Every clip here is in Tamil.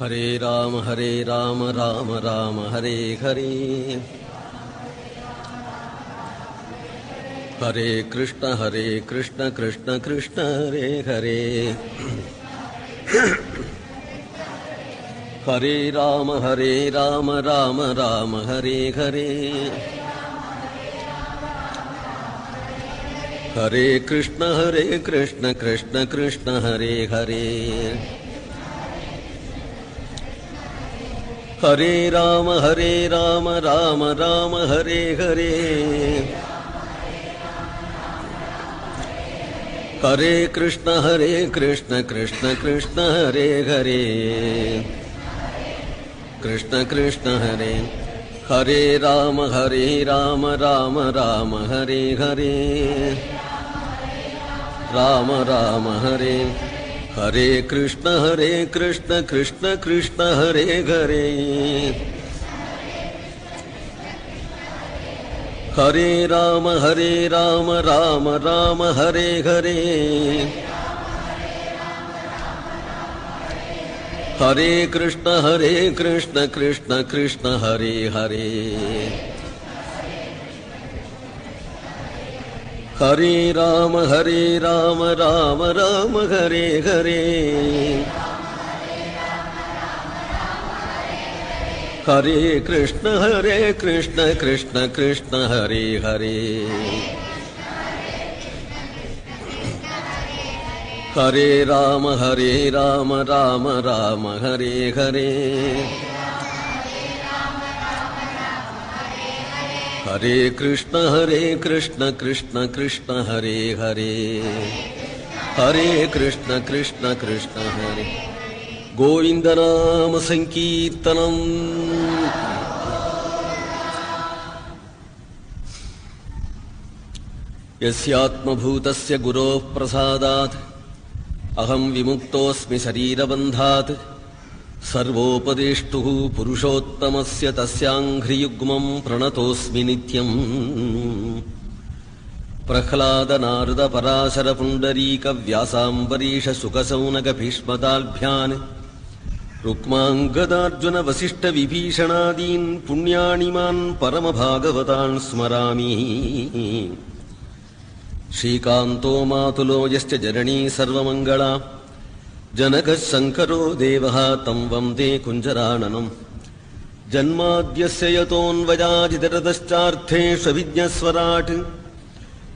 ஹரே ராம ராம ராம ஹரே ஹரே. ஹரே கிருஷ்ண கிருஷ்ண கிருஷ்ண ஹரே ஹரே. ஹரே ராம ராம ராம ஹரே ஹரே. ஹரே கிருஷ்ண கிருஷ்ண கிருஷ்ண ஹரே ஹரே. ஹரே ராம ராம ராம ஹரே ஹரே. ஹரே கிருஷ்ண கிருஷ்ண கிருஷ்ண ஹரே ஹரே. கிருஷ்ண கிருஷ்ண ஹரே. ஹரே ராம ராம ராம ஹரே ஹரே. ராம ராம ஹரே. ஹரே கிருஷ்ண கிருஷ்ண கிருஷ்ண ஹரே ஹரே. ஹரே ராம ராம ராம ஹரே ஹரே. ஹரே கிருஷ்ண கிருஷ்ண கிருஷ்ண ஹரே ஹரே. ஹரே ராம ராம ராம ஹரே ஹரே. ஹரே கிருஷ்ண கிருஷ்ண கிருஷ்ண ஹரே ஹரே. ஹரே ராம ராம ராம ஹரே ஹரே. ஹரே கிருஷ்ண கிருஷ்ண கிருஷ்ண ஹரே ஹரே. ஹரே கிருஷ்ண கிருஷ்ண ஹரே. கோவிந்த நாம சங்கீர்த்தனம். யஸ்யாத்மபூதஸ்ய குரோः பிரசாதாத் அஹம் விமுக்தோஸ்மி சரீரபந்தாத். சர்வோபதேஷ்டுः புருஷோத்தமஸ்ய தஸ்யாங்க்ரியுக்மம் பிரணதோஸ்மி நித்யம். பிரஹ்லாத நாரத பராசர புண்டரீக வியாசாம்பரீஷ சுகசௌனக பீஷ்மதால்பியான் ருக்மாங்கதார்ஜுன வசிஷ்ட விபீஷணாதீன் புண்ணியாணிமான் பரமபாகவதான் ஸ்மராமி. ஸ்ரீகாந்தோ மாதுலோ யஸ்ய ஜனனீ சர்வமங்களா ஜனகः சங்கரோ தேவः தம் வந்தே குஞ்சரானனம். ஜன்மாத்யஸ்ய யதோன்வயாதிதரதश्चार्थेष्वभिज्ञस्वराट्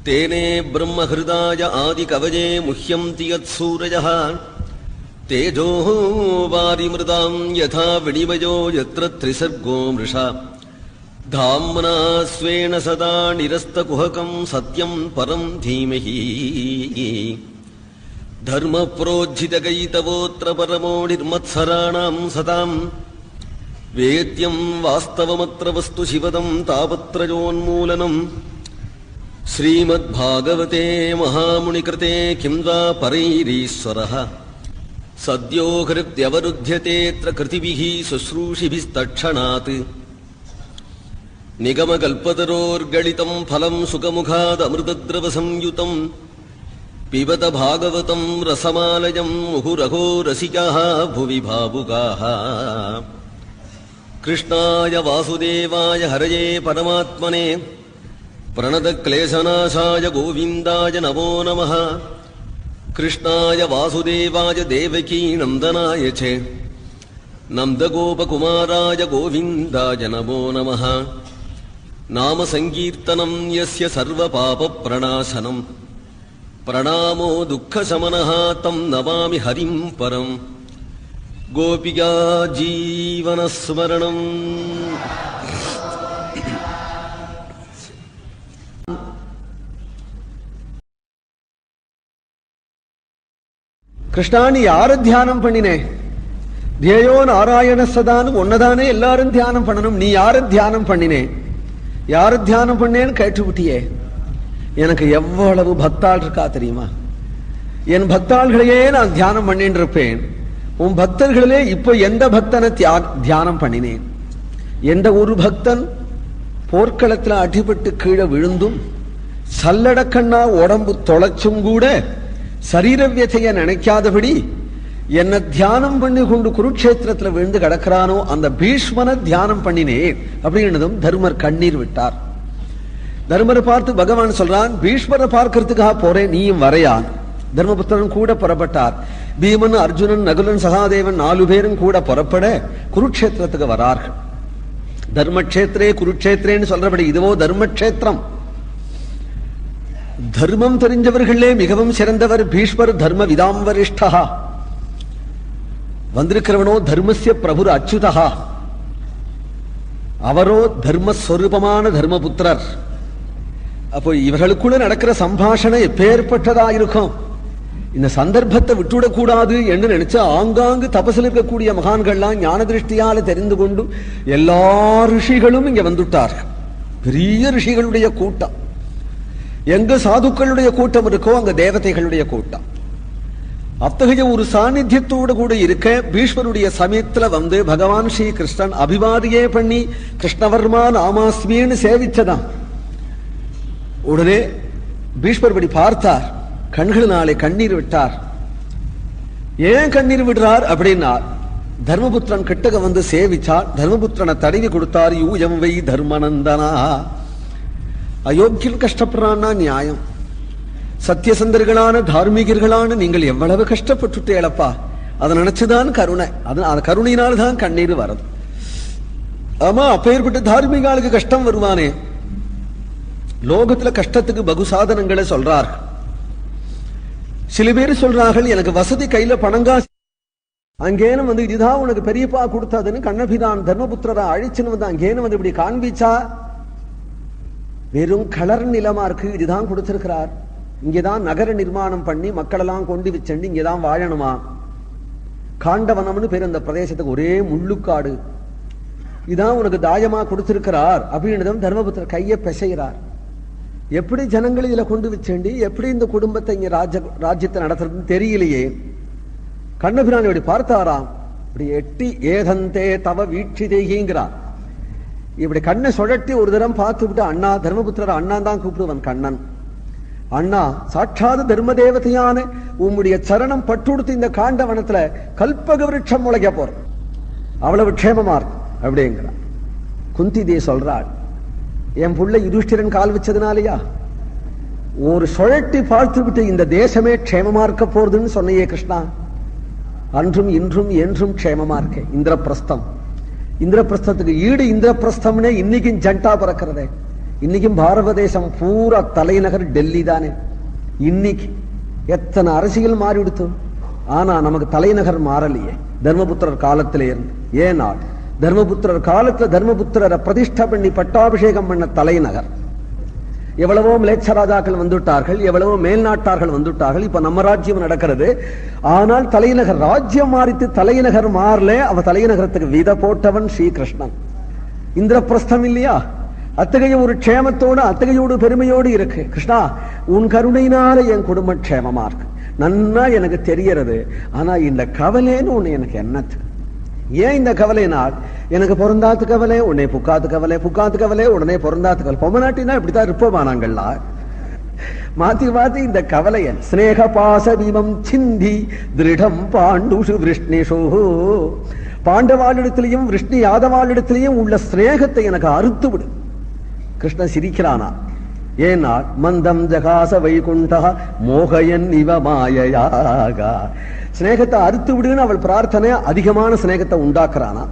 तेने ब्रह्महृदाय आदिकवये मुह्यन्ति यत्सूरयः. तेजो वारिमृदां यथा विनिमयो यत्र त्रिसर्गो मृषा. धाम्ना स्वेन सदा निरस्तकुहकं सत्यं परं धीमहि. धर्मप्रोज्झितगैतवोऽत्र परमो निर्मत्सराणां सतां. वेद्यं वास्तवमत्र वस्तु शिवदं तापत्रयोन्मूलनम्. श्रीमद्भागवते महामुनिकृते किं वा परैरीश्वरः. सद्यो हृद्यवरुध्यतेऽत्र कृतिभिः शुश्रूषिभिस्तत्क्षणात्. निगमकल्पतरोर्गलितं फलं सुखमुखादमृतद्रवसंयुतं. पिबत भागवतं रसमालयं मुहुरहो रसिकाः भुवि भावुकाः. कृष्णाय वासुदेवाय हरये परमात्मने प्रणतक्लेशनाशाय गोविन्दाय नमो नमः. कृष्णाय वासुदेवाय देवकी नन्दनाय च नन्दगोपकुमाराय गोविन्दाय नमो नमः. नाम संकीर्तनं यस्य सर्वपापप्रणाशनं प्रणामो दुःखशमनः तं नमामि हरिं परम्. गोपिका जीवनस्मरणम्. கிருஷ்ணா, நீ யார தியானம் பண்ணினே? தியேயோ நாராயண சதான்னு ஒன்னதானே எல்லாரும் தியானம் பண்ணணும். நீ யார தியானம் பண்ணினே? யார தியானம் பண்ணேன்னு கேட்டுவிட்டியே. எனக்கு எவ்வளவு பக்தாள் இருக்கா தெரியுமா? என் பக்தாள்களையே நான் தியானம் பண்ணிட்டு இருப்பேன். உன் பக்தர்களிலே இப்ப எந்த பக்தனை தியானம் பண்ணினேன்? எந்த ஒரு பக்தன் போர்க்களத்தில் அடிபட்டு கீழே விழுந்தும் சல்லடக்கண்ணா உடம்பு தொலைச்சும் கூட சரீரவியத்தைய நினைக்காதபடி என்ன தியானம் பண்ணி கொண்டு குருட்சேத்திரத்துல விழுந்து கிடக்கிறானோ அந்த பீஷ்மனை தியானம் பண்ணினேன் அப்படின்னதும் தர்மர் கண்ணீர் விட்டார். தர்மரை பார்த்து பகவான் சொல்றான், பீஷ்மரை பார்க்கறதுக்காக போறேன், நீயும் வரையான். தர்மபுத்திரன் கூட புறப்பட்டார். பீமன், அர்ஜுனன், நகுலன், சகாதேவன் 4 பேரும் கூட புறப்பட குருட்சேத்திரத்துக்கு வரார்கள். தர்மக்ஷேத்திரே குருட்சேத்திரேன்னு சொல்றபடி இதுவோ தர்மக்ஷேத்திரம். தர்மம் தெரிஞ்சவர்களே மிகவும் சிறந்தவர் பீஷ்மர், தர்ம விதாம்பரிஷ்டா. வந்திருக்கிறவனோ தர்மஸ்ய பிரபுர் அச்சுதா, அவரோ தர்மஸ்வரூபமான தர்மபுத்திரர். அப்போ இவர்களுக்குள்ள நடக்கிற சம்பாஷணை எப்பேற்பட்டதா இருக்கும். இந்த சந்தர்ப்பத்தை விட்டுவிடக்கூடாது என்று நினைச்சு ஆங்காங்கு தபசில் இருக்கக்கூடிய மகான்கள்லாம் ஞான திருஷ்டியால தெரிந்து கொண்டு எல்லா ரிஷிகளும் இங்க வந்துட்டார்கள். பெரிய ரிஷிகளுடைய கூட்டம். எங்க சாதுக்களுடைய கூட்டம் இருக்கோ அங்க தேவதைகளுடைய கூட்டம். அத்தகைய ஒரு சாநித்தியத்தோடு கூட இருக்க பீஷ்மருடைய சமயத்துல வந்து பகவான் ஸ்ரீ கிருஷ்ணன் அபிவாதியே பண்ணி கிருஷ்ணவர்மா நாமாஸ்மின்னு சேவிச்சதான். உடனே பீஷ்மர் படி பார்த்தார், கண்களினாலே கண்ணீர் விட்டார். ஏன் கண்ணீர் விடுறார் அப்படின்னா, தர்மபுத்திரன் கிட்டக வந்து சேவிச்சார். தர்மபுத்திரனை தடவி கொடுத்தார். யூயம் வை தர்மநந்தனா, அயோக்கியன் கஷ்டப்படுறான்னா நியாயம், சத்தியசந்தர்களான தார்மீகர்களான நீங்கள் எவ்வளவு கஷ்டப்பட்டுட்டேளப்பா, அதை நினைச்சுதான் கருணை, அது கருணையினால்தான் கண்ணீர் வருது. ஆமா, அப்பேற்பட்ட தார்மீகாளுக்கு கஷ்டம் வருவானே. லோகத்துல கஷ்டத்துக்கு பகு சாதனங்களை சொல்றார்கள். சில பேர் சொல்றார்கள், எனக்கு வசதி கையில பணங்காசு அங்கேனும் வந்து இதுதான் உனக்கு பெரியப்பா கொடுத்ததுன்னு கண்ணபிதான் தர்மபுத்திரரை அழிச்சுன்னு வந்து அங்கேனும் வந்து இப்படி காண்பிச்சா, வெறும் கலர் நிலமா இருக்கு, இதுதான் கொடுத்திருக்கிறார், இங்கேதான் நகர நிர்மாணம் பண்ணி மக்களெல்லாம் கொண்டு வச்சண்டு இங்கேதான் வாழணுமா, காண்டவனம்னு பேர் அந்த பிரதேசத்துக்கு, ஒரே முள்ளுக்காடு, இதான் உனக்கு தாயமா கொடுத்திருக்கிறார் அப்படின்னு தர்மபுத்திரர் கையை பிசைகிறார். எப்படி ஜனங்கள் இதுல கொண்டு வச்சேண்டி, எப்படி இந்த குடும்பத்தை இங்க ராஜ்யத்தை நடத்துறதுன்னு தெரியலையே. கண்ணபிரான் இப்படி பார்த்தாராம், இப்படி எட்டி ஏதந்தே தவ வீட்சிதேகிங்கிறார். இப்படி கண்ணை சுழட்டி ஒரு தரம் பார்த்து விட்டு, அண்ணா தர்மபுத்திரர் அண்ணா தான் கூப்பிடுவன் கண்ணன். அண்ணா சாட்சாத தர்ம தேவதையான உம்முடைய சரணம் பட்டுடுத்து இந்த காண்டவனத்துல கல்பக விருட்சம் முளைக்க போற, அவ்வளவு க்ஷேமமா இருக்கும் அப்படிங்கிறான். குந்தி தே சொல்றாள், என் புள்ள யுதிஷ்டிரன் கால் வச்சதுனாலயா, ஒரு சுழட்டி பார்த்து விட்டு இந்த தேசமே க்ஷேமமா இருக்க போறதுன்னு சொன்னையே கிருஷ்ணா, அன்றும் இன்றும் என்றும் க்ஷேமமா இருக்க. இந்திரபிரஸ்தம், இந்திரபிரஸ்தத்துக்கு ஈடு இந்திரபிரஸ்தம்னே இன்னைக்கும் ஜண்டா பறக்கிறதே. இன்னைக்கும் பாரத தேசம் பூரா தலைநகர் டெல்லி தானே. இன்னைக்கு எத்தனை அரசியல் மாறிவிடுத்து, ஆனா நமக்கு தலைநகர் மாறலையே தர்மபுத்திரர் காலத்திலே இருந்து. ஏன்னா தர்மபுத்திரர் காலத்துல தர்மபுத்திரரை பிரதிஷ்டா பண்ணி பட்டாபிஷேகம் பண்ண தலைநகர். எவ்வளவோ மிலேச்சராஜாக்கள் வந்துட்டார்கள், எவ்வளவோ மேல்நாட்டார்கள் வந்துட்டார்கள், இப்ப நம்ம ராஜ்யம் நடக்கிறது. ஆனால் தலைநகர் ராஜ்யம் மாறித்து தலைநகர் மாறல. அவ தலைநகரத்துக்கு வித போட்டவன் ஸ்ரீகிருஷ்ணன். இந்திரபிரஸ்தம் இல்லையா, அத்தகைய ஒரு க்ஷேமத்தோடு அத்தகையோடு பெருமையோடு இருக்கு. கிருஷ்ணா உன் கருணையினால என் குடும்ப க்ஷேமமா இருக்கு, நன்னா எனக்கு தெரியறது. ஆனா இந்த கவலைன்னு ஒண்ணு எனக்கு என்னத்து, ஏன் இந்த கவலைனால், எனக்கு பிறந்தாத்து கவலை, உடனே புக்காத்து கவலை, புக்காத்து கவலை, உடனே பிறந்தாத்து கவலை. பொம்மநாட்டினா இப்படித்தான் இருப்போமா நாங்கள்லா, மாத்தி மாத்தி இந்த கவலைய. ஸ்நேக பாச விமம் சிந்தி திருடம் பாண்டுஷு விஷ்ணிஷோ, பாண்டவாளிடத்திலையும் விஷ்ணு யாதவாளிடத்திலையும் உள்ள ஸ்நேகத்தை எனக்கு அறுத்து விடு. கிருஷ்ணன் சிரிக்கிறானா, ஏன்னா மந்தம் ஜகாச வைகுண்டா மோகயன் இவ மாயையாக, ஸ்நேகத்தை அறுத்து விடுன்னு அவள் பிரார்த்தனை அதிகமான ஸ்நேகத்தை உண்டாக்குறானா.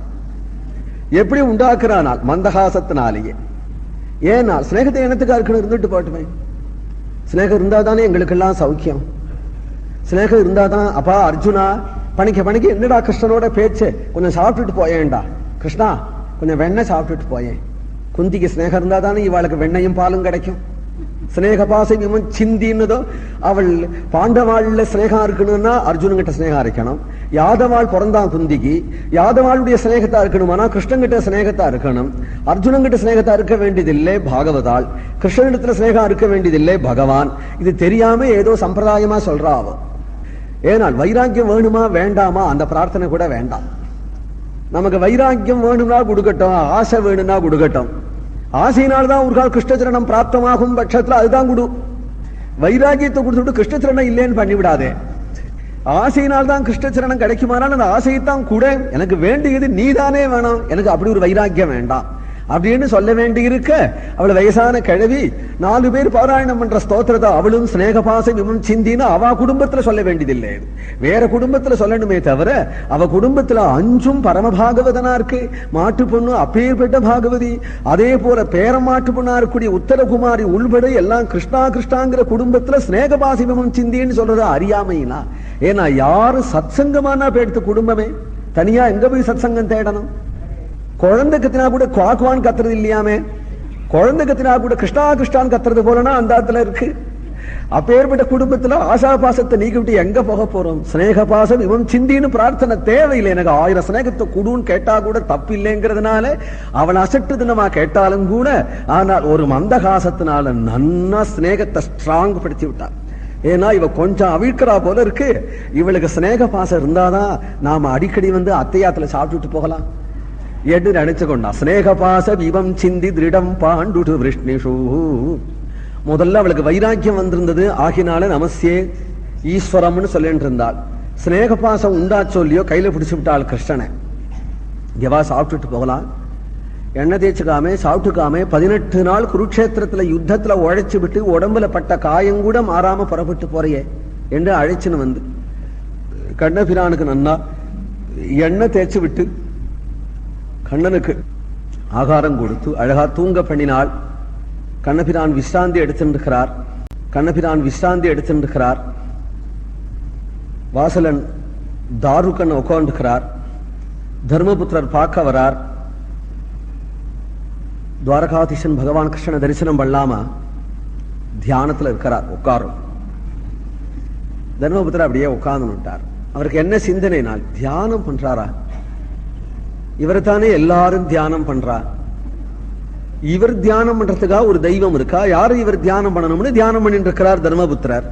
எப்படி உண்டாக்குறானால் மந்தகாசத்தினாலேயே. ஏன்னா ஸ்நேகத்தை என்னத்துக்கு இருக்கணும், இருந்துட்டு போட்டுமே. ஸ்நேகம் இருந்தாதானே எங்களுக்கெல்லாம் சௌக்கியம். ஸ்நேகம் இருந்தாதான், அப்பா அர்ஜுனா பணிக்க பணிக்க என்னடா கிருஷ்ணனோட பேச்சு, கொஞ்சம் சாப்பிட்டுட்டு போயேன்டா கிருஷ்ணா, கொஞ்சம் வெண்ணெய் சாப்பிட்டுட்டு போயேன். குந்திக்கு ஸ்நேகம் இருந்தாதானே இவாளுக்கு வெண்ணையும் பாலும் கிடைக்கும். ஸ்நேக பாசம் இவன் சிந்தின்னதோ, அவள் பாண்டவாள்ல ஸ்நேகம் இருக்கணும்னா அர்ஜுனங்கிட்ட ஸ்நேகம் இருக்கணும். யாதவாள் பிறந்தான் குந்திக்கு, யாதவாளுடைய ஸ்நேகத்தா இருக்கணுமானா கிருஷ்ணங்கிட்ட ஸ்நேகத்தா இருக்கணும். அர்ஜுனங்கிட்ட ஸ்நேகத்தா இருக்க வேண்டியதில்லை பாகவதாள், கிருஷ்ணனிடத்துல ஸ்நேகம் இருக்க வேண்டியதில்லை பகவான். இது தெரியாம ஏதோ சம்பிரதாயமா சொல்றாவோ. ஏனால் வைராக்கியம் வேணுமா வேண்டாமா அந்த பிரார்த்தனை கூட வேண்டாம். நமக்கு வைராக்கியம் வேணும்னா கொடுக்கட்டும், ஆசை வேணும்னா கொடுக்கட்டும். ஆசையினால்தான் ஒரு கால் கிருஷ்ணச்சரணம் பிராப்தமாகும் பட்சத்துல அதுதான் கொடு. வைராக்கியத்தை கொடுத்துட்டு கிருஷ்ணச்சரணம் இல்லைன்னு பண்ணிவிடாதே. ஆசையினால் தான் கிருஷ்ணச்சரணம் கிடைக்குமானால் அந்த ஆசையைத்தான் கூட எனக்கு வேண்டியது நீதானே வேணும், எனக்கு அப்படி ஒரு வைராக்கியம் வேண்டாம் அப்படின்னு சொல்ல வேண்டி இருக்க, அவள் வயசான கிழவி 4 பேர் பாராயணம் பண்ற ஸ்தோத்திரத்தை அவளும் ஸ்நேகபாச விமம் சிந்தின்னு அவ குடும்பத்துல சொல்ல வேண்டியதில்லை, வேற குடும்பத்துல சொல்லணுமே தவிர அவ குடும்பத்துல 5 பரமபாகவதனா இருக்கு. மாட்டு பொண்ணு அப்பேற்பட்ட பாகவதி, அதே போல பேரமாட்டு பொண்ணா இருக்கக்கூடிய உத்தரகுமாரி உள்பட எல்லாம் கிருஷ்ணா கிருஷ்ணாங்கிற குடும்பத்துல ஸ்நேகபாச விமம் சிந்தின்னு சொல்றது அறியாமையினா. ஏன்னா யாரு சத்சங்கமானா பேடுத்த குடும்பமே, தனியா எங்க போய் சத்சங்கம் தேடணும்? குழந்தை கத்தினா கூட குவாக்குவான் கத்துறது இல்லையாமே, குழந்தை கத்தினா கூட கிருஷ்ணா கிருஷ்ணான் கத்துறது போலனா அந்த இடத்துல இருக்கு. அப்பேற்பட்ட குடும்பத்துல ஆசா பாசத்தை நீக்கிவிட்டு எங்க போக போறோம்? ஸ்நேக பாசம் இவன் சிந்தின்னு பிரார்த்தனை தேவையில்லை. எனக்கு 1000 ஸ்நேகத்தை குடுன்னு கேட்டா கூட தப்பு இல்லைங்கிறதுனால அவன் அசட்டு தினமா கேட்டாலும் கூட, ஆனால் ஒரு மந்தகாசத்தினால நன்னா ஸ்நேகத்தை ஸ்ட்ராங் படுத்தி விட்டான். ஏன்னா இவ கொஞ்சம் அவிழ்க்கிறா போல இருக்கு, இவளுக்கு ஸ்நேக பாசம் இருந்தாதான் நாம அடிக்கடி வந்து அத்தையாத்துல சாப்பிட்டுட்டு போகலாம் என்று நினைச்சு கொண்டா. ஸ்நேகபாச விவம் சிந்தி திருடம் பாண்டுடு விஷ்ணிஷு. முதல்ல அவளுக்கு வைராக்கியம் வந்திருந்தது, ஆகினால நமஸ்யே ஈஸ்வரம்னு சொல்லிட்டு இருந்தாள். ஸ்நேகபாசம் உண்டாச்சோ இல்லையோ கையில பிடிச்சு விட்டாள் கிருஷ்ணனை. எவா சாப்பிட்டுட்டு போகலாம், எண்ணெய் தேய்ச்சுக்காம சாப்பிட்டுக்காம 18 நாள் குருக்ஷேத்திரத்துல யுத்தத்துல உழைச்சு விட்டு உடம்புல பட்ட காயம் கூட மாறாம புறப்பட்டு போறையே என்று அழைச்சுன்னு வந்து கண்ணபிரானுக்கு நன்னா எண்ணெய் தேய்ச்சு விட்டு கண்ணனுக்கு ஆகாரம் கொடுத்து அழகா தூங்க பண்ணினாள். கண்ணபிரான் விஸ்ராந்தி எடுத்திருக்கிறார். கண்ணபிரான் விஸ்ராந்தி எடுத்திருக்கிறார். வாசலன் தாருக்கன் உட்கார்ந்துக்கிறார். தர்மபுத்திரர் பார்க்க வரார். துவாரகாதீசன் பகவான் கிருஷ்ண தரிசனம் பண்ணலாமா தியானத்துல இருக்கிறார். உட்காரும். தர்மபுத்திரர் அப்படியே உட்கார்ந்துட்டார். அவருக்கு என்ன சிந்தனை? நாள் தியானம் பண்றாரா? இவர் தானே எல்லாரும் தியானம் பண்றா. இவர் தியானம் பண்றதுக்காக ஒரு தெய்வம் இருக்கா? யாரு இவர் தியானம் பண்ணணும்னு தியானம் பண்ணிட்டு இருக்கிறார் தர்மபுத்திரர்.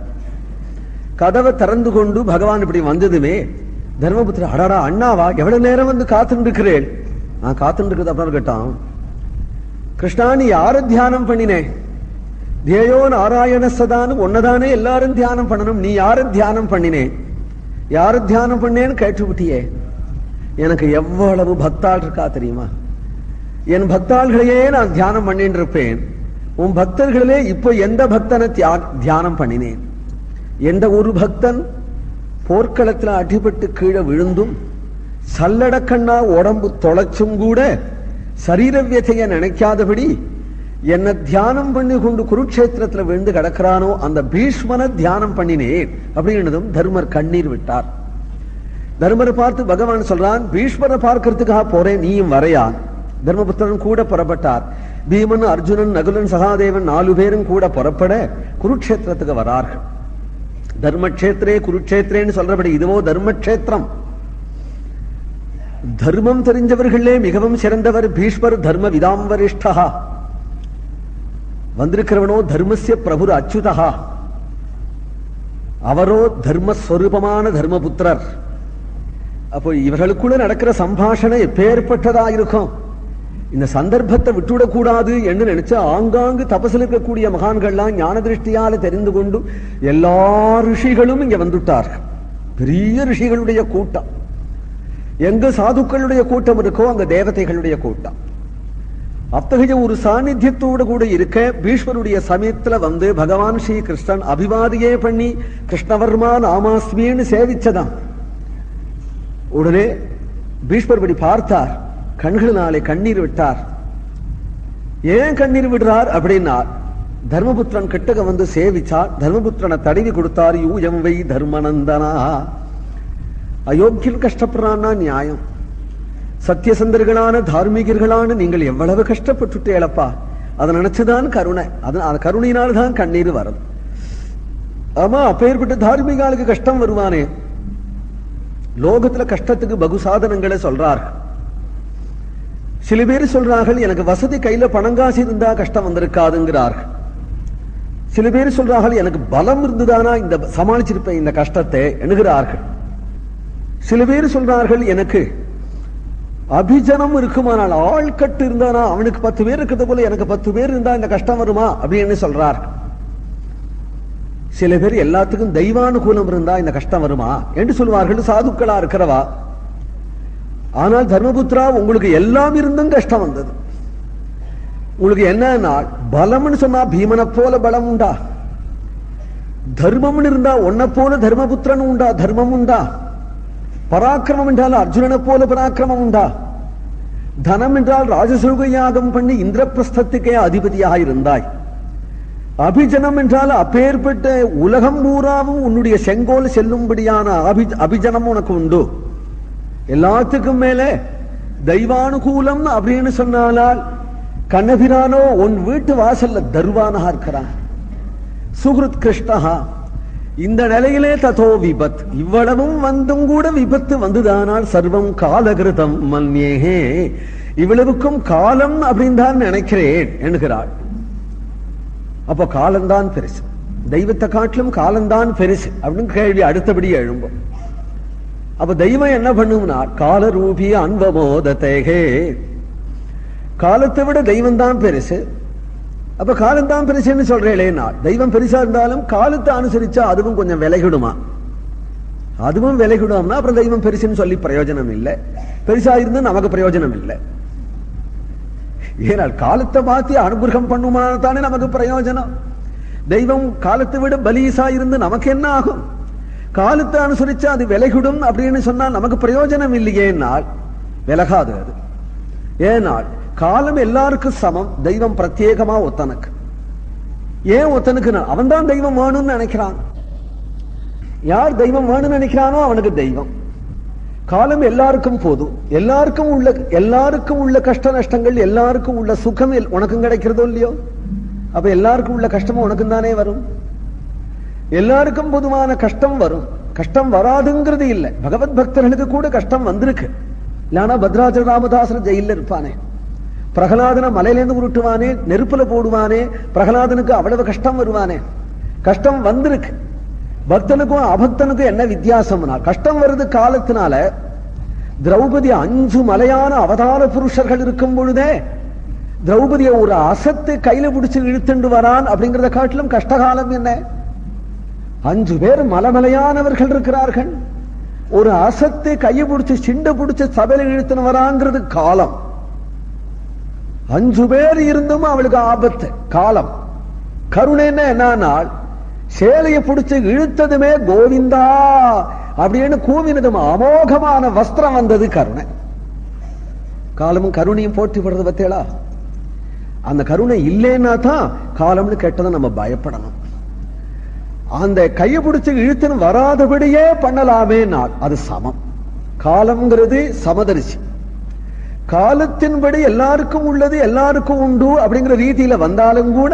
கதவை திறந்து கொண்டு பகவான் இப்படி வந்ததுமே தர்மபுத்திரர், அடாடா அண்ணாவா, எவ்வளவு நேரம் வந்து காத்துட்டு இருக்கிறேன்? நான் காத்துட்டு இருக்கிறது அப்புறம் கேட்டான். கிருஷ்ணா நீ யாரு தியானம் பண்ணினே? தேயோ நாராயண சதான்னு ஒன்னதானே எல்லாரும் தியானம் பண்ணணும், நீ யாரு தியானம் பண்ணினே? யாரு தியானம் பண்ணேன்னு கேட்டு விட்டியே. எனக்கு எவ்வளவு பக்தாள் இருக்கா தெரியுமா? என் பக்தாள்களையே நான் தியானம் பண்ணிட்டு இருப்பேன். உன் பக்தர்களே இப்ப எந்த பக்தனை தியானம் பண்ணினேன்? எந்த ஒரு பக்தன் போர்க்களத்துல அடிபட்டு கீழே விழுந்தும் சல்லடக்கண்ணா உடம்பு தொலைச்சும் கூட சரீரவியத்தைய நினைக்காதபடி என்ன தியானம் பண்ணி கொண்டு குருக்ஷேத்திரத்துல விழுந்து கிடக்கிறானோ அந்த பீஷ்மனை தியானம் பண்ணினேன் அப்படின்னதும் தர்மர் கண்ணீர் விட்டார். தர்மரை பார்த்து பகவான் சொல்றான், பீஷ்மரை பார்க்கறதுக்காக போறேன், நீயும் வரையா? தர்மபுத்திரன் கூட புறப்பட்டார். பீமன், அர்ஜுனன், நகுலன், சகாதேவன் 4 பேரும் கூட புறப்பட குருக்ஷேத்திரத்துக்கு வரார்கள். தர்மக்ஷேத்திரே குருக்ஷேத்திரேன்னு சொல்றபடி இதுவோ தர்மக்ஷேத்திரம். தர்மம் தெரிஞ்சவர்களே மிகவும் சிறந்தவர் பீஷ்மர். தர்ம விதாம் வரிஷ்டா. வந்திருக்கிறவனோ தர்மஸ்ய பிரபுர் அச்சுதா. அவரோ தர்மஸ்வரூபமான தர்மபுத்திரர். அப்போ இவர்களுக்குள்ள நடக்கிற சம்பாஷணை எப்பேற்பட்டதா இருக்கும்? இந்த சந்தர்ப்பத்தை விட்டுவிடக்கூடாது என்று நினைச்சு ஆங்காங்கு தபசில் இருக்கக்கூடிய மகான்கள்லாம் ஞான திருஷ்டியால தெரிந்து கொண்டு எல்லா ரிஷிகளும் இங்க வந்துட்டார்கள். பெரிய ரிஷிகளுடைய கூட்டம். எங்க சாதுக்களுடைய கூட்டம் இருக்கோ அங்க தேவதைகளுடைய கூட்டம். அத்தகைய ஒரு சாநித்தியத்தோடு கூட இருக்க பீஷ்மருடைய சமயத்துல வந்து பகவான் ஸ்ரீ கிருஷ்ணன் அபிவாதியே பண்ணி கிருஷ்ணவர்மா நாமாஸ்மின்னு சேவிச்சதான். உடனே பீஷ்மர் படி பார்த்தார். கண்களினாலே கண்ணீர் விட்டார். ஏன் கண்ணீர் விடுறார் அப்படின்னா, தர்மபுத்திரன் கிட்டக வந்து சேவிச்சார். தர்மபுத்திரனை தடவி கொடுத்தார். யூயம் வை தர்மநந்தனா. அயோக்கியன் கஷ்டப்படுறான்னா நியாயம். சத்தியசந்தர்களான தார்மீகர்களான நீங்கள் எவ்வளவு கஷ்டப்பட்டுட்டேளப்பா. அதை நினைச்சுதான் கருணை. அது கருணையினால்தான் கண்ணீர் வரும். ஆமா, அப்பேற்பட்ட தார்மீகாளுக்கு கஷ்டம் வருவானே. லோகத்துல கஷ்டத்துக்கு பகு சாதனங்களை சொல்றார்கள். சில பேர் சொல்றார்கள் எனக்கு வசதி கையில பணங்காசி இருந்தா கஷ்டம் வந்திருக்காதுங்கிறார்கள். சில பேர் சொல்றார்கள் எனக்கு பலம் இருந்துதானா இந்த சமாளிச்சிருப்பேன் இந்த கஷ்டத்தை எண்ணுகிறார்கள். சில பேர் சொல்றார்கள் எனக்கு அபிஜனம் இருக்குமானால் ஆள் கட்டு இருந்தானா, அவனுக்கு 10 பேர் இருக்கிறது போல எனக்கு 10 பேர் இருந்தா இந்த கஷ்டம் வருமா அப்படின்னு சொல்றார்கள். சில பேர் எல்லாத்துக்கும் தெய்வானுகூலம் இருந்தா இந்த கஷ்டம் வருமா என்று சொல்வார்கள், சாதுக்களா இருக்கிறவா. ஆனால் தர்மபுத்திரா, உங்களுக்கு எல்லாம் இருந்தும் கஷ்டம் வந்தது. உங்களுக்கு என்ன பலம்னு சொன்னா பீமனை போல பலம் உண்டா? தர்மம்னு இருந்தா உன்னை போல தர்மபுத்திரன் உண்டா? தர்மம் உண்டா? பராக்கிரமம் என்றால் அர்ஜுனனை போல பராக்கிரமம் உண்டா? தனம் என்றால் ராஜசூக யாகம் பண்ணி இந்திரபிரஸ்தத்துக்கே அதிபதியாக இருந்தாய். அபிஜனம் என்றால் அப்பேற்பட்ட உலகம் பூராவும் உன்னுடைய செங்கோல் செல்லும்படியான அபிஜனம் உனக்கு உண்டு. எல்லாத்துக்கும் மேல தெய்வானுகூலம் அப்படின்னு சொன்னாலால் கண்ணபிரானோ உன் வீட்டு வாசல்ல தர்வானா இருக்கிறான். சுகிருத் கிருஷ்ணஹா. இந்த நிலையிலே ததோ விபத், இவ்வளவும் வந்தும் கூட விபத்து வந்துதானால் சர்வம் காலகிருதம் மன்யேஹே, இவ்வளவுக்கும் காலம் அப்படின்னு தான் நினைக்கிறேன் என்கிறாள். அப்ப காலம்தான் பெருசு, தெய்வத்தை காட்டிலும் காலம்தான் பெருசு அப்படின்னு கேள்வி அடுத்தபடி எழும்பும். அப்ப தெய்வம் என்ன பண்ணும்னா காலரூபி அன்பமோததேகே, காலத்தை விட தெய்வம் தான் பெருசு. அப்ப காலம் தான் பெருசுன்னு சொல்றேன். தெய்வம் பெருசா இருந்தாலும் காலத்தை அனுசரிச்சா அதுவும் கொஞ்சம் விலகிடுமா? அதுவும் விலகிடும்னா அப்புறம் தெய்வம் பெருசுன்னு சொல்லி பிரயோஜனம் இல்லை. பெருசா இருந்து நமக்கு பிரயோஜனம் இல்லை. ஏனால் காலத்தை மாத்தி அனுகிரகம் பண்ணுமா தானே நமக்கு பிரயோஜனம். தெய்வம் காலத்தை விட பலீசா இருந்து நமக்கு என்ன ஆகும்? காலத்தை அனுசரிச்சா அது விலகிடும் அப்படின்னு சொன்னா நமக்கு பிரயோஜனம் இல்லையேனால் விலகாது அது. ஏனால் காலம் எல்லாருக்கும் சமம், தெய்வம் பிரத்யேகமா ஒத்தனுக்கு. ஏன் ஒத்தனுக்கு? அவன் தான் தெய்வம் வேணும்னு நினைக்கிறான். யார் தெய்வம் வேணும்னு நினைக்கிறானோ அவனுக்கு தெய்வம். காலம் எல்லாருக்கும் போதும், எல்லாருக்கும் உள்ள கஷ்ட நஷ்டங்கள், எல்லாருக்கும் உள்ள சுகம் உனக்கும் கிடைக்கிறதோ இல்லையோ? அப்ப எல்லாருக்கும் உள்ள கஷ்டமும் உனக்கும் தானே வரும். எல்லாருக்கும் பொதுவான கஷ்டம் வரும், கஷ்டம் வராதுங்கிறது இல்லை. பகவத் பக்தர்களுக்கு கூட கஷ்டம் வந்திருக்கு. இல்லைன்னா பத்ராஜ ராமதாசர் ஜெயில இருப்பானே, பிரகலாதனை மலையிலேருந்து உருட்டுவானே, நெருப்புல போடுவானே, பிரகலாதனுக்கு அவ்வளவு கஷ்டம் வருவானே. கஷ்டம் வந்திருக்கு. பக்தனுக்கும் அபக்தனுக்கும் என்ன வித்தியாசம்னா, கஷ்டம் வருது காலத்தினால. திரௌபதி 5 மலையான அவதார புருஷர்கள் இருக்கும் பொழுதே திரௌபதியை ஒரு அசத்து கையில பிடிச்சு இழுத்துண்டு வரான் அப்படிங்கறத காட்டிலும் கஷ்டகாலம் என்ன? 5 பேர் மலமலையானவர்கள் இருக்கிறார்கள். ஒரு அசத்து கையை பிடிச்சு சிண்ட பிடிச்சு சபையில இழுத்துன்னு வராங்கிறது காலம். 5 பேர் இருந்தும் அவளுக்கு ஆபத்து காலம். கருணைன்னு என்னன்னா, சேலையை பிடிச்சு இழுத்ததுமே கோவிந்தா அப்படின்னு கூவினதும் அமோகமான வஸ்திரம் வந்தது கருணை. காலமும் கருணையும் போட்டி படுறது பத்தேளா? அந்த கருணை இல்லைன்னா தான் காலம்னு கேட்டதை நம்ம பயப்படணும். அந்த கையை பிடிச்சு இழுத்துன்னு வராதபடியே பண்ணலாமே நாள், அது சமம். காலம்ங்கிறது சமதரிசி. காலத்தின்படி எல்லாருக்கும் உள்ளது எல்லாருக்கும் உண்டு அப்படிங்கிற ரீதியில வந்தாலும் கூட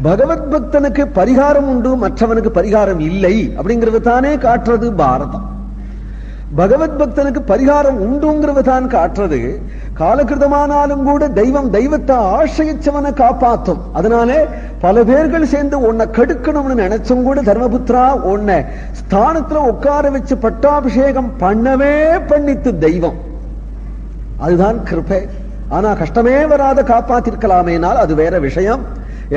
பகவத் பக்தனுக்கு பரிகாரம் உண்டு, மற்றவனுக்கு பரிகாரம் இல்லை அப்படிங்கிறது தானே காட்டுறது பாரதம். பகவத் பக்தனுக்கு பரிகாரம் உண்டுங்கிறது தான் காட்டுறது. காலகிருதமானாலும் கூட தெய்வத்தை ஆசிரியச்சவனை காப்பாற்றும். அதனாலே பல பேர்கள் சேர்ந்து உன்னை கெடுக்கணும்னு நினைச்சும் கூட தர்மபுத்திரா உன்னை ஸ்தானத்துல உட்கார வச்சு பட்டாபிஷேகம் பண்ணவே பண்ணித்து தெய்வம். அதுதான் கிருபை. ஆனா கஷ்டமே வராத காப்பாத்திருக்கலாமேனால் அது வேற விஷயம்.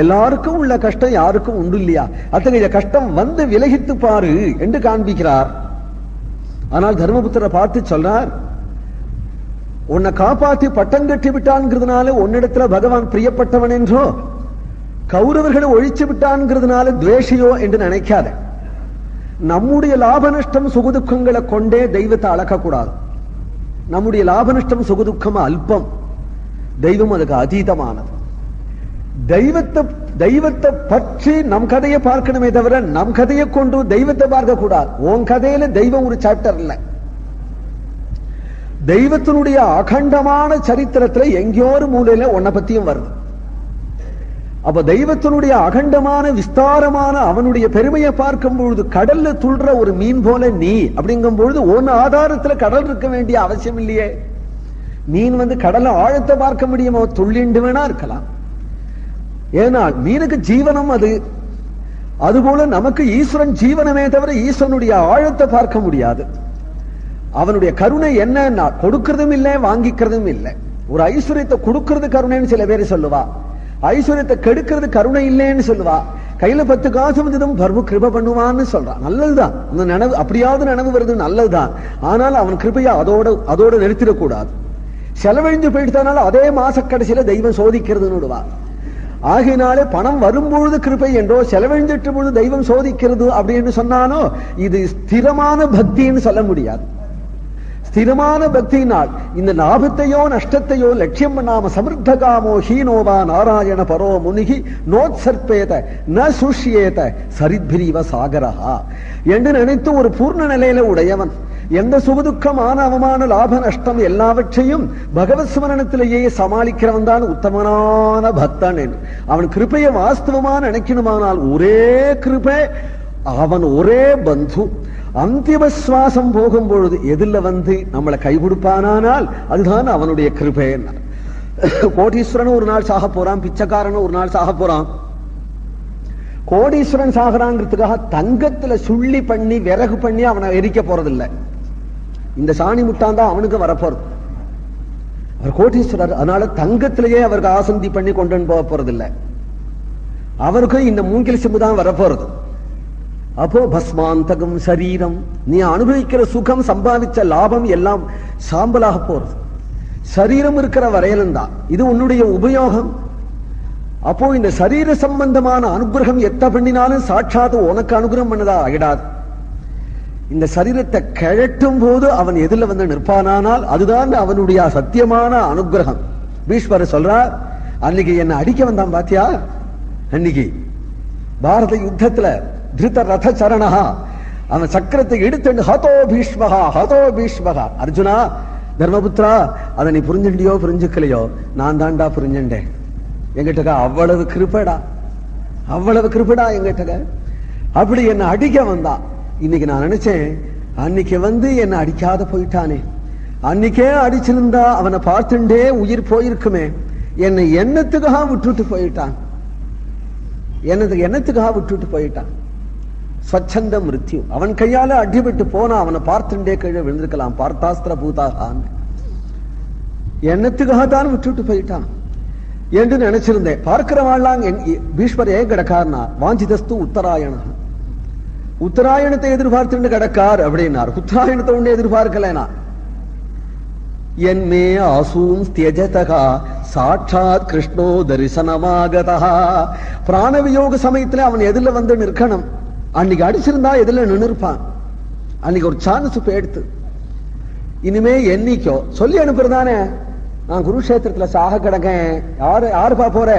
எல்லாருக்கும் உள்ள கஷ்டம் யாருக்கும் உண்டு இல்லையா? அத்தகைய கஷ்டம் வந்து விலகித்து பாரு என்று காண்பிக்கிறார். ஆனால் தர்மபுத்திர பார்த்து சொல்றார், உன்னை காப்பாத்தி பட்டம் கட்டி விட்டான்ங்கிறதுனால உன்னிடத்துல பகவான் பிரியப்பட்டவன் என்றோ, கௌரவர்களை ஒழிச்சு விட்டான்ங்கிறதுனால துவேஷியோ என்று நினைக்காத. நம்முடைய லாப நஷ்டம் சுகதுக்கங்களை கொண்டே தெய்வத்தை அளக்கக்கூடாது. நம்முடைய லாப நஷ்டம் சுகதுக்கம் அல்பம், தெய்வம் அதுக்கு அதீதமானது. தெய்வத்தை பற்றி நம் கதையை பார்க்கணுமே தவிர நம் கதையை கொண்டு தெய்வத்தை பார்க்க கூடாது. உன் கதையில தெய்வம் ஒரு சாப்டர் இல்ல. தெய்வத்தினுடைய அகண்டமான சரித்திரத்துல எங்கேயோ ஒரு மூலையில உன்னை பத்தியும் வருது. அப்ப தெய்வத்தினுடைய அகண்டமான விஸ்தாரமான அவனுடைய பெருமையை பார்க்கும் பொழுது கடல்ல துள்ற ஒரு மீன் போல நீ அப்படிங்கும் பொழுது ஒன்னு ஆதாரத்துல கடல் இருக்க வேண்டிய அவசியம் இல்லையே. மீன் கடலை ஆழத்தை பார்க்க முடியுமோ? துள்ளிண்டு வேணா இருக்கலாம். ஏன்னா மீனுக்கு ஜீவனம் அது. அதுபோல நமக்கு ஈஸ்வரன் ஜீவனமே தவிர ஈஸ்வரனுடைய ஆழத்தை பார்க்க முடியாது. அவனுடைய கருணை என்னன்னா கொடுக்கறதும் இல்லை வாங்கிக்கிறதும் இல்லை. ஒரு ஐஸ்வர்யத்தை கொடுக்கறது கருணைன்னு சில பேர் சொல்லுவா, ஐஸ்வர்யத்தை கெடுக்கிறது கருணை இல்லைன்னு சொல்லுவா. கையில 10 காசு வந்ததும் பிரபு கிருபை பண்ணுவான்னு சொல்றான். நல்லதுதான், அந்த நினைவு அப்படியாவது நினைவு வருது, நல்லதுதான். ஆனால் அவன் கிருபையா அதோட நிறுத்திடக்கூடாது. செலவழிஞ்சு போயிட்டனால அதே மாச கடைசியில தெய்வம் சோதிக்கிறதுன்னு. ஆகினாலே பணம் வரும்பொழுது கிருபை என்றோ, செலவழிஞ்சிட்டு பொழுது தெய்வம் சோதிக்கிறது அப்படின்னு சொன்னானோ இது ஸ்திரமான பக்தின்னு சொல்ல முடியாது. ஸ்திரமான பக்தியினால் இந்த லாபத்தையோ நஷ்டத்தையோ லட்சியம் பண்ணாம சமிருத்த காமோ ஹீனோவா நாராயண பரோ முனிகி நோத்சர்பேத ந சுஷ்யேத சரித்பிரீவ சாகரஹா என்று நினைத்து ஒரு பூர்ண நிலையில உடையவன் எந்த சுகதுக்கமான அவமான லாப நஷ்டம் எல்லாவற்றையும் பகவத் ஸ்மரணத்திலேயே சமாளிக்கிறவன் தான் உத்தமனான பக்தன் என்று. அவன் கிருபையை வாஸ்தவமா நினைக்கணுமானால் ஒரே கிருபை, அவன் ஒரே பந்து. அந்திம சுவாசம் போகும் பொழுது எதில் வந்து நம்மளை கை கொடுப்பானால் அதுதான் அவனுடைய கிருபை. கோடீஸ்வரன் ஒரு நாள் சாக போறான், பிச்சைக்காரன் ஒரு நாள் சாக போறான். கோடீஸ்வரன் சாகராங்கிறதுக்காக தங்கத்துல சுள்ளி பண்ணி விறகு பண்ணி அவனை எரிக்க போறதில்லை. இந்த சாணி முட்டான் தான் அவனுக்கு வரப்போறது. அவர் கோடீஸ்வரர், அதனால தங்கத்திலேயே அவருக்கு ஆசந்தி பண்ணி கொண்டு போக போறதில்லை. அவருக்கும் இந்த மூங்கில் சிம்பு தான் வரப்போறது. அப்போ பஸ்மாந்தகம் சரீரம், நீ அனுபவிக்கிற சுகம் சம்பாதிச்ச லாபம் எல்லாம் சாம்பலாக போறது. சரீரம் இருக்கிற வரையிலும் தான் இது உன்னுடைய உபயோகம். அப்போ இந்த சரீர சம்பந்தமான அனுகிரகம் எத்த பண்ணினாலும் சாட்சாத் உனக்கு அனுகிரகம் பண்ணதா ஆகிடாது. இந்த சரீரத்தை கிழட்டும் போது அவன் எதில் வந்து நிற்பானால் அதுதான் அவனுடைய சத்தியமான அனுகிரகம். பீஷ்மர் சொல்றார், அன்னைக்கு என்ன அடிக்க வந்தான் பாத்தியா, அன்னைக்கு பாரத யுத்தத்துல திருத ரத சரணஹா அவன் சக்கரத்தை எடுத்து ஹதோ பீஷ்மஹா ஹதோ பீஷ்மஹா. அர்ஜுனா தர்மபுத்திரா, அதை நீ புரிஞ்சுண்டியோ புரிஞ்சுக்கலையோ, நான் தாண்டா புரிஞ்சுண்டேன். எங்கிட்ட அவ்வளவு கிருபடா, அவ்வளவு கிருபடா எங்கிட்ட. அப்படி என்ன அடிக்க வந்தான். இன்னைக்கு நான் நினைச்சேன், அன்னைக்கு வந்து என்ன அடிக்காத போயிட்டானே, அன்னைக்கே அடிச்சிருந்தா அவனை பார்த்துட்டே உயிர் போயிருக்குமே, என்னை எண்ணத்துக்காக விட்டுட்டு போயிட்டான், எண்ணத்துக்காக விட்டுட்டு போயிட்டான். ஸ்வச்சந்த மிருத்யு, அவன் கையால அடிபட்டு போனா அவனை பார்த்துட்டே கீழே விழுந்திருக்கலாம். பார்த்தாஸ்திர பூதாகான், எண்ணத்துக்காகத்தான் விட்டுட்டு போயிட்டான் என்று நினைச்சிருந்தேன். பார்க்கிறவாள்லாம் பீஷ்மர் ஏன் கிடக்கார்னா வாஞ்சிதஸ்து உத்தராயண, உத்தராயணத்தை எதிர்பார்த்துட்டு கிடக்கார் அப்படின்னார். உத்தராயணத்தை ஒண்ணு எதிர்பார்க்கலனா என்மே ஆசூம் தியஜதகா சாட்சாத் கிருஷ்ணோ தரிசனமாகதா. பிராணவியோக சமயத்துல அவன் எதில வந்து நிற்கணும். அன்னைக்கு அடிச்சிருந்தா எதில நின்றுப்பான். அன்னைக்கு ஒரு சான்ஸ் எடுத்து இனிமே என்னைக்கோ சொல்லி அனுப்புறதானே, நான் குருஷேத்திரத்துல சாக கிடக்கேன், யாருப்பா போற,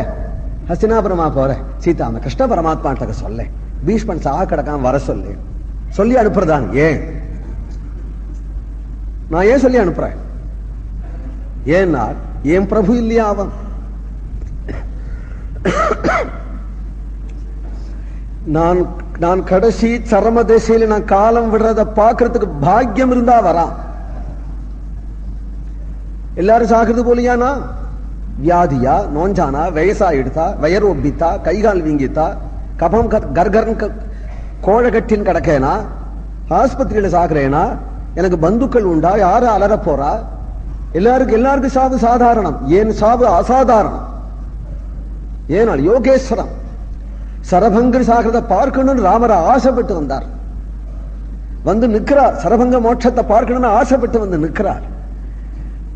ஹஸ்தினாபுரமா போற, சீதா அந்த கிருஷ்ண பரமாத்மாட்ட சொல்ல, பீஷ்மன் சாக கிடக்கான் வர சொல்லி அனுப்புறதான். ஏன் நான் ஏன் சொல்லி அனுப்புறேன், ஏன்னா என் பிரபு இல்லையா அவன். நான் கடைசி சரம தேசையில நான் காலம் விடுறத பாக்குறதுக்கு பாக்கியம் இருந்தா வரான். எல்லாரும் சாகிறது போலியானா, வியாதியா நோஞ்சானா, வயசாயிடுதா, வயர் ஒப்பித்தா, கைகால் வீங்கித்தா, கபம் கர்கர்ன் கோழகட்டின் கிடக்கேனா, ஆஸ்பத்திரியில சாகுறேனா, எனக்கு பந்துக்கள் உண்டா, யாரு அலற போறா, எல்லாருக்கும் சாவு சாதாரணம், ஏன் சாவு அசாதாரணம். ஏனால் யோகேஸ்வரம் சரபங்கர் சாகிறத பார்க்கணும்னு ராமர ஆசைப்பட்டு வந்தார், வந்து நிற்கிறார். சரபங்க மோட்சத்தை பார்க்கணும்னு ஆசைப்பட்டு வந்து நிற்கிறார்.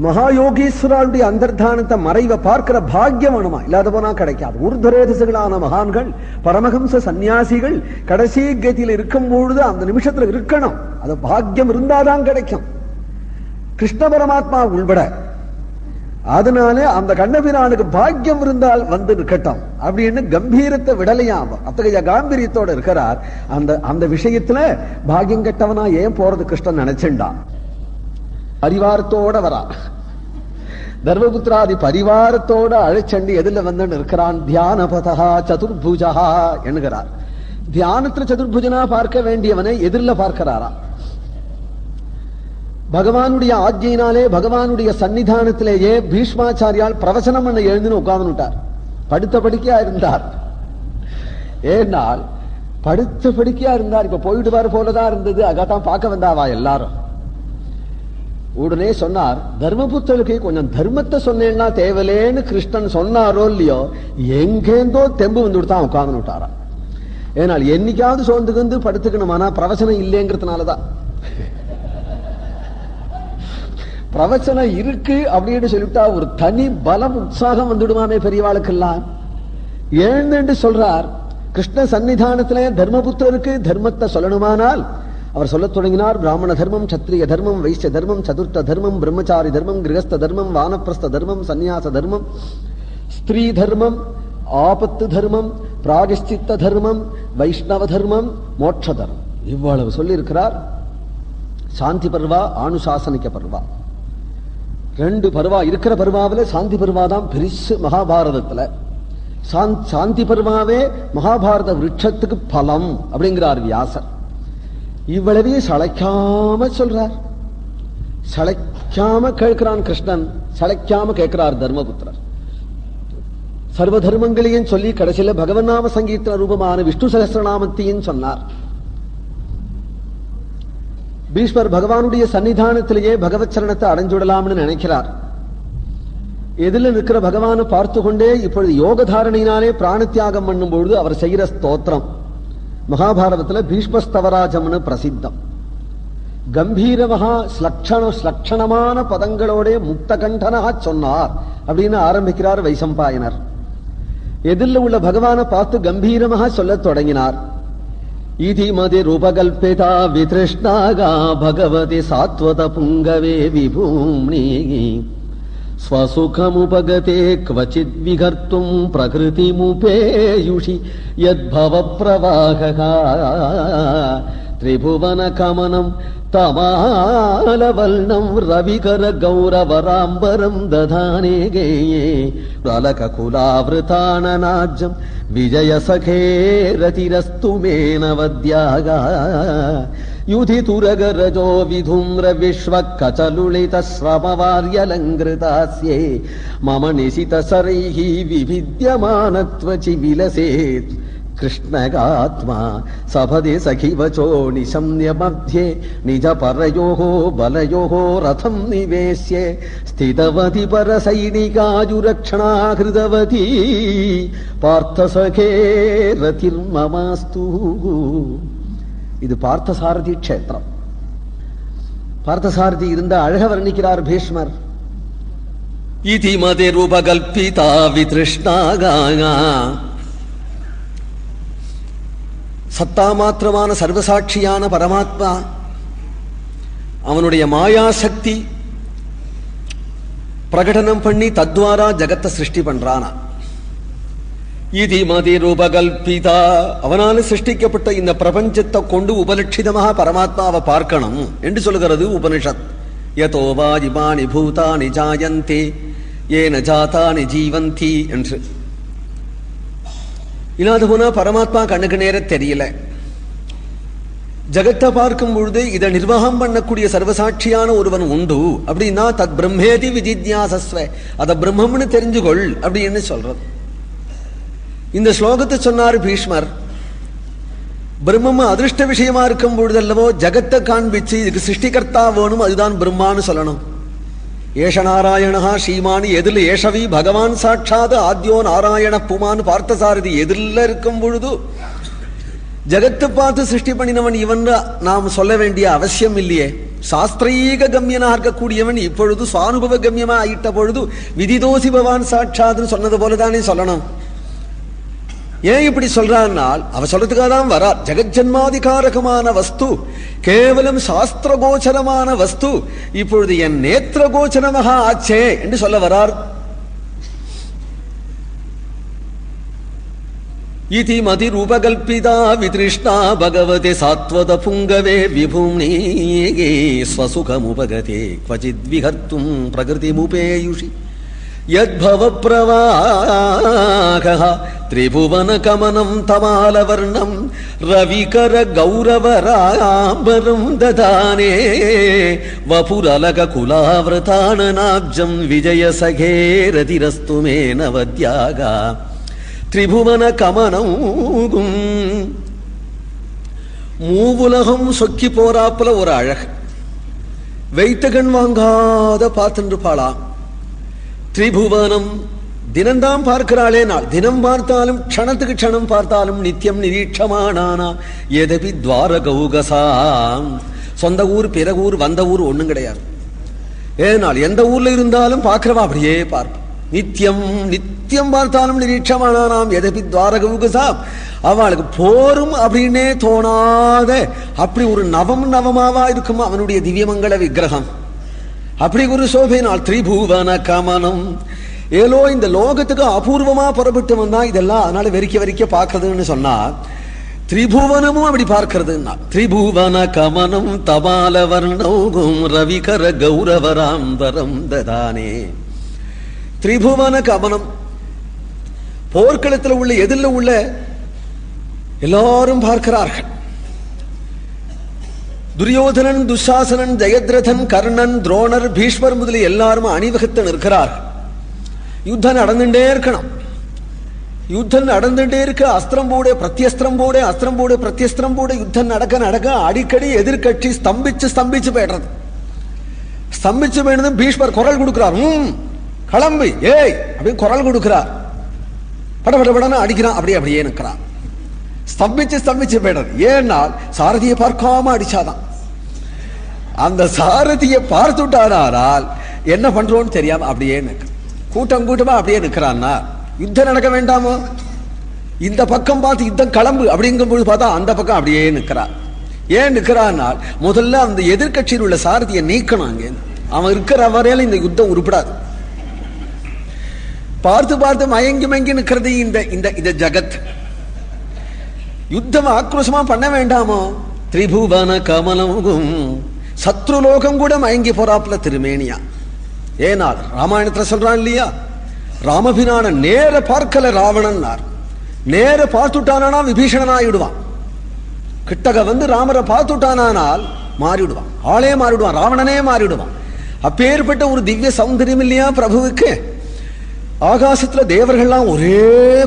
மகாயோகீஸ்வராளுடைய அந்தர்தானத்தை மறைவை பார்க்கிற பாக்கியம் வேணுமா, இல்லாத போனா கிடைக்காது. ஊர்தரேதசுகளான மகான்கள் பரமஹம்ச சன்னியாசிகள் கடைசி கதியில் இருக்கும் பொழுது அந்த நிமிஷத்துல இருக்கணும். அது பாக்கியம் இருந்தாதான் கிடைக்கும், கிருஷ்ண பரமாத்மா உள்பட. அதனால அந்த கண்ணபிரானுக்கு பாக்கியம் இருந்தால் வந்து இருக்கட்டும் அப்படின்னு கம்பீரத்தை விடலையாம். அத்தகைய காம்பீரியத்தோட இருக்கிறார். அந்த விஷயத்துல பாக்கியம் கெட்டவனா ஏன் போறது கிருஷ்ணன் நினைச்சுண்டான். பரிவாரத்தோட வரா, தர்மபுத்திராதி பரிவாரத்தோட அழைச்சண்டி எதில் வந்து இருக்கிறான். தியானபதா சதுர்புஜா என்கிறார். தியானத்துல சதுர்புஜனா பார்க்க வேண்டியவனை எதிரில் பார்க்கிறாரா. பகவானுடைய ஆஜ்யினாலே பகவானுடைய சன்னிதானத்திலேயே பீஷ்மாச்சாரியால் பிரவசனம் பண்ண எழுந்துன்னு உட்கார்ந்துட்டார். படுத்த படுக்கையா இருந்தார். ஏனால் படுத்த படுக்கையா இருந்தார். இப்ப போயிடுவார் போலதான் இருந்தது. அதான் பார்க்க வந்தாவா எல்லாரும். உடனே சொன்னார், தர்மபுத்தருக்கு கொஞ்சம் தர்மத்தை சொன்னேன்னா தேவலேன்னு கிருஷ்ணன் சொன்னாரோ இல்லையோ, எங்கேந்தோ தெம்பு வந்து விட்டான் உட்கார்ந்து விட்டாரா. ஏனால் என்னைக்காவது சோர்ந்துக்கு படுத்துக்கணும். ஆனா பிரவச்சனம் இல்லைங்கிறதுனாலதான். பிரவச்சனம் இருக்கு அப்படின்னு சொல்லிட்டா ஒரு தனி பலம் உற்சாகம் வந்துடுமாமே பெரியவாளுக்கெல்லாம். எழுந்து சொல்றார், கிருஷ்ண சன்னிதானத்திலே தர்மபுத்திரருக்கு தர்மத்தை சொல்லணுமானால் அவர் சொல்லத் தொடங்கினார். பிராமண தர்மம், சத்திரிய தர்மம், வைசிய தர்மம், சதுர்த்த தர்மம், பிரம்மச்சாரி தர்மம், கிரகஸ்த தர்மம், வானப்பிரஸ்த தர்மம், சந்நியாச தர்மம், ஸ்திரீ தர்மம், ஆபத்து தர்மம், பிராயஷ்சித்த தர்மம், வைஷ்ணவ தர்மம், மோட்ச தர்மம். இவ்வளவு சொல்லி இருக்கிறார். சாந்தி பர்வா, ஆனுசாசனிக்க பர்வா, 2 பர்வா இருக்கிற பர்வாவில சாந்தி பர்வா தான் பெருசு. மகாபாரதத்துல சாந்தி பர்வாவே மகாபாரத விருட்சத்துக்கு பலம் அப்படிங்கிறார் வியாசர். இவ்வளவே சளைக்காம சொல்றார். சளைக்காம கேட்கிறான் கிருஷ்ணன், சளைக்காம கேட்கிறார் தர்மபுத்திரர். சர்வ தர்மங்களையும் சொல்லி கடைசியில பகவன் நாம சங்கீர்த்தன ரூபமான விஷ்ணு சகஸ்ரநாமத்தையும் சொன்னார். பீஷ்மர் பகவானுடைய சன்னிதானத்திலேயே பகவத் சரணத்தை அடைஞ்சுடலாம்னு நினைக்கிறார். எதில் இருக்கிற பகவானை பார்த்து கொண்டே இப்பொழுது யோக தாரணையினாலே பிராண தியாகம் பண்ணும் பொழுது அவர் செய்கிற ஸ்தோத்திரம் மகாபாரதத்தில் பீஷ்மஸ்தவராஜம்னு பிரசித்தம். கம்பீரமகா ஸ்லட்சணமான பதங்களோட முக்த கண்டனாக சொன்னார் அப்படின்னு ஆரம்பிக்கிறார் வைசம்பாயனர். எதில் உள்ள பகவானை பார்த்து கம்பீரமாக சொல்ல தொடங்கினார். இதி மதி ரூபகல்பிதா வித்ருஷ்ணாகா பகவதி சாத்வத புங்கவே விபூம்னி ஸ்வசுகமுபகதே க்வசித் விகர்த்தும் பிரகிருதிமுபேயுஷி யத்பவ பிரவாகா திரிபுவன கமனம் தமாலவல்னம் ரவிகர கௌரவராம்பரம் ததானே கேயே ரலக குலாவிருதானநாஜ்யம் விஜய சகே ரதிரஸ்து மேனவத்யாகா யுதி துரகரஜோ விதும்ர விஸ்வ கச்சலுளித ஸ்ரமவார்யலங்கிருதாஸ்யே மம நிசித சரைஹி விவித்யமானத்வசி விலசேத் கிருஷ்ணகாத்மா சபதே சகிவச்சோ நிசம்ய மத்யே நிஜ பரயோஹோ பலயோஹோ ரதம் நிவேஸ்யே ஸ்திதவதி பரசைனிகாயுரக்ஷணா ஹிருதவதி பார்த்தசகே ரதிர்மமாஸ்து. இது பார்த்தசாரதி க்ஷேத்திரம். பார்த்தசாரதி இருந்த அழக வர்ணிக்கிறார் பீஷ்மர். இதி மதே ரூபகல்பிதா வித்ருஷ்ணாகா சத்தா மாத்திரமான சர்வசாட்சியான பரமாத்மா அவனுடைய மாயாசக்தி பிரகடனம் பண்ணி தத்வாரா ஜகத்தை சிருஷ்டி பண்றானா. இதி மதி ரூபகல்பிதா அவனால சிருஷ்டிக்கப்பட்ட இந்த பிரபஞ்சத்தை கொண்டு உபலட்சிதமாக பரமாத்மாவை பார்க்கணும் என்று சொல்லுகிறது உபனிஷத். யதோ வா இமானி பூதானி ஜாயந்தே ஏன ஜாதானி ஜீவந்தி என்று. இல்லாத போனா பரமாத்மா கண்ணுக்கு நேர தெரியல. ஜகத்தை பார்க்கும் பொழுது இதை நிர்வாகம் பண்ணக்கூடிய சர்வசாட்சியான ஒருவன் உண்டு அப்படின்னா தத் பிரம்மேதி விஜித்யாசஸ்வ, அத பிரம்மம்னு தெரிஞ்சுகொள் அப்படின்னு சொல்றது. இந்த ஸ்லோகத்தை சொன்னார் பீஷ்மர். பிரம்மம் அதிருஷ்ட விஷயமா இருக்கும் பொழுதல்லவோ ஜகத்தை காண்பிச்சு இதுக்கு சிருஷ்டிகர்த்தா வேணும், அதுதான் பிரம்மான்னு சொல்லணும். ஏஷ நாராயணா ஸ்ரீமானி எதில் ஏஷவி பகவான் சாட்சாத் ஆத்யோ நாராயண புமான் பார்த்தசாரதி எதிரில் இருக்கும் பொழுது ஜகத்தை பார்த்து சிருஷ்டி பண்ணினவன் இவன் நாம் சொல்ல வேண்டிய அவசியம் இல்லையே. சாஸ்திரீக கம்யனா இருக்கக்கூடியவன் இப்பொழுது சுவானுபவ கம்யமா ஆயிட்ட பொழுது விதிதோசி பகவான் சாட்சாத்னு சொன்னது போலதானே சொல்லணும். ஏன் இப்படி சொல்றான்னால் அவ சொல்றதுக்காக தான் வரார். ஜெகஜன்மாதிகாரகமான வஸ்து கேவலம் சாஸ்திர கோச்சரமான வஸ்து இப்பொழுது என் நேத்திர கோச்சரமாக ஆச்சே என்று சொல்ல வரார். இதி மதி ரூபகல்பிதா வித்ருஷ்ணா பகவதே சாத்வத புங்கவே விபூம்னி ஸ்வசுகமுபகதே க்வசித் விஹர்த்தும் பிரகிருதிமுபேயுஷி யத்பவ பிரவாகः திரிபுவன கமனம் தமாலவர்ணம் ரவிகர கௌரவராம்பரம் ததானே வபுரலக குலாவிரதானநாப்ஜம் விஜய சகே ரதிரஸ்து மே நவத்யாகா திரிபுவன கமனம். மூவுலகம் சொக்கி போறாப்புல ஒரு அழகு, வைத்த கண் வாங்காத பார்த்துருப்பாளாம். திரிபுவனம் தினம்தான் பார்க்கிறாளே நாள், தினம் பார்த்தாலும் க்ஷணத்துக்கு க்ஷணம் பார்த்தாலும் நித்தியம் நிரீட்சமானானா எதபி துவாரகௌகசாம். சொந்த ஊர் பிற ஊர் வந்த ஊர் ஒண்ணும் கிடையாது. ஏனால் எந்த ஊர்ல இருந்தாலும் பார்க்கிறவா அப்படியே பார்ப்போம். நித்தியம் நித்தியம் பார்த்தாலும் நிரீட்சமானானாம் எதபி துவாரகௌகசாம். அவளுக்கு போரும் அப்படின்னே தோணாத அப்படி ஒரு நவமாவா இருக்கும் அவனுடைய திவ்யமங்கள விக்கிரகம். அப்படி ஒரு சோபையினால் திரிபுவன கமனம். ஏலோ இந்த லோகத்துக்கு அபூர்வமா புறப்பட்டு வந்தா இதெல்லாம், அதனால வெறிக்க பார்க்கறதுன்னு சொன்னா திரிபுவனமும் அப்படி பார்க்கிறதுன்னா திரிபுவன கமனம் தபால வர்ணௌகும் ரவிகர கௌரவராம்பரம் ததானே. திரிபுவன கமனம் போர்க்களத்தில் உள்ள எதிரில் உள்ள எல்லாரும் பார்க்கிறார்கள். துரியோதனன், துஷாசனன், ஜெயத்ரதன், கர்ணன், துரோணர், பீஷ்மர் முதலிய எல்லாரும் அணிவகுத்து நிற்கிறார்கள். யுத்தம் நடந்துட்டே இருக்கணும். யுத்தம் நடந்துட்டே இருக்க அஸ்திரம் போடு பிரத்யஸ்திரம் போடு, அஸ்திரம் போடு பிரத்யஸ்திரம் போடு. யுத்தம் நடக்க அடிக்கடி எதிர்கட்சி ஸ்தம்பிச்சு போயிடுறது. ஸ்தம்பிச்சு போயிடுது. பீஷ்மர் குரல் கொடுக்கிறார், கிளம்பு ஏய் அப்படின்னு குரல் கொடுக்கிறார். படபடன்னு அடிக்கிறான். அப்படியே நிற்கிறான். ஸ்தம்பிச்சு போயிடுறது. ஏன்னால் சாரதியை பார்க்காம அடிச்சாதான். அந்த சாரதியை பார்த்துட்டானால் என்ன பண்றோன்னு தெரியாம அப்படியே நிற்க கூட்டமா அப்படியே நிற்கிறான்னா யுத்தம் நடக்க வேண்டாமோ? இந்த பக்கம் பார்த்து யுத்தம் கிளம்பு அப்படிங்கும்போது பார்த்தா அந்த பக்கம் அப்படியே நிற்கிறார். ஏன் நிற்கிறானால் முதல்ல அந்த எதிர்கட்சியில் உள்ள சாரதியை நீக்கணும். அங்கே அவன் இருக்கிற வரையில இந்த யுத்தம் உருப்படாது. பார்த்து மயங்கி நிற்கிறது இந்த ஜகத். யுத்தம் ஆக்ரோஷமா பண்ண வேண்டாமோ? திரிபுவன கமலம். சத்ருலோகம் கூட மயங்கி போறாப்புல திருமேனியா. ஏனால் ராமாயணத்துல சொல்றான் இல்லையா, ராமபிரான நேர பார்க்கல ராவணன், நேர பார்த்துட்டானா விபீஷணனாயிடுவான். கிட்டக வந்து ராமரை பார்த்துட்டானால் மாறிவிடுவான், ஆளே மாறிடுவான், ராவணனே மாறிடுவான். அப்பேற்பட்ட ஒரு திவ்ய சௌந்தரியம் இல்லையா பிரபுவுக்கு. ஆகாசத்துல தேவர்கள்லாம் ஒரே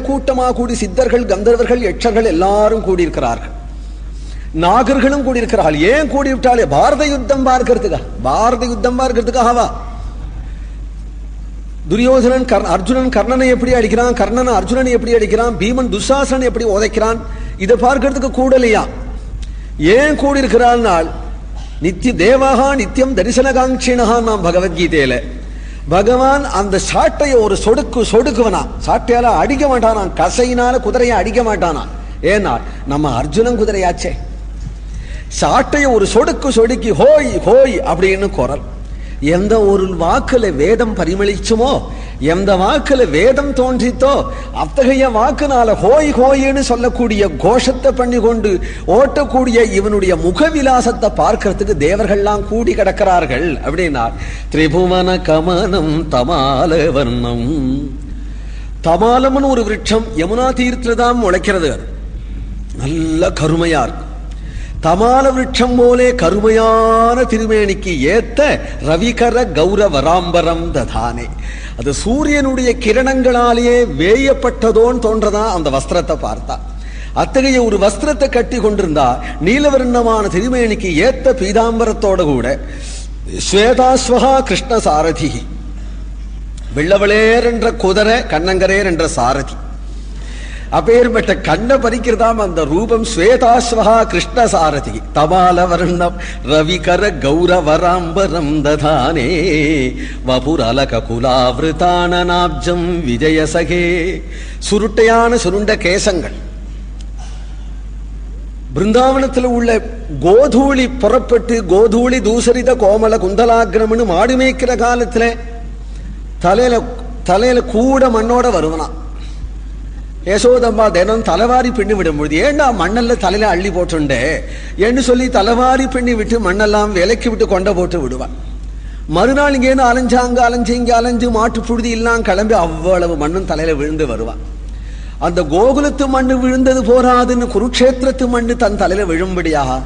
கூட்டமா கூடி, சித்தர்கள், கந்தர்வர்கள், யட்சர்கள் எல்லாரும் கூடியிருக்கிறார்கள். நாகர்களும் கூடியிருக்கிறார்கள். ஏன் கூடிவிட்டாலே பாரத யுத்தம் பார்க்கிறதுக்காகவா? துரியோதனன் அர்ஜுனன் கர்ணனை எப்படி அடிக்கிறான், கர்ணன் அர்ஜுனனை எப்படி அடிக்கிறான், பீமன் துஷாசனன் எப்படி உதைக்கிறான், இதை பார்க்கிறதுக்கு கூடலையா? ஏன் கூடியிருக்கிறாள்? நித்திய தேவாகா நித்தியம் தரிசனகாங்ஷிணா. நாம் பகவத்கீதையில பகவான் அந்த சாட்டையை ஒரு சொடுக்குவனா, சாட்டையால அடிக்க மாட்டானா, கசையினால குதிரையை அடிக்க மாட்டானா. ஏன்னா நம்ம அர்ஜுனன் குதிரையாச்சே. சாட்டையை ஒரு சொடுக்கி ஹோய் ஹோய் அப்படின்னு குரல். எந்த ஒரு வாக்குல வேதம் பரிமளிச்சுமோ, எந்த வாக்குல வேதம் தோன்றித்தோ அத்தகைய வாக்குனால ஹோய் ஹோயின்னு சொல்லக்கூடிய கோஷத்தை பண்ணி கொண்டு ஓட்டக்கூடிய இவனுடைய முகவிலாசத்தை பார்க்கறதுக்கு தேவர்கள்லாம் கூடி கிடக்கிறார்கள். அப்படின்னா திரிபுவன கமனம் தமால வர்ணம். தமாலம்னு ஒரு விருட்சம் யமுனா தீர்த்துல தான் முளைக்கிறது. நல்ல கருமையா இருக்கும். தமால விருட்சம் போலே கருமையான திருமேனிக்கு ஏத்த ரவிகர கௌரவராம்பரம் ததானே. அது சூரியனுடைய கிரணங்களாலேயே வேயப்பட்டதோன்னு தோன்றதா அந்த வஸ்திரத்தை பார்த்தா. அத்தகைய ஒரு வஸ்திரத்தை கட்டி கொண்டிருந்தா நீலவர்ணமான திருமேனிக்கு ஏத்த பீதாம்பரத்தோட கூட ஸ்வேதாஸ்வகா கிருஷ்ண சாரதி, வெள்ளவளேர் என்ற குதிரை, கண்ணங்கரேர் என்ற சாரதி. அப்பேற்பட்ட கண்ணை பறிக்கிறதாம் அந்த ரூபம். ஸ்வேதாஸ்வகா கிருஷ்ண சாரதி தபால வர்ணம் ரவிகர கௌரவராம்பரம் ததானே வபுரலக குலாவிருதானநாப்ஜம் விஜயசகே. சுருண்ட கேசங்கள். பிருந்தாவனத்தில் உள்ள கோதூளி புறப்பட்டு கோதூளி தூசரித கோமல குந்தலாகிரமனு மாடு மேய்க்கிற காலத்துல தலையில கூட மண்ணோட வருவனா. யசோதம்மா தினம் தலைவாரி பின்னி விடும் பொழுது, ஏண்டா மண்ணல்ல தலையில அள்ளி போட்டுண்டே என்று சொல்லி தலைவாரி பின்னி விட்டு மண்ணெல்லாம் விலைக்கு விட்டு கொண்ட போட்டு விடுவான். மறுநாள் இங்கேருந்து அலைஞ்சு மாட்டு புழுதி எல்லாம் கிளம்பி அவ்வளவு மண்ணும் தலையில விழுந்து வருவான். அந்த கோகுலத்து மண்ணு விழுந்தது போராதுன்னு குருக்ஷேத்திரத்து மண்ணு தன் தலையில விழும்படியாக,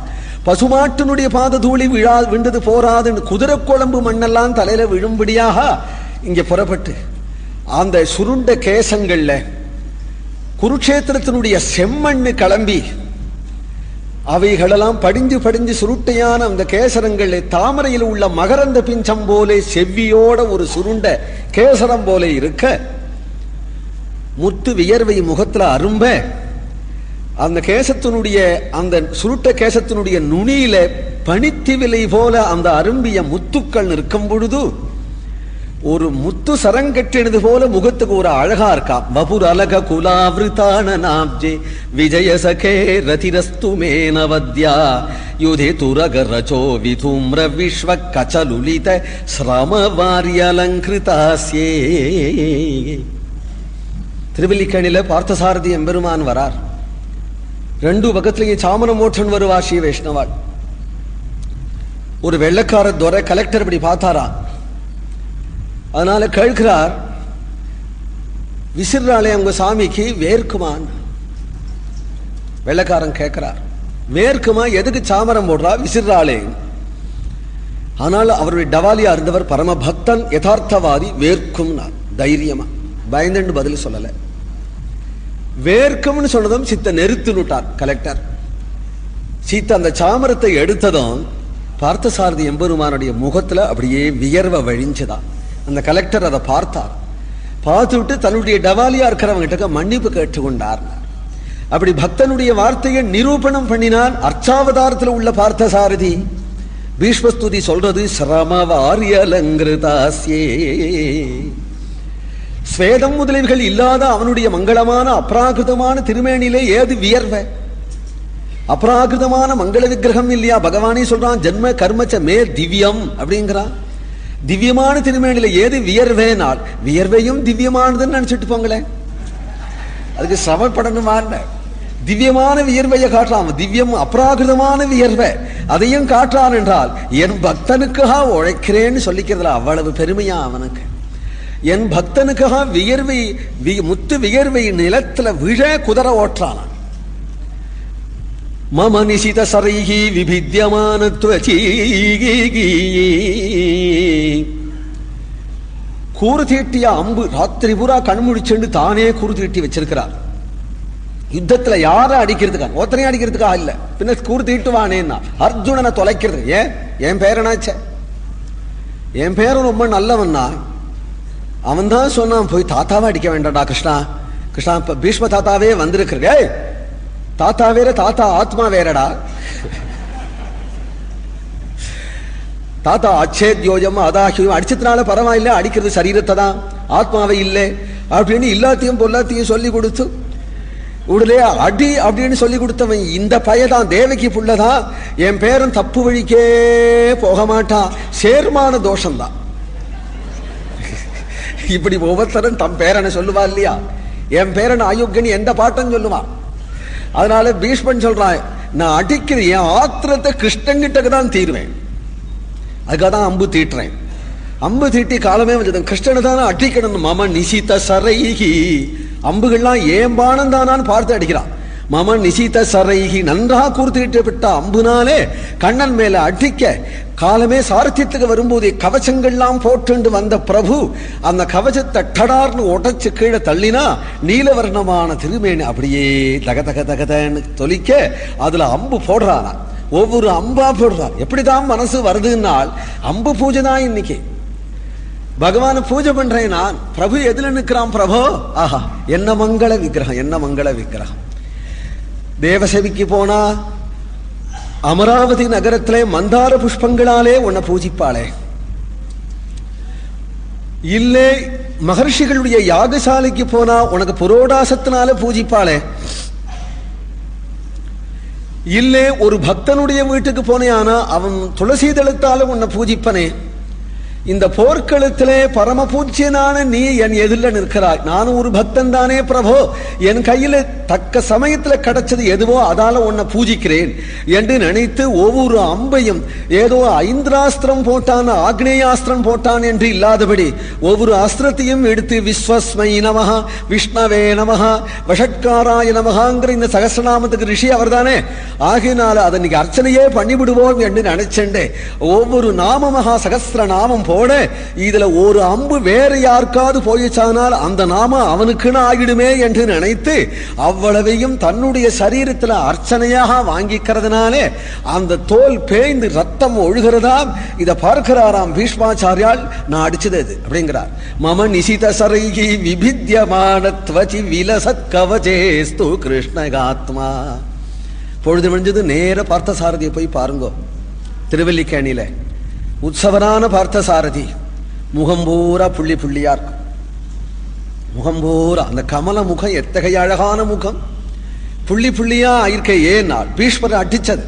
பசுமாட்டினுடைய பாத தூளி விழுந்தது போராதுன்னு குதிரை குழம்பு மண்ணெல்லாம் தலையில விழும்படியாக இங்க புறப்பட்டு அந்த சுருண்ட கேசங்கள்ல குருக்ஷேத்திரத்தினுடைய செம்மண்ணு கிளம்பி அவைகளெல்லாம் படிஞ்சு சுருட்டையான அந்த கேசரங்கள் தாமரையில் உள்ள மகரந்த பிஞ்சம் போலே செவ்வியோட ஒரு சுருண்ட கேசரம் போல இருக்க முத்து வியர்வை முகத்துல அரும்ப அந்த கேசத்தினுடைய அந்த சுருட்ட கேசத்தினுடைய நுனியில பனித்தி விலை போல அந்த அரும்பிய முத்துக்கள் இருக்கும் பொழுது ஒரு முத்து சரங்கட்டினது போல முகத்துக்கு ஒரு அழகா இருக்கா. வபுர் அலக குலாவிருத்தான நாப்ஜே விஜய சகே ரதிரஸ்து மேனவத்யா யுதே துரக ரஜோ விதூம்ர விஸ்வ கச்சலுலித ஸ்ரம வாரியலங்கிருதாஸ்யே. திருவல்லிக்கேணியில பார்த்தசாரதி எம்பெருமான் வரார். ரெண்டு பக்கத்திலேயே சாமர மோட்சன் வருவா ஸ்ரீ வைஷ்ணவாள். ஒரு வெள்ளக்கார துரை கலெக்டர் இப்படி பார்த்தாரா. அதனால கேட்கிறார், விசிறாளே உங்க சாமிக்கு வேர்க்குமான். வெள்ளக்காரன் கேட்கிறார், வேர்க்குமா? எதுக்கு சாமரம் போடுறா? விசிறாளே. ஆனால் அவருடைய டவாலியா இருந்தவர் பரம பக்தன், யதார்த்தவாதி. வேர்க்கும் தைரியமா பயந்துண்டு பதில் சொல்லல. வேர்க்கும்னு சொன்னதும் சித்த நெருத்துனுட்டார் கலெக்டர். சீத்த அந்த சாமரத்தை எடுத்ததும் பார்த்தசாரதி எம்பெருமானுடைய முகத்துல அப்படியே வியர்வை வழிஞ்சுதான். அந்த கலெக்டர் அதை பார்த்தார். பார்த்துவிட்டு தன்னுடைய டவாலியா இருக்கிறவங்கிட்ட மன்னிப்பு கேட்டுக்கொண்டார். அப்படி பக்தனுடைய வார்த்தையை நிரூபணம் பண்ணினான். அர்ச்சாவதாரத்தில் உள்ள பார்த்தசாரதி பீஷ்மஸ்துதி சொல்றது சிரமவாரியலங்கிருதாஸ்யே. ஸ்வேதம் முதலியவர்கள் இல்லாத அவனுடைய மங்களமான அப்ராகிருதமான திருமேனிலே ஏது வியர்வை? அப்ராகிருதமான மங்கள விக்கிரகம் இல்லையா? பகவானே சொல்றான், ஜென்ம கர்மச்ச மே திவ்யம் அப்படிங்கிறான். திவ்யமான திருமேனில ஏது வியர்வேனால் வியர்வையும் திவ்யமானதுன்னு நினைச்சிட்டு போங்களேன். அதுக்கு சிரமப்படணுமா? திவ்யமான வியர்வையை காட்டுறான். திவ்யம் அப்ராகிருதமான வியர்வை அதையும் காட்டுறான் என்றால் என் பக்தனுக்காக உழைக்கிறேன்னு சொல்லிக்கிறதுல அவ்வளவு பெருமையா அவனுக்கு. என் பக்தனுக்காக வியர்வை முத்து வியர்வை நிலத்துல விழ குதிரை ஓட்டுறான். மம நிசித சரைஹி விபித்யமானத்வசி. கூறு தீட்டிய அம்பு ராத்திரி பூரா கண்முடிச்சுண்டு தானே கூறு தீட்டி வச்சிருக்கிறார். யுத்தத்துல யார அடிக்கிறதுக்கா? ஒத்தனையும் அடிக்கிறதுக்கா இல்ல, பின்ன கூறு தீட்டுவானேன்னா அர்ஜுனனை தொலைக்கிறது. ஏன்? என் பேரனாச்ச, என் பேரன் ரொம்ப நல்லவன்னா. அவன் தான் சொன்னான், போய் தாத்தாவை அடிக்க வேண்டாம்டா கிருஷ்ணா. கிருஷ்ணா பீஷ்ம தாத்தாவே வந்திருக்கிறே. தாத்தா வேற, தாத்தா ஆத்மா வேறடா. தாத்தா அச்சேத்யோஜம் அதாகியும் அடிச்சதுனால பரவாயில்ல, அடிக்கிறது சரீரத்தை தான், ஆத்மாவை இல்லை அப்படின்னு எல்லாத்தையும் பொல்லாத்தையும் சொல்லி கொடுத்து உடனே அடி அப்படின்னு சொல்லி கொடுத்தவன் இந்த பையதான், தேவகி புள்ளதான். என் பேரன் தப்பு வழிக்கே போக மாட்டான், சேர்மான தோஷம்தான். இப்படி ஒவ்வொருத்தரும் தம் பேரனை சொல்லுவா இல்லையா? என் பேரன் அயோக்கியன் எந்த பாட்டம் சொல்லுவான். அதனால பீஷ்மன் சொல்றான், நான் அடிக்கிற என் ஆத்திரத்தை கிருஷ்ணங்கிட்டக்கு தான் தீர்வேன், அதுக்காக தான் அம்பு தீட்டுறேன். அம்பு தீட்டி காலமே வந்தது, கிருஷ்ணனை தானே அடிக்கணும். மம நிசித சரைஹி, அம்புகள்லாம் ஏம்பானம் தானான்னு பார்த்து அடிக்கிறான். மம நிசித சரைஹி, நன்றாக கூர்த்திட்டப்பட்ட அம்புனாலே கண்ணன் மேல அடிக்க காலமே சாரத்தியத்துக்கு வரும்போது கவச்சங்கள்லாம் போட்டு வந்த பிரபு அந்த கவச்சத்தை டடார்னு உடைச்சு கீழே தள்ளினா நீலவர்ணமான திருமேனி அப்படியே தக தக தகதன்னு தொலிக்க அதுல அம்பு போடுறானா. ஒவ்வொரு அம்பா போடுறான். எப்படிதான் மனசு வருதுன்னால் அம்பு பூஜை தான் இன்னைக்கு. பகவான பூஜை பண்றேன் நான். பிரபு எதுல நிற்கிறான்? பிரபு ஆஹா என்ன மங்கள விக்கிரகம், என்ன மங்கள விக்கிரகம். தேவசேவிக்கு போனா அமராவதி நகரத்திலே மந்தார புஷ்பங்களாலே உன்னை பூஜிப்பாளே, இல்லை மகர்ஷிகளுடைய யாகசாலைக்கு போனா உனக்கு புரோடாசத்தினால பூஜிப்பாளே, இல்லை ஒரு பக்தனுடைய வீட்டுக்கு போனேனா அவன் துளசி தளத்தால உன்னை பூஜிப்பனே. இந்த போர்க்களத்திலே பரம பூஜ்யனான நீ என் எதிரில் நிற்கிறாய். நானும் ஒரு பக்தன் தானே பிரபு, என் கையில தக்க சமயத்துல கிடைச்சது எதுவோ அதால உன்னை பூஜிக்கிறேன் என்று நினைத்து ஒவ்வொரு அம்பையும் ஏதோ ஐந்திராஸ்திரம் போட்டான், ஆக்னேயாஸ்திரம் போட்டான் என்று இல்லாதபடி ஒவ்வொரு அஸ்திரத்தையும் எடுத்து விஸ்வஸ்மை நமஹ, விஷ்ணவே நமஹ, வஷட்காராய நமஹாங்கிற இந்த சகஸ்ரநாமத்துக்கு ரிஷி அவர் தானே. ஆகினால அதை இன்னைக்கு அர்ச்சனையே பண்ணிவிடுவோம் என்று நினைச்சேன். ஒவ்வொரு நாம மகா சகஸ்ர நாமம் அதோட இதுல ஒரு அம்பு வேற யாருக்காவது போயிச்சானால் அந்த நாம அவனுக்குன்னு ஆகிடுமே என்று நினைத்து அவ்வளவையும் தன்னுடைய சரீரத்துல அர்ச்சனையாக வாங்கிக்கிறதுனாலே அந்த தோல் பேய்ந்து ரத்தம் ஒழுகிறதா. இத பார்க்கிறாராம் பீஷ்மாச்சாரியால். நான் அடிச்சது அது அப்படிங்கிறார். மம நிசித சரைகி விபித்யமானத்வசி விலசத் கவசேஸ்து கிருஷ்ணகாத்மா. பொழுது முடிஞ்சது நேர பார்த்தசாரதியை போய் பாருங்கோ. திருவல்லிக்கேணியில உற்சவரான பார்த்தசாரதி முகம் பூரா புள்ளி புள்ளியா இருக்கும். முகம் பூரா அந்த கமல முகம் எத்தகைய அழகான முகம், புள்ளி புள்ளியா இருக்க. ஏனால் பீஷ்மரை அடிச்சது.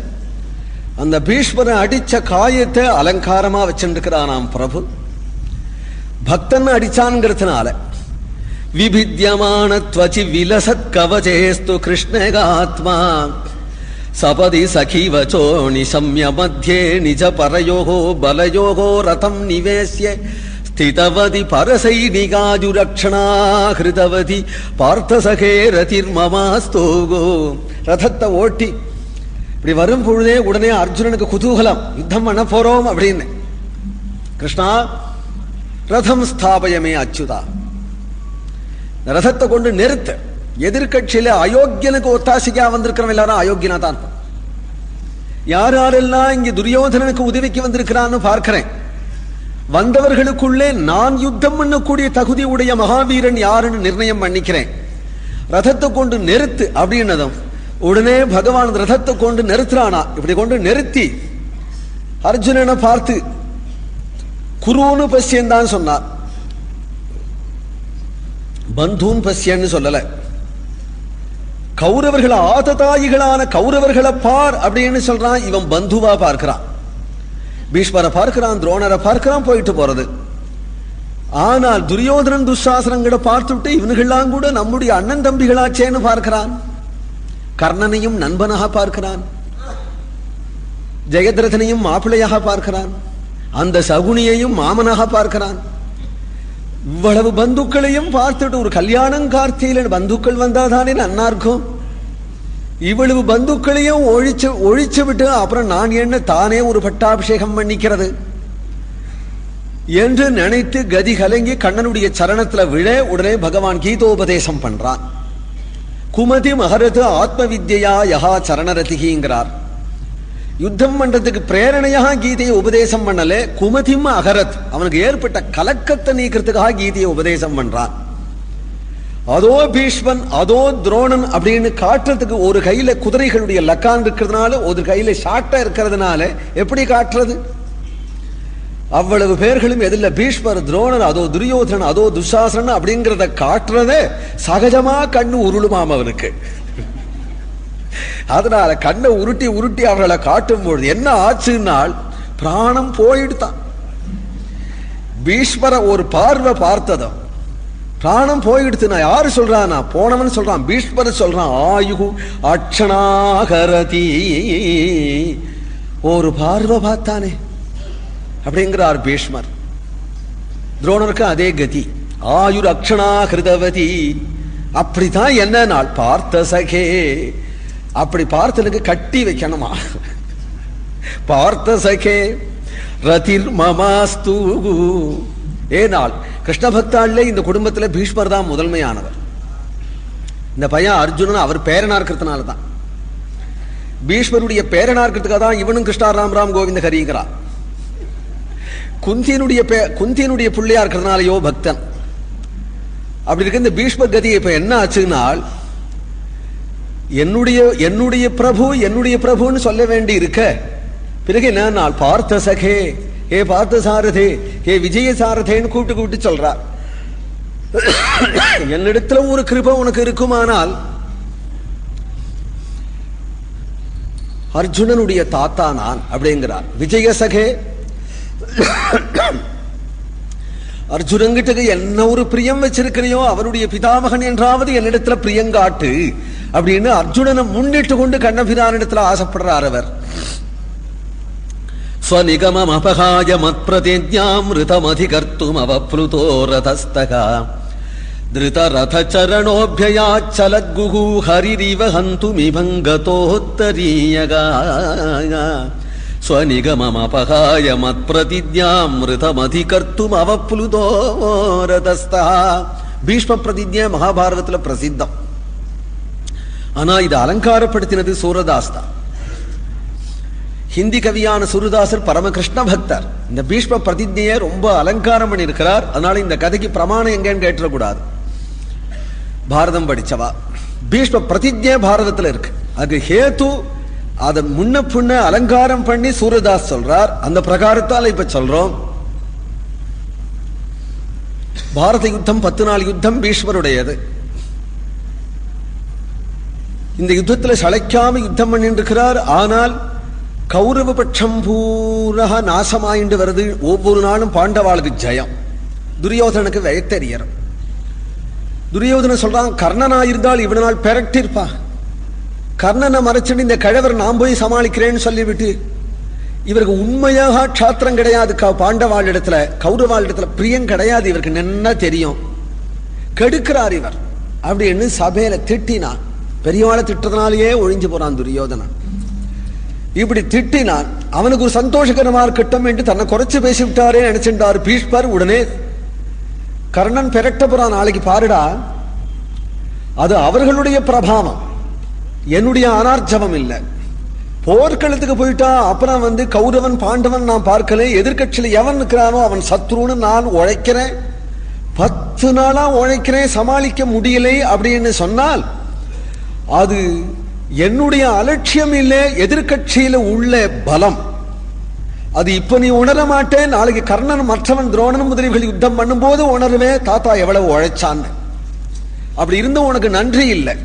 அந்த பீஷ்மரை அடிச்ச காயத்தை அலங்காரமா வச்சிருக்கிறானாம் பிரபு. பக்தன் அடிச்சான்ங்கிறதுனால விபித்யமான த்வசி விலசத் கவசேஸ்து கிருஷ்ணகாத்மா சபதி சகிவச்சோ நிசம்ய மத்தியே நிஜ பரயோகோ பலயோகோ ரதம் நிவேசிய ஸ்திதவதி பரசைனிகாஜுரக்ஷணா ஹிருதவதி பார்த்தசகே ரதிர்மமாஸ்தோகோ. ரதத்தை ஓட்டி இப்படி வரும் பொழுதே உடனே அர்ஜுனனுக்கு குதூகலம், யுத்தம் பண்ண போறோம் அப்படின்னு. கிருஷ்ணா ரதம் ஸ்தாபயமே அச்சுதா, ரதத்தை கொண்டு நிறுத்த. எதிர்கட்சியில அயோக்கியனுக்கு ஒத்தாசிக்கா வந்திருக்கிறவன் எல்லாரும் அயோக்கியனா தான். யார் யாரெல்லாம் இங்க துரியோதனனுக்கு உதவிக்கு வந்திருக்கிறான்னு பார்க்கிறேன். வந்தவர்களுக்குள்ளே நான் யுத்தம் பண்ணக்கூடிய தகுதி உடைய மகாவீரன் யாருன்னு நிர்ணயம் பண்ணிக்கிறேன். ரதத்தை கொண்டு நிறுத்து அப்படின்னதும் உடனே பகவான் ரதத்தை கொண்டு நிறுத்துறானா. இப்படி கொண்டு நிறுத்தி அர்ஜுனனை பார்த்து குருன்னு பசியன் தான் சொன்னார், பந்தூன் பசியன்னு சொல்லல. கௌரவர்கள் ஆததாயிகளான கௌரவர்களை பார் அப்படின்னு சொல்றான். இவன் பந்துவா பார்க்கிறான். பீஷ்மரை பார்க்கிறான், துரோணரை பார்க்கிறான், போயிட்டு போறது. ஆனால் துரியோதனன் துஷாசனங்களை பார்த்துட்டு இவனுகெல்லாம் கூட நம்முடைய அண்ணன் தம்பிகளாச்சேன்னு பார்க்கிறான். கர்ணனையும் நண்பனாக பார்க்கிறான், ஜெயத்ரதனையும் மாப்பிள்ளையாக பார்க்கிறான், அந்த சகுனியையும் மாமனாக பார்க்கிறான். இவ்வளவு பந்துக்களையும் பார்த்துட்டு ஒரு கல்யாணம் கார்த்தியில பந்துக்கள் வந்தாதானே நன்னா இருக்கும். இவ்வளவு பந்துக்களையும் ஒழிச்சு விட்டு அப்புறம் நான் என்ன தானே ஒரு பட்டாபிஷேகம் பண்ணிக்கிறது என்று நினைத்து கதி கலங்கி கண்ணனுடைய சரணத்துல விழ உடனே பகவான் கீதோபதேசம் பண்றான். குமதி மகரது ஆத்ம வித்யா யஹா சரணரதிங்கிறார். யுத்தம் பண்றதுக்கு பிரேரணையாக கீதையை உபதேசம் பண்ணல, குமதிம் அகரத் அவனுக்கு ஏற்பட்ட கலக்கத்தை நீக்கிறதுக்காக கீதையை உபதேசம் பண்றான். அதோ பீஷ்மன் அதோ துரோணன் அப்படின்னு காட்டுறதுக்கு ஒரு கையில குதிரைகளுடைய லக்கான் இருக்கிறதுனால ஒரு கையில ஷாட்டா இருக்கிறதுனால எப்படி காட்டுறது? அவ்வளவு பேர்களும் எதில் பீஷ்மர் துரோணன் அதோ துரியோதனன் அதோ துஷாசனன் அப்படிங்கிறத காட்டுறத சகஜமா கண்ணு உருளுமாம் அவனுக்கு. அதனால கண்ணை உருட்டி உருட்டி அவர்களை காட்டும் பொழுது என்ன ஆச்சுன்னால் பிராணம் போயிடுதான். பீஷ்மரை ஒரு பார்வை பார்த்ததும் பிராணம் போயிடுத்து. நான் யாரு சொல்றான்? போனவன் சொல்றான், பீஷ்மரை சொல்றான். ஆயுகு அக்ஷணாகரதி, ஒரு பார்வை பார்த்தானே அப்படிங்கிறார் பீஷ்மர். துரோணருக்கு அதே கதி, ஆயுர் அக்ஷணா கிருதவதி. அப்படித்தான் என்ன நாள் பார்த்த சகே, அப்படி பார்த்தனுக்கு கட்டி வைக்கணுமா? பார்த்த சகே ரதிர் மமாஸ்து. ஏனால் கிருஷ்ண பக்தாள்ல இந்த குடும்பத்துல பீஷ்மர் தான் முதன்மையானவர். இந்த பையன் அர்ஜுனன் அவர் பேரனா இருக்கிறதுனால தான், பீஷ்மருடைய பேரனா இருக்கிறதுக்காக தான் இவனும் கிருஷ்ணா ராம் ராம் கோவிந்த ஹரிங்கிறான். குந்தியினுடைய பிள்ளையா இருக்கிறதுனாலயோ பக்தன். அப்படி இருக்க இந்த பீஷ்ம கதி இப்ப என்ன ஆச்சுனால் என்னுடைய பிரபுன்னு சொல்ல வேண்டி இருக்க. பிறகு என்ன பார்த்த சகே, ஹே பார்த்த சாரதே, ஹே விஜய சாரதேன்னு கூப்பிட்டு சொல்றார். என்னிடத்துல ஒரு கிருபை உனக்கு இருக்குமானால் அர்ஜுனனுடைய தாத்தா நான் அப்படிங்கிறார். விஜய சகே, அர்ஜுனங்கிட்ட என்ன ஒரு பிரியம் வச்சிருக்கிறையோ அவருடைய பிதாமகன் என்றாவது என்னிடத்துல பிரியங்காட்டு அப்படின்னு அர்ஜுனனை முன்னிட்டு கொண்டு கண்ணபிரானிடத்துல ஆசைப்படுறார் அவர். ஸ்வநிகமம் அபகாய மத் பிரதிஜ்ஞாம் ரிதமதிகர்த்தும் அவப்ளுதோ ரதஸ்தகா திருதரத சரணோப்யயாச்சலத்குஹு ஹரிரிவ ஹந்துமிபங்கதோத்தரீயகா ஸ்வநிகமமபகாய மத்பிரதிஜ்ஞாமிருதமதிகர்த்தும் அவப்ளுதோரதஸ்தா. பீஷ்ம பிரதிஜ்ஞை மகாபாரதத்துல பிரசித்தம். ஆனா இது அலங்காரப்படுத்தினது சூரதாஸ் தான். ஹிந்தி கவியான சூரதாசர் பரமகிருஷ்ண பக்தர். இந்த பீஷ்ம பிரதிஜ்ஞையை ரொம்ப அலங்காரம் பண்ணி இருக்கிறார். அதனால இந்த கதைக்கு பிரமாணம் எங்கன்னு கேட்டுறக்கூடாது. பாரதம் படிச்சவா பீஷ்ம பிரதிஜ்ஞை பாரதத்துல இருக்கு. அது ஹேத்து அதை முன்ன புண்ண அலங்காரம் பண்ணி சூரதாஸ் சொல்றார். அந்த பிரகாரத்தால் இப்ப சொல்றோம். பாரத யுத்தம் 10 நாள் யுத்தம் பீஷ்மருடையது. இந்த யுத்தத்துல சளைக்காம யுத்தம் பண்ணிட்டு இருக்கிறார். ஆனால் கௌரவ பட்சம் பூரா நாசமாயிண்டு வருது. ஒவ்வொரு நாளும் பாண்டவாளுக்கு ஜெயம். துரியோதனுக்கு வயத்தெரியர். துரியோதன சொல்றான், கர்ணனா இருந்தால் இவ்வளவு நாள் பெரட்டிருப்பா. கர்ணனை மறைச்சிட்டு இந்த கழவர் நான் போய் சமாளிக்கிறேன்னு சொல்லிவிட்டு, இவருக்கு உண்மையாக க்ஷாத்திரம் கிடையாது. பாண்டவாள் இடத்துல கௌரவாள் இடத்துல பிரியம் கிடையாது. இவருக்கு நன்னா தெரியும். கெடுக்கிறார் இவர் அப்படின்னு சபையில திட்டினான். பெரியவாளை திட்டத்தினாலேயே ஒழிஞ்சு போறான் துரியோதனன். இப்படி திட்டினான். அவனுக்கு ஒரு சந்தோஷகரமா இருக்கட்டும் என்று தன்னை குறைச்சு பேசிவிட்டாரே நினைச்சிட்டார் பீஷ்மர். உடனே கர்ணன் பெரட்ட போறான், நாளைக்கு பாருடா, அது அவர்களுடைய பிரபாவம், என்னுடைய அனார்ஜவம் இல்லை. போர்க்களத்துக்கு போயிட்டா அப்புறம் கௌரவன் பாண்டவன் நான் பார்க்கல, எதிர்கட்சியில எவன் இருக்கிறானோ அவன் சத்ருன்னு நான் உழைக்கிறேன், 10 நாளா உழைக்கிறேன், சமாளிக்க முடியலை அப்படின்னு சொன்னால் அது என்னுடைய அலட்சியம் இல்லை, எதிர்கட்சியில உள்ள பலம். அது இப்ப நீ உணர மாட்டேன், நாளைக்கு கர்ணன் மற்றவன் துரோணன் முதலிகள் யுத்தம் பண்ணும்போது உணர்வே தாத்தா எவ்வளவு உழைச்சான்னு. அப்படி இருந்தும் உனக்கு நன்றி இல்லை.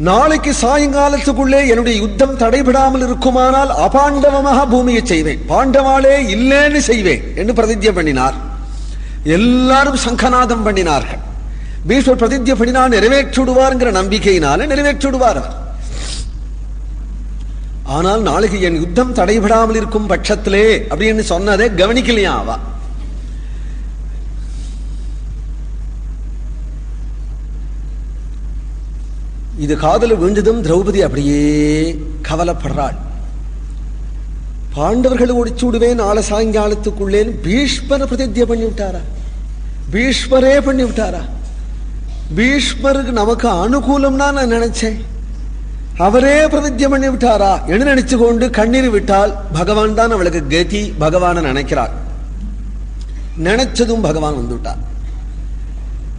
நாளைக்கு சாயங்காலத்துக்குள்ளே என்னுடைய யுத்தம் தடைபடாமல் இருக்குமானால் அபாண்டவமாக பூமியை செய்வேன், பாண்டவாளே இல்லேன்னு செய்வேன் என்று பிரதிஜ்ஞை பண்ணினார். எல்லாரும் சங்கநாதம் பண்ணினார்கள். பீஷ்மர் பிரதிஜ்ஞை பண்ணினால் நிறைவேற்றிடுவார்ங்கிற நம்பிக்கையினால நிறைவேற்றிடுவார் அவர். ஆனால் நாளைக்கு என் யுத்தம் தடைபடாமல் இருக்கும் பட்சத்திலே அப்படின்னு சொன்னதை கவனிக்கலையா அவ. இது காதல விழுந்ததும் திரௌபதி அப்படியே கவலைப்படுறாள். பாண்டவர்களை ஒடிச்சு விடுவேன் நாளை சாயங்காலத்துக்குள்ளே பீஷ்மரை பிரதிஜ்ஞை பண்ணி விட்டாரா? பீஷ்மரே பண்ணி விட்டாரா? பீஷ்மருக்கு நமக்கு அனுகூலம்னா நான் நினைச்சேன், அவரே பிரதிஜ்ஞை பண்ணி விட்டாரா என்று நினைச்சு கொண்டு கண்ணீர் விட்டால் பகவான் தான் அவளுக்கு கதி. பகவான நினைக்கிறாள். நினைச்சதும் பகவான் வந்துவிட்டார்.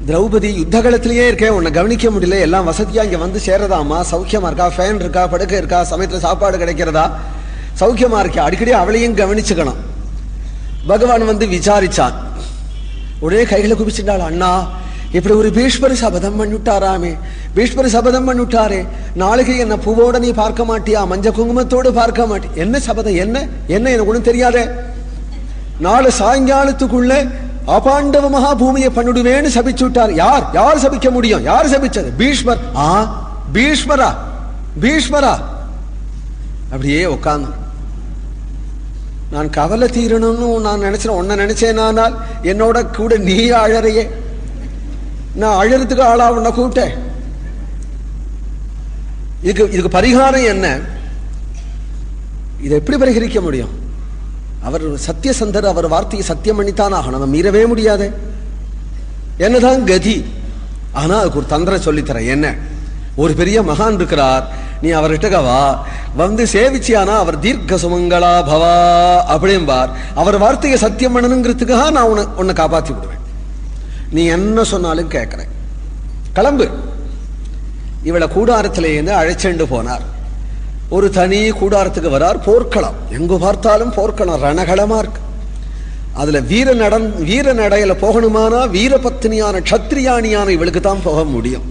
திரௌபதி யுத்த காலத்திலேயே இருக்கேன், உன்னை கவனிக்க முடியல, எல்லாம் வசதியா இங்க வந்து சேரதாமா, சௌக்கியமா இருக்கா, ஃபேன் இருக்கா, படுக்கை இருக்கா, சமயத்துல சாப்பாடு கிடைக்கிறதா, சௌக்கியமா இருக்கா, அடிக்கடி அவளையும் கவனிச்சுக்கணும். பகவான் விசாரிச்சான். உடனே கைகளை குபிச்சுட்டாள். அண்ணா, இப்படி ஒரு பீஷ்மர் சபதம் பண்ணிவிட்டாராமே, பீஷ்மர் சபதம் பண்ணிவிட்டாரே, நாளைக்கு என்ன பூவோட நீ பார்க்க மாட்டியா, மஞ்ச குங்குமத்தோடு பார்க்க மாட்டியா? என்ன சபதம்? என்ன என்ன எனக்கு ஒன்றும் தெரியாதே. நாளை சாயங்காலத்துக்குள்ள அபாண்டவ மகா பூமியை பண்ணிடுவேன்னு சபிச்சு விட்டார். யார் யார் சபிக்க முடியும்? யார் சபிச்சது? பீஷ்மர். பீஷ்மரா? பீஷ்மரா? அப்படியே உட்கார்ந்து நான் கவலை தீரணும்னு நான் நினைச்சேன். உன்னை நினைச்சேனால் என்னோட கூட நீ அழறையே, நான் அழறதுக்கு ஆளா உன்னை கூப்பிட்டேன். இதுக்கு பரிகாரம் என்ன? இதை எப்படி பரிகரிக்க முடியும்? அவர் சத்தியசந்தர், அவர் வார்த்தையை சத்தியம் பண்ணித்தான் ஆகணும், நம்ம மீறவே முடியாது. என்னதான் கதி? ஆனா அதுக்கு ஒரு தந்திரம் சொல்லித்தர. என்ன? ஒரு பெரிய மகான் இருக்கிறார், நீ அவர்கிட்ட வா, சேவிச்சியானா அவர் தீர்க்க சுமங்களா பவா அப்படிம்பார். அவர் வார்த்தையை சத்தியம் பண்ணணுங்கிறதுக்காக நான் உன்னை காப்பாத்தி விடுவேன். நீ என்ன சொன்னாலும் கேட்கிறேன், கிளம்பு. இவளை கூடாரத்திலேருந்து அழைச்செண்டு போனார். ஒரு தனி கூடாரத்துக்கு வரார். போர்க்களம், எங்கு பார்த்தாலும் போர்க்களம், ரணகளமா இருக்கு. அதுல வீர நடையில போகணுமானா வீரபத்தினியான க்ஷத்ரியானியான இவளுக்கு தான் போக முடியும்.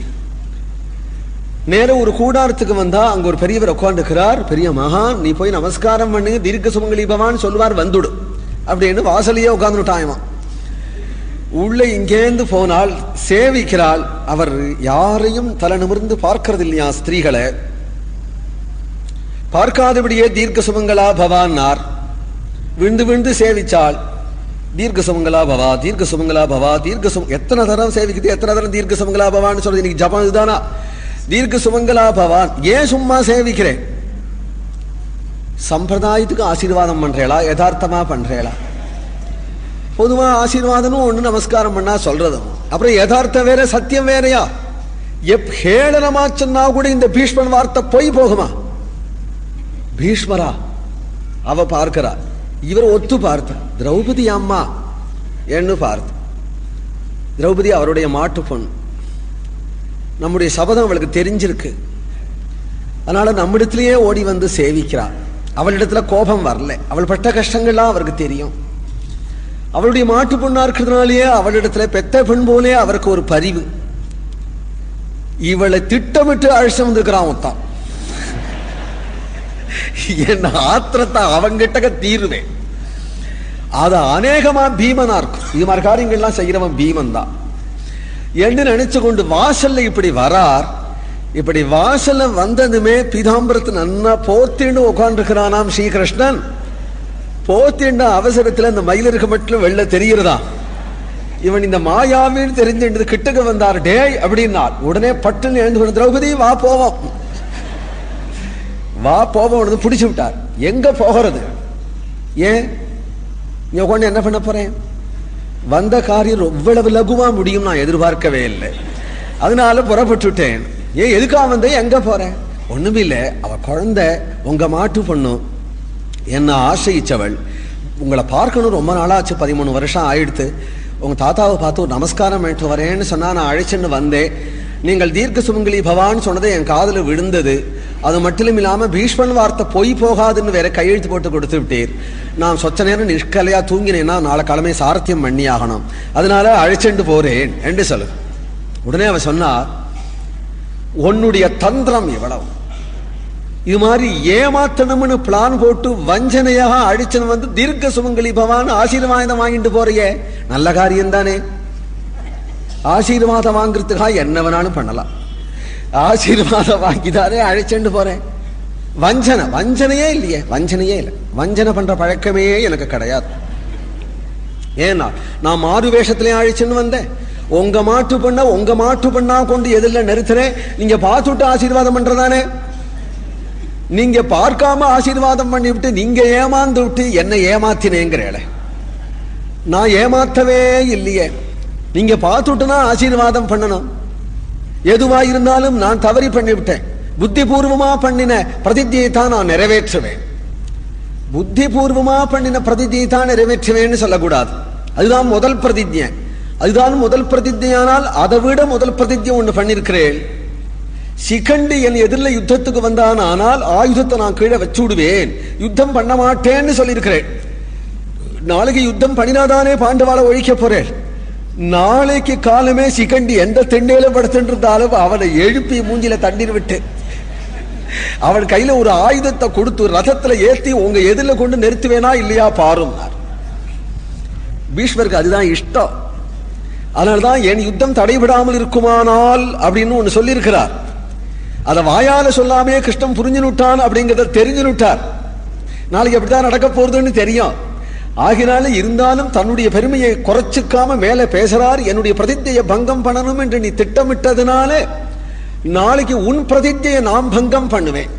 நேர ஒரு கூடாரத்துக்கு வந்தா அங்க ஒரு பெரியவர் உட்காந்துக்கிறார். பெரிய மகான், நீ போய் நமஸ்காரம் பண்ணு, தீர்க்க சுமங்கலி பவான்னு சொல்லுவார், வந்துடு அப்படின்னு வாசலையே உட்கார்ந்துட்டாயமா. உள்ள இங்கேந்து போனால் சேவிக்கிறாள். அவர் யாரையும் தலை நிமிர்ந்து பார்க்கறது இல்லையா, ஸ்திரீகளை பார்க்காதபடியே தீர்க்க சுமங்கலா பவான்னார். விழுந்து விழுந்து சேவிச்சாள். தீர்க்க சுமங்கலா பவா, தீர்க்க சுமங்கலா பவா, எத்தனை தரம் சேவிக்குது, எத்தனை தரம் தீர்க்க சுமங்கலா பவான்னு சொல்றது? இன்னைக்கு ஜபம் இதுதானா? தீர்க்க சுமங்கலா பவான். ஏன் சும்மா சேவிக்கிறேன்? சம்பிரதாயத்துக்கு ஆசீர்வாதம் பண்றேளா, யதார்த்தமா பண்றேளா? பொதுவா ஆசீர்வாதமும் ஒண்ணு, நமஸ்காரம் பண்ணா சொல்றதும். அப்புறம் யதார்த்தம் வேற, சத்தியம் வேறையா? ஹேளனமா சொன்னா கூட இந்த பீஷ்மன் வார்த்தை போய் போகுமா? பீஷ்மரா அவ பார்க்கிறா, இவர் ஒத்து பார்த்த திரௌபதி அம்மா என்று பார்த்து. திரௌபதி அவருடைய மாட்டு பொண்ணு, நம்முடைய சபதம் அவளுக்கு தெரிஞ்சிருக்கு. அதனால நம்மிடத்திலேயே ஓடி வந்து சேவிக்கிறாள். அவளிடத்துல கோபம் வரல, அவள் பட்ட கஷ்டங்கள்லாம் அவருக்கு தெரியும். அவளுடைய மாட்டு பொண்ணா இருக்கிறதுனாலேயே அவளிடத்துல பெத்த பெண் போலே அவருக்கு ஒரு பரிவு. இவளை திட்டமிட்டு அழைச்சு வந்திருக்கிறான் ஒத்தான். என்ன ஆத்திரத்தை அவங்கிட்ட தீருவேன். அது அநேகமா பீமனா இருக்கும். இது மாதிரி காரியங்கள்லாம் செய்யறவன் பீமன் தான் என்று நினைச்சு கொண்டு வாசல்ல இப்படி வரார். இப்படி வாசல்ல வந்ததுமே பீதாம்பரத்து நன்னா போத்திண்டு உட்காந்துருக்கிறானாம் ஸ்ரீகிருஷ்ணன். போத்திண்ட அவசரத்துல இந்த மயிலிருக்கு மட்டும் வெளில தெரிகிறதா, இவன் இந்த மாயாவின்னு தெரிஞ்சு கிட்டக்கு வந்தார். டேய் அப்படின்னார். உடனே பட்டுன்னு எழுந்து கொண்டு, திரௌபதி வா போவோம், வா போவோம் பிடிச்சு விட்டார். எங்க போகிறது? ஏன் நீ உட்காந்து என்ன பண்ண போறேன்? வந்த காரியம் எவ்வளவு லகுவா முடியும் நான் எதிர்பார்க்கவே இல்லை. அதனால புறப்பட்டுட்டேன். ஏன் எதுக்கா வந்த, எங்க போறேன்? ஒண்ணுமே இல்லை, அவ குழந்தை உங்க மாட்டு பொண்ணு, என்ன ஆசைச்சவள். உங்களை பார்க்கணும் ரொம்ப நாளாச்சு, 13 வருஷம் ஆயிடுத்து. உங்க தாத்தாவை பார்த்து ஒரு நமஸ்காரம் பண்ணிட்டு வரேன்னு சொன்னா நான் அழைச்சுன்னு வந்தேன். நீங்கள் தீர்க்க சுமங்கலி பவான்னு சொன்னதை என் காதுல விழுந்தது. அது மட்டும் இல்லாம பீஷ்மன் வார்த்தை பொய் போகாதுன்னு வேற கையெழுத்து போட்டு கொடுத்து விட்டீர். நான் சொச்ச நேரம் நிஷ்கலையா தூங்கினேன்னா நாளை கிழமை சாரத்தியம் பண்ணி ஆகணும், அதனால அழைச்சுண்டு போறேன் என்று சொல்லு. உடனே அவ சொன்னா, உன்னுடைய தந்திரம் எவ்வளவு, இது மாதிரி ஏமாத்தணும்னு பிளான் போட்டு வஞ்சனையாக அழிச்சன் வந்து தீர்க்க சுமங்கலி பவான் ஆசீர்வாதம் வாங்கிட்டு போறியே, நல்ல காரியம் தானே. ஆசீர்வாதம் வாங்குறதுக்காக என்ன வேணாலும் பண்ணலாம். ஆசீர்வாதம் வாங்கிதானே அழைச்சுண்டு போறேன். வஞ்சனை, வஞ்சனையே இல்லையே, வஞ்சனையே இல்லை. வஞ்சனை பண்ற பழக்கமே எனக்கு கிடையாது. ஏன்னா நான் மாறு வேஷத்திலே அழைச்சுன்னு வந்தேன். உங்க மாட்டு பண்ணா கொண்டு எதிரில நிறுத்துறேன். நீங்க பார்த்துட்டு ஆசீர்வாதம் பண்றதானே. நீங்க பார்க்காம ஆசீர்வாதம் பண்ணி விட்டு நீங்க ஏமாந்து விட்டு என்ன ஏமாத்தினேங்கிறேன். நான் ஏமாத்தவே இல்லையே. நீங்க பார்த்துட்டுனா ஆசீர்வாதம் பண்ணணும். எதுவா இருந்தாலும் நான் தவறி பண்ணிவிட்டேன். புத்திபூர்வமா பண்ணின பிரதிஜையை தான் நான் நிறைவேற்றுவேன். புத்திபூர்வமா பண்ணின பிரதிஜையை தான் நிறைவேற்றுவேன்னு சொல்லக்கூடாது. அதுதான் முதல் பிரதிஜை. அதுதான் முதல் பிரதிஜையானால் அதை விட முதல் பிரதிஜை ஒண்ணு பண்ணிருக்கிறேன். சிகண்டி என் எதிரில் யுத்தத்துக்கு வந்தான், ஆனால் ஆயுதத்தை நான் கீழே வச்சு விடுவேன், யுத்தம் பண்ண மாட்டேன்னு சொல்லியிருக்கிறேன். நாளைக்கு யுத்தம் பண்ணினாதானே பாண்டவாளை ஒழிக்க போறேன். நாளைக்கு காலமே சிகண்டி எந்த தெண்டையில படுத்துட்டு இருந்தாலும் அவனை எழுப்பி மூஞ்சில தண்ணீர் விட்டு அவன் கையில ஒரு ஆயுதத்தை கொடுத்து ரதத்துல ஏத்தி உங்க எதிரில் கொண்டு நிறுத்துவேனா இல்லையா பாரும். பீஷ்மருக்கு அதுதான் இஷ்டம். அதனால்தான் என் யுத்தம் தடைபடாமல் இருக்குமானால் அப்படின்னு ஒண்ணு சொல்லியிருக்கிறார். அதை வாயால சொல்லாமே கிருஷ்ணன் புரிஞ்சுனுட்டான் அப்படிங்கிறத தெரிஞ்சுனுட்டார். நாளைக்கு எப்படிதான் நடக்க போறதுன்னு தெரியும். ஆகினால இருந்தாலும் தன்னுடைய பெருமையை குறைச்சிக்காம மேல பேசுறார். என்னுடைய பிரதிஜையை பங்கம் பண்ணணும் என்று நீ திட்டமிட்டதுனால நாளைக்கு உன் பிரதிஜையை நான் பங்கம் பண்ணுவேன்.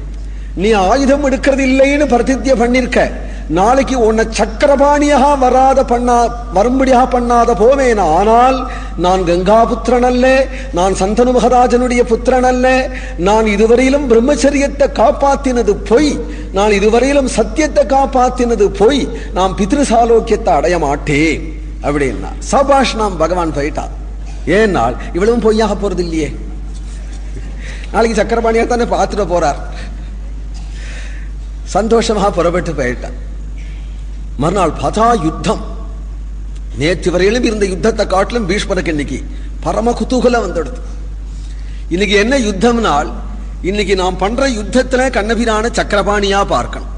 நீ ஆயுதம் எடுக்கிறது இல்லைன்னு பிரதிஜை பண்ணிருக்க, நாளைக்கு உன்னை சக்கரபாணியாக வரும்படியாக பண்ணாத போவேன். ஆனால் நான் கங்காபுத்திரன் அல்ல, நான் சந்தனு மகாராஜனுடைய புத்திரன் அல்ல. நான் இதுவரையிலும் பிரம்மச்சரியத்தை காப்பாத்தினது பொய், நான் இதுவரையிலும் சத்தியத்தை காப்பாத்தினது பொய், நான் பித்ருசாலோக்கியத்தை அடைய மாட்டேன் அப்படின்னா சபாஷ் நாம் பகவான் போயிட்டா. ஏன்னால் இவ்வளவும் பொய்யாக போறது இல்லையே. நாளைக்கு சக்கரபாணியா தானே பார்த்துட்டு போறார். சந்தோஷமாக புறப்பட்டு போயிட்டான். மறுநாள் பார்த்தா யுத்தம். நேற்று வரையிலும் இருந்த யுத்தத்தை காட்டிலும் பீஷ்மருக்கு இன்னைக்கு பரம குதூகலம் வந்துடுது. இன்னைக்கு என்ன யுத்தம்னால், இன்னைக்கு நாம் பண்ற யுத்தத்துல கண்ணபிரான சக்கரபாணியா பார்க்கணும்.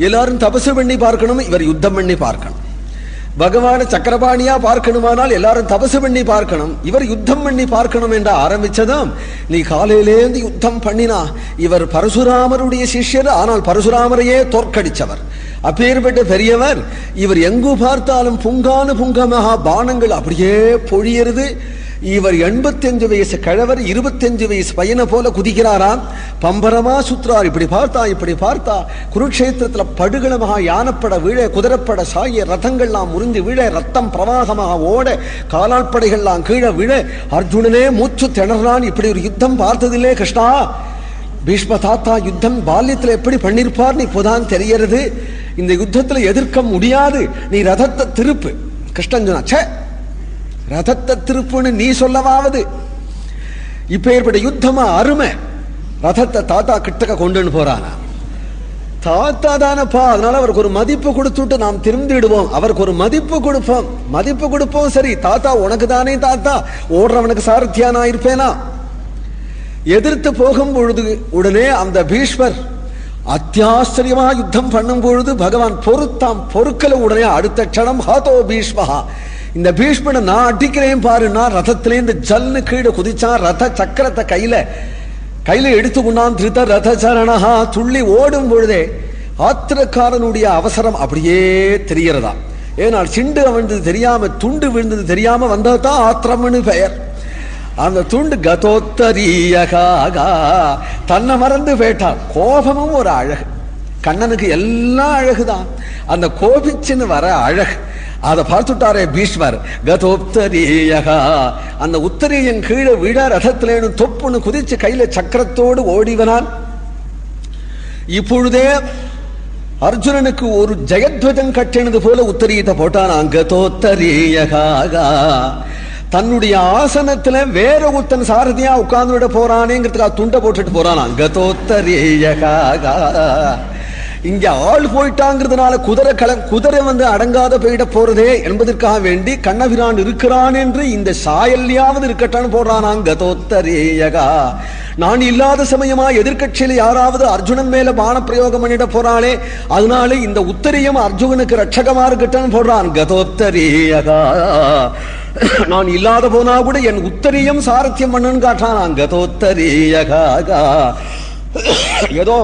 எல்லாரும் தபசு பண்ணி பார்க்கணும், இவர் யுத்தம் பண்ணி பார்க்கணும். பகவான சக்கரபாணியா பார்க்கணுமானால் எல்லாரும் தபசு பண்ணி பார்க்கணும், இவர் யுத்தம் பண்ணி பார்க்கணும் என்று ஆரம்பிச்சதும் நீ காலையிலேந்து யுத்தம் பண்ணினா. இவர் பரசுராமருடைய சிஷ்யர், ஆனால் பரசுராமரையே தோற்கடிச்சவர், அப்பேற்பட்ட பெரியவர். இவர் எங்கு பார்த்தாலும் புங்கானு புங்கமாக பானங்கள் அப்படியே பொழியறது. இவர் 85 வயசு கிழவர் 25 வயசு பையனை போல குதிக்கிறாராம். பம்பரமா சுத்துறார். இப்படி பார்த்தா குருக்ஷேத்திரத்துல படுகளமாக யானப்பட வீழ, குதிரப்பட சாய, ரதங்கள்லாம் முறிந்து வீழ, ரத்தம் பிரவாகமாக ஓட, காலாட்படைகள்லாம் கீழே விழ, அர்ஜுனனே மூச்சு திணறான். இப்படி ஒரு யுத்தம் பார்த்ததில்லே கிருஷ்ணா. பீஷ்ம தாத்தா யுத்தம் பால்யத்தில் எப்படி பண்ணிருப்பார்னு இப்போதான் தெரியறது. இந்த யுத்தத்துல எதிர்க்க முடியாது, நீ ரதத்தை திருப்பு. கிருஷ்ணன் சொன்னா, சே, ரதத்தை திருப்புன்னு நீ சொல்லவாவது? இப்ப ஏற்பட்ட யுத்தமா அருமை. ரதத்தை தாத்தா கிட்டக்க கொண்டுன்னு போறானா. தாத்தா தானப்பா, அதனால அவருக்கு ஒரு மதிப்பு கொடுத்துட்டு நாம் திரும்பிடுவோம். அவருக்கு ஒரு மதிப்பு கொடுப்போம். சரி தாத்தா, உனக்கு தானே தாத்தா, ஓடுறவனுக்கு சாரத்தியா நான் இருப்பேனா? எதிர்த்து போகும் பொழுது உடனே அந்த பீஷ்மர் அத்தியாச்சரியமா யுத்தம் பண்ணும் பொழுது பகவான் பொறுக்கல. உடனே அடுத்த க்ஷணம் ஹாதோ பீஷ்மஹா, இந்த பீஷ்மனை நான் அடிக்கிறேன் பாரு. நான் ரதத்திலே இந்த ஜல்னு கீழே குதிச்சான். ரத சக்கரத்தை கையில எடுத்துக்கொண்டான். திருத ரத சரணஹா, துள்ளி ஓடும் பொழுதே ஆத்திரக்காரனுடைய அவசரம் அப்படியே தெரியறதா. ஏனால் சிண்டு விழுந்தது தெரியாம, துண்டு விழுந்தது தெரியாம வந்ததான் ஆத்திரம்னு பெயர். அந்த துண்டு கதோத்தரீயகா, தன்னை மறந்து போயிட்டான். கோபமும் ஒரு அழகு, கண்ணனுக்கு எல்லாம் அழகுதான். அந்த கோபிச்சுன்னு வர அழகு அதை பார்த்துட்டாரே பீஷ்மர். கதோத்தரீயகா, அந்த உத்தரீயன் கீழே விழ, ரதத்திலேனு தொப்புன்னு குதிச்சு கையில சக்கரத்தோடு ஓடிவனான். இப்பொழுதே அர்ஜுனனுக்கு ஒரு ஜெயத்வஜம் கட்டினது போல உத்தரீயத்தை போட்டான். கதோத்தரீயகா, தன்னுடைய ஆசனத்துல வேற ஒருத்தன் சாரதியா உட்கார்ந்து போறானேங்கிறதுக்காக துண்டை போட்டுட்டு போறான். கதோத்தரேயகா, இங்க ஆள் போயிட்டாங்கிறதுனால குதிரை வந்து அடங்காத போயிட போறதே என்பதற்காக வேண்டி கண்ணபிரான் இருக்கிறான் என்று இந்த சாயல்யாவது இருக்கட்டான்னு போடுறான். கதோத்தரேயகா, நான் இல்லாத சமயமா எதிர்கட்சியில யாராவது அர்ஜுனன் மேல பான பிரயோகம் பண்ணிட போறானே, அதனால இந்த உத்தரியம் அர்ஜுனனுக்கு ரட்சகமா இருக்கட்டான்னு போடுறான். கதோத்தரேயகா, நான் இல்லாத போனா கூட என் உத்தரியம் சாரத்தியம் பண்ணுன்னு காட்டான். கதோத்தரேயகா, ஏதோ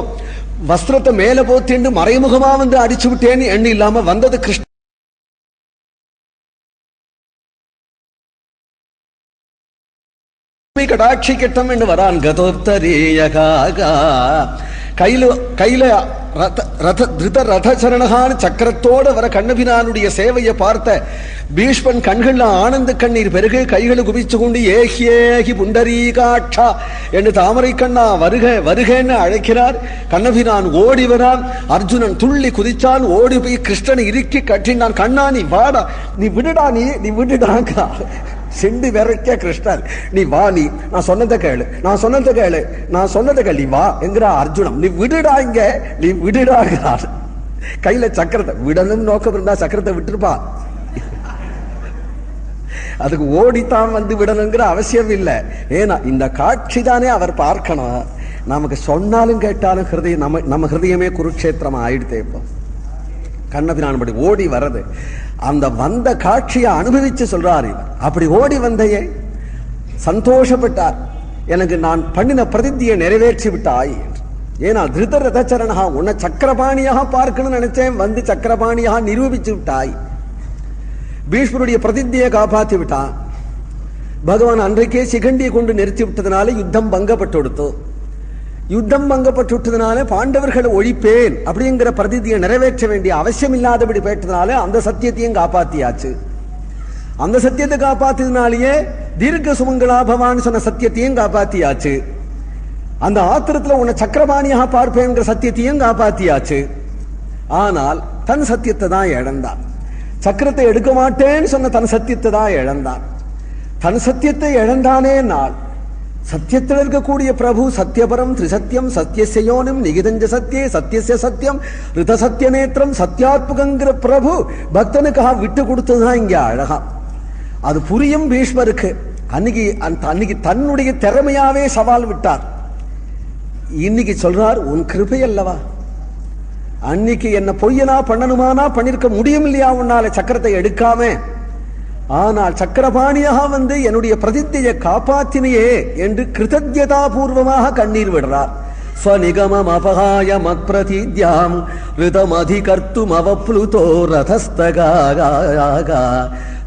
வஸ்திரத்தை மேல போத்திண்டு மறைமுகமா வந்து அடிச்சு விட்டேன்னு எண்ணி இல்லாம வந்தது கிருஷ்ண கடாட்சி கட்டம் என்று வரான். கதோத்தரேயகா, கையில திருத ரதசரணகான சக்கரத்தோடு வர கண்ணபிரானுடைய சேவையை பார்த்த பீஷ்மன் கண்கள்ல ஆனந்த கண்ணீர் பெருக, கைகளை குவிச்சு கொண்டு ஏகி புண்டரீகாட்சா என்று தாமரை கண்ணா வருக வருகன்னு அழைக்கிறார். கண்ணபிரான் ஓடி வரான். அர்ஜுனன் துள்ளி குதிச்சான். ஓடி போய் கிருஷ்ணனை இறுக்கி கட்டினான். கண்ணா நீ வாடா, நீ விடுடா, நீ விடுடாங்க. செண்டு விரைக்க கிருஷ்ணர், நீ வா, நான் சொன்னதை கேளு, நீ வா என்கிற அர்ஜுனம். நீ விடுடா, இங்க நீ விடுடாங்கிறார். கையில சக்கரத்தை விடணும் நோக்கம் இருந்தா சக்கரத்தை விட்டுருப்பா. அதுக்கு ஓடித்தான் வந்து விடணுங்கிற அவசியம் இல்லை. ஏன்னா இந்த காட்சி தானே அவர் பார்க்கணும். நமக்கு சொன்னாலும் கேட்டாலும் ஹிருதயம், நம்ம ஹிருதயமே குருக்ஷேத்திரம் ஆயிடுதே. இப்போ கண்ணபிரான்படி ஓடி வர்றது, அந்த வந்த காட்சியை அனுபவிச்சு சொல்றாரு. அப்படி ஓடி வந்தையே சந்தோஷப்பட்டார். எனக்கு நான் பண்ணின பிரதித்தியை நிறைவேற்றி விட்டாய். ஏன்னா திருத ரதச்சரணா, உன்னை சக்கரபாணியாக பார்க்கணும்னு நினைச்சேன், வந்து சக்கரபாணியாக நிரூபிச்சு விட்டாய். பீஷ்மருடைய பிரதித்தியை காப்பாற்றி விட்டான். பகவான் அன்றைக்கே சிகண்டியை கொண்டு நிறுத்தி விட்டதுனால யுத்தம் பங்கப்பட்டு விட்டதுனால பாண்டவர்களை ஒழிப்பேன் அப்படிங்கிற பிரதித்தியை நிறைவேற்ற வேண்டிய அவசியம் இல்லாதபடி போயிட்டதுனால அந்த சத்தியத்தையும் காப்பாத்தியாச்சு. அந்த சத்தியத்தை காப்பாத்தினாலேயே தீர்க்க சுமங்களா பவான் சொன்ன சத்தியத்தையும் காப்பாத்தியாச்சு. அந்த ஆத்திரத்துல உன்னை சக்கரபாணியாக பார்ப்பேங்கிற சத்தியத்தையும் காப்பாத்தியாச்சு. ஆனால் தன் சத்தியத்தை தான் இழந்தான். சக்கரத்தை எடுக்க மாட்டேன்னு சொன்ன தன் சத்தியத்தை தான் இழந்தான். தன் சத்தியத்தை இழந்தானே நாள் சத்தியத்தில் இருக்கக்கூடிய பிரபு சத்தியபரம் திரிசத்தியம் சத்தியசயோனும் நிகிதஞ்ச சத்தியே சத்தியசிய சத்தியம் ரித சத்திய நேத்திரம் சத்தியாத்மகங்கிற பிரபு பக்தனுக்காக விட்டு கொடுத்ததுதான் இங்க அழகா. அது புரியும் பீஷ்மருக்கு. அன்னைக்கு தன்னுடைய திறமையாவே சவால் விட்டார். இன்னைக்கு சொல்றார், உன் கிருபை அல்லவா, அன்னைக்கு என்ன பொய்யனா பண்ணணுமானா பண்ணிருக்க முடியும் இல்லையா உன்னால சக்கரத்தை எடுக்காம. ஆனால் சக்கரபாணியாக வந்து என்னுடைய பிரதித்தியை காப்பாத்தினையே என்று கிருதஜ்ஞதா பூர்வமாக கண்ணீர் விடுறார். ஸ்வநிகமம் அபகாய மத் பிரதித்யாம் ரிதம் அதிகர்த்தும் அவப்ளுதோ ரதஸ்தகா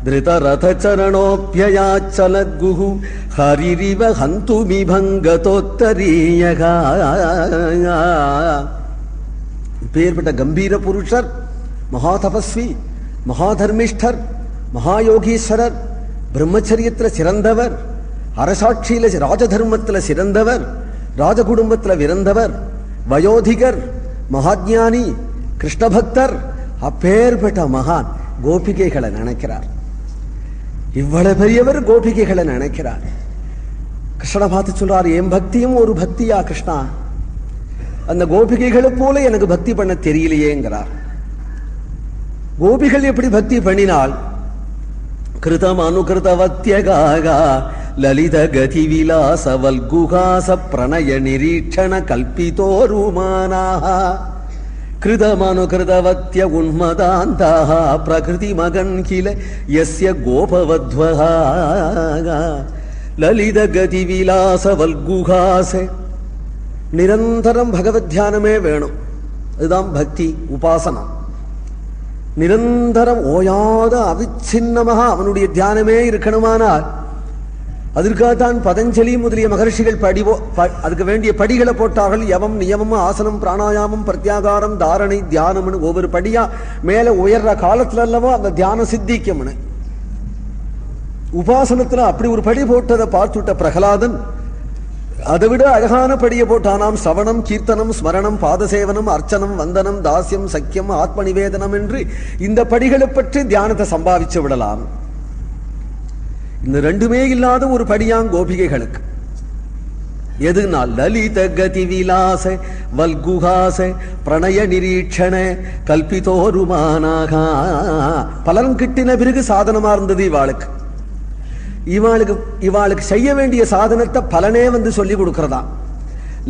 திருதரதச்சரணோப்யயாச்சலத்குஹு ஹரிரிவ ஹந்துமி பங்கதோத்தரீயகா. பேர்பட்ட கம்பீர புருஷர், மகா தபஸ்வி, மகாதர்மிஷ்டர், மகாயோகீஸ்வரர், பிரம்மச்சரியத்துல சிறந்தவர், அரசாட்சியில ராஜதர்மத்துல சிறந்தவர், ராஜகுடும்பத்துல விறந்தவர், வயோதிகர், மகாஜானி, கிருஷ்ணபக்தர், அப்பேற்பட்ட மகான் கோபிகைகளை நினைக்கிறார். இவ்வளவு பெரியவர் கோபிகைகளை நினைக்கிறார். கிருஷ்ணனை பார்த்து சொல்றார், என் பக்தியும் ஒரு பக்தியா கிருஷ்ணா? அந்த கோபிகைகளை போல எனக்கு பக்தி பண்ண தெரியலையேங்கிறார். கோபிகள் எப்படி பக்தி பண்ணினால், கிருதம் அனுகிருதவத்யகாகா லலித கதி விலாச வல்குகாச பிரணய நிரீட்சண கல்பிதோருமானாக கிருதமனுகிருதவத்ய உன்மதாந்தாக பிரகிருதி மகன் கில யஸ்ய கோபவத்வஹா லலித கதி விலாச வல்குகாச. நிரந்தரம் பகவத் தியானமே வேணும். அதுதான் பக்தி உபாசனம். நிரந்தரம் ஓயாத அவிச்சின்னமாக அவனுடைய தியானமே இருக்கணுமானால் அதற்காகத்தான் பதஞ்சலி முதலிய மகர்ஷிகள் அதுக்கு வேண்டிய படிகளை போட்டார்கள். யவம், நியமம், ஆசனம், பிராணாயாமம், பிரத்யாகாரம், தாரணை, தியானம்னு ஒவ்வொரு படியா மேல உயர்ற காலத்துல அல்லவோ அந்த தியானம் சித்திக்கும்னு. உபாசனத்துல அப்படி ஒரு படி போட்டதை பார்த்துட்ட பிரகலாதன் அதை விட அழகான படியை போட்டானாம். சவணம், கீர்த்தனம், ஸ்மரணம், பாதசேவனம், அர்ச்சனம், வந்தனம், தாஸ்யம், சக்கியம், ஆத்ம நிவேதனம் என்று இந்த படிகளை பற்றி தியானத்தை சம்பாதிச்சு விடலாம். இந்த ரெண்டுமே இல்லாத ஒரு படியாங் கோபிகைகளுக்கு. எதுனா லலித கதி விலாச வல்குஹாச பிரணய நிரீட்சண கல்பிதோருமானாக. பலன் கிட்டின பிறகு சாதனமா இருந்தது இவாளுக்கு. இவாளுக்கு செய்ய வேண்டிய சாதனத்தை பலனே வந்து சொல்லி கொடுக்கிறதா.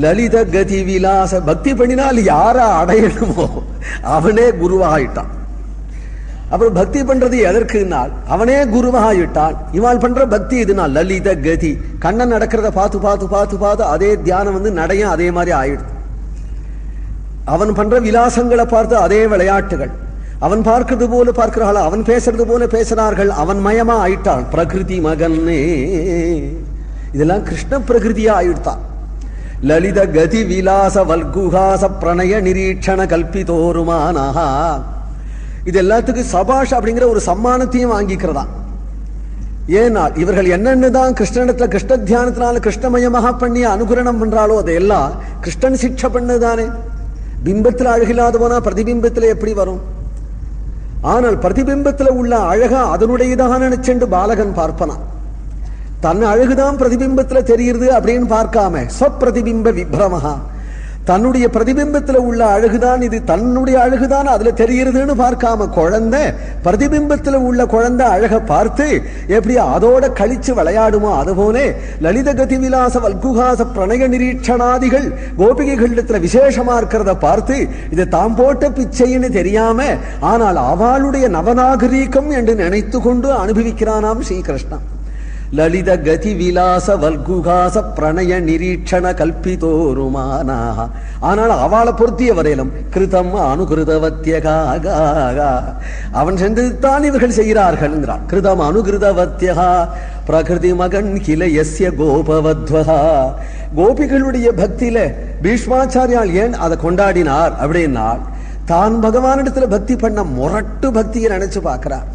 லலித கதி விலாச பக்தி பண்ணினால் யார அடையணுமோ அவனே குருவாயிட்டான். அப்புறம் பக்தி பண்றது எதற்குனால் அவனே குருவாயிட்டான். இவாள் பண்ற பக்தி இதுனால் லலித கதி. கண்ணன் நடக்கிறத பார்த்து பார்த்து பார்த்து பார்த்து அதே தியானம் வந்து நடையும் அதே மாதிரி ஆயிடுது. அவன் பண்ற விலாசங்களை பார்த்து அதே விளையாட்டுகள். அவன் பார்க்கிறது போல பார்க்கிறாள், அவன் பேசுறது போல பேசுறார்கள். அவன் மயமா ஆயிட்டான். பிரகிருதி மகன்னே. இதெல்லாம் கிருஷ்ண பிரகிருதியா ஆயிடுத்தான். லலித கதி விலாச வல்குஹாச பிரணய நிரீட்சண கல்பிதோருமானஹா. இது எல்லாத்துக்கும் சபாஷ் அப்படிங்கிற ஒரு சம்மானத்தையும் வாங்கிக்கிறதா. ஏன்னா இவர்கள் என்னென்னதான் கிருஷ்ணனிடத்துல கிருஷ்ண தியானத்தினால கிருஷ்ணமயமாக பண்ணி அனுகிரணம் பண்றாளோ அதையெல்லாம் கிருஷ்ணன் சிக்ஷை பண்ணதானே. பிம்பத்துல அழகில்லாத போனா பிரதிபிம்பத்துல எப்படி வரும்? ஆனால் பிரதிபிம்பத்துல உள்ள அழகா அதனுடையதாக நினைச்சென்று பாலகன் பார்ப்பனா. தன் அழகுதான் பிரதிபிம்பத்துல தெரியுது அப்படின்னு பார்க்காம ஸ்வப்பிரதிபிம்ப விப்ரமஹா, தன்னுடைய பிரதிபிம்பத்துல உள்ள அழகுதான் இது தன்னுடைய அழகுதான் அதுல தெரியுதுன்னு பார்க்காம குழந்தை பிரதிபிம்பத்துல உள்ள குழந்தை அழக பார்த்து எப்படி அதோட கழிச்சு விளையாடுமோ அதுபோல லலித கதி விலாச வல்குஹாச பிரணய நிரீட்சணாதிகள் கோபிகைகளிடத்துல விசேஷமா இருக்கிறத பார்த்து இது தாம் போட்ட பிச்சைன்னு தெரியாம ஆனால் அவளுடைய நவநாகரீகம் என்று நினைத்து கொண்டு அனுபவிக்கிறானாம் ஸ்ரீகிருஷ்ணன். லலித கதி விலாச வல்குஹாச பிரணய நிரீட்சண கல்பிதோருமானாக. ஆனால் அவளை பொருத்திய வரையிலும் கிருதம் அனுகிருதவத்யகா, அவன் சென்றதுதான் இவர்கள் செய்கிறார்கள். கிருதம் அனுகிருதவத்யகா பிரகிருதி மகன் கில யஸ்ய கோபவத்வஹா. கோபிகளுடைய பக்தியில பீஷ்மாச்சாரியால் ஏன் அதை கொண்டாடினார் அப்படின்னா தான் பகவானிடத்துல பக்தி பண்ண முரட்டு பக்தியை நினைச்சு பார்க்கிறார்.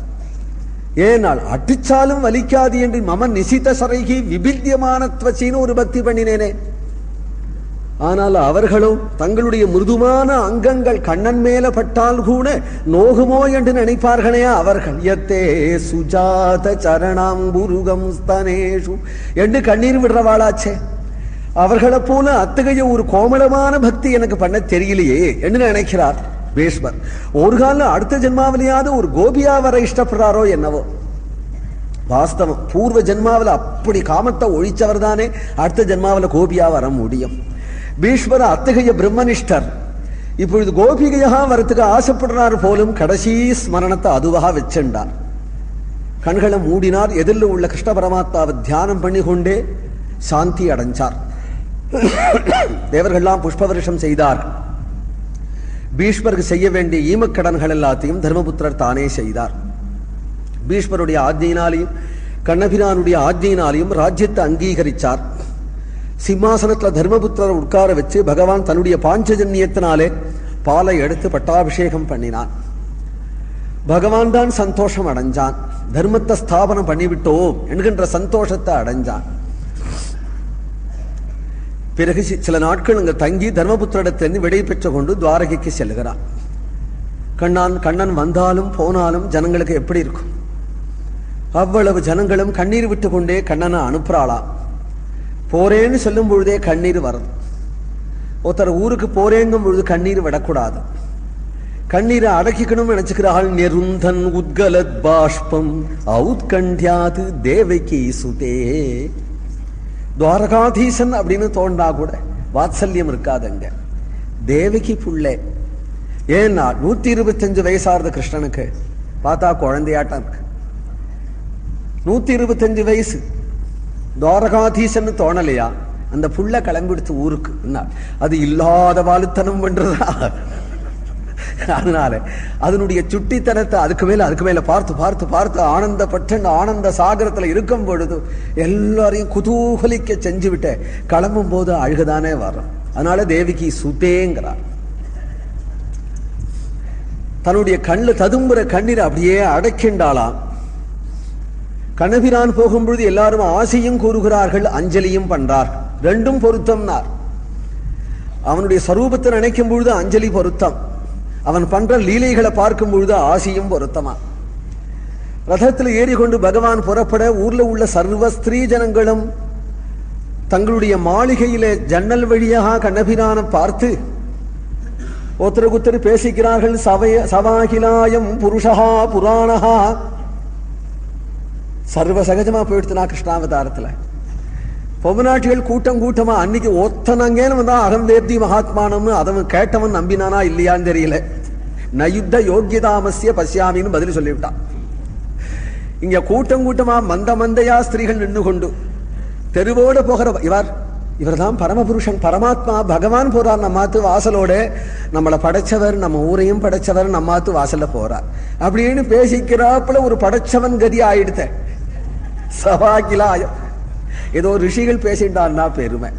ஏனால் அடிச்சாலும் வலிக்காது என்று மம நிசித சரைகி விபித்தியமானத்வச்சின்னு ஒரு பக்தி பண்ணினேனே. ஆனால் அவர்களும் தங்களுடைய மிருதுமான அங்கங்கள் கண்ணன் மேல பட்டால் கூட நோகுமோ என்று நினைப்பார்களே அவர்கள். யத்தே சுஜாத சரணாம்புருகம் ஸ்தனேஷு என்று கண்ணீர் விடுறவாளாச்சே. அவர்களை போல அத்தகைய ஒரு கோமளமான பக்தி எனக்கு பண்ண தெரியலையே என்று நினைக்கிறார் பீஷ்மர். ஒரு காலம் அடுத்த ஜென்மாவிலேயாவது ஒரு கோபியா வர இஷ்டப்படுறாரோ என்னவோ. வாஸ்தவம் பூர்வ ஜென்மாவில் அப்படி காமத்தை ஒழிச்சவர் தானே அடுத்த ஜென்மாவில் கோபியா வர முடியும். பீஷ்மர் அத்தகைய பிரம்மனிஷ்டர். இப்பொழுது கோபிகையாக வரத்துக்கு ஆசைப்படுறார் போலும் கடைசி ஸ்மரணத்தை அதுவாக வச்சுண்டார். கண்களை மூடினார். எதிரில் உள்ள கிருஷ்ண பரமாத்மாவை தியானம் பண்ணி கொண்டே சாந்தி அடைஞ்சார். தேவர்கள்லாம் புஷ்ப வருஷம் செய்தார்கள். பீஷ்மருக்கு செய்ய வேண்டிய ஈமக்கடன்கள் எல்லாத்தையும் தர்மபுத்திரர் தானே செய்தார். பீஷ்மருடைய ஆஜ்ஞையினாலையும் கண்ணபிரானுடைய ஆஜ்ஞையினாலையும் ராஜ்யத்தை அங்கீகரிச்சார். சிம்மாசனத்துல தர்மபுத்திரரை உட்கார வச்சு பகவான் தன்னுடைய பாஞ்சஜன்யத்தினாலே பாலை எடுத்து பட்டாபிஷேகம் பண்ணினான். பகவான் தான் சந்தோஷம் அடைஞ்சான். தர்மத்தை ஸ்தாபனம் பண்ணிவிட்டோம் என்கின்ற சந்தோஷத்தை அடைஞ்சான். பிறகு சில நாட்கள் அங்கு தங்கி தர்மபுத்திரிடத்திலிருந்து விடை பெற்று கொண்டு துவாரகைக்கு செல்கிறான். கண்ணன் வந்தாலும் போனாலும் ஜனங்களுக்கு எப்படி இருக்கும்? அவ்வளவு ஜனங்களும் கண்ணீர் விட்டு கொண்டே கண்ணனை அனுப்புறாளாம். போறேன்னு சொல்லும் பொழுதே கண்ணீர் வருது. ஒருத்தர் ஊருக்கு போறேங்கும் பொழுது கண்ணீர் விடக்கூடாது. கண்ணீரை அடக்கிக்கணும்னு நினைச்சுக்கிறாள். நெருந்தன் உத்கலத் பாஷ்பம் ஔத்கண்ட்யாது தேவகி சுதே. துவாரகாதீசன் அப்படின்னு தோன்றா கூட வாத்சல்யம் இருக்காதுங்க. தேவகி புள்ளே. ஏன்னா 125 வயசார்ந்த கிருஷ்ணனுக்கு பார்த்தா குழந்தையாட்டம் இருக்கு. 125 வயசு துவாரகாதீசன் தோணலையா? அந்த புள்ள கிளம்பிடுத்து ஊருக்கு. அது இல்லாத வாழுத்தனம் பண்றதா? அதனால அதனுடைய சுட்டித்தனத்தை அதுக்கு மேல பார்த்து பார்த்து பார்த்து ஆனந்தப்பட்டு ஆனந்த சாகரத்துல இருக்கும் பொழுது எல்லாரையும் குதூகலிக்க செஞ்சு விட்ட கிளம்பும் போது அழுகதானே வரும். அதனால தேவிக்கு சுதேங்கிறார். தன்னுடைய கண்ணு ததும்புற கண்ணீர் அப்படியே அடக்கின்றாளாம். கண்ணபிரான் போகும்பொழுது எல்லாரும் ஆசையும் கூறுகிறார்கள், அஞ்சலியும் பண்றார்கள். ரெண்டும் பொருத்தம்னார். அவனுடைய சரூபத்தை நினைக்கும் பொழுது அஞ்சலி பொருத்தம், அவன் பண்ற லீலைகளை பார்க்கும் பொழுது ஆசையும் பொருத்தமா. ரதத்தில் ஏறிக்கொண்டு பகவான் புறப்பட ஊர்ல உள்ள சர்வ ஸ்திரீ ஜனங்களும் தங்களுடைய மாளிகையில ஜன்னல் வழியாக கண்ணபிரானை பார்த்து ஒருத்தருக்கு பேசிக்கிறார்கள். சவாகிலாயம் புருஷா புராணஹா. சர்வ சகஜமா போயிடுத்துனா கிருஷ்ணாவதாரத்துல. பொம்மநாட்டிகள் கூட்டம் கூட்டமா அன்னைக்கு ஒத்தனங்கேன்னு வந்தா அகந்தேப்தி மகாத்மானம்னு அதவன் கேட்டவன் நம்பினானா இல்லையான்னு தெரியல. நயுத்த யோகியதாமசிய பசியாமின்னு பதில் சொல்லிவிட்டான். இங்க கூட்டம் கூட்டமா மந்தையா ஸ்திரீகள் நின்று கொண்டு தெருவோட போகிற இவர் தான் பரமபுருஷன் பரமாத்மா பகவான் போறார். நம்மாத்து வாசலோட நம்மளை படைச்சவர், நம்ம ஊரையும் படைச்சவர் நம்மாத்து வாசல்ல போறார் அப்படின்னு பேசிக்கிறாப்புல ஒரு படைச்சவன் கதி ஆயிடுத்த. சவாகிலாயம் ஏதோ ரிஷிகள் பேசிட்டான்னா பெருமை.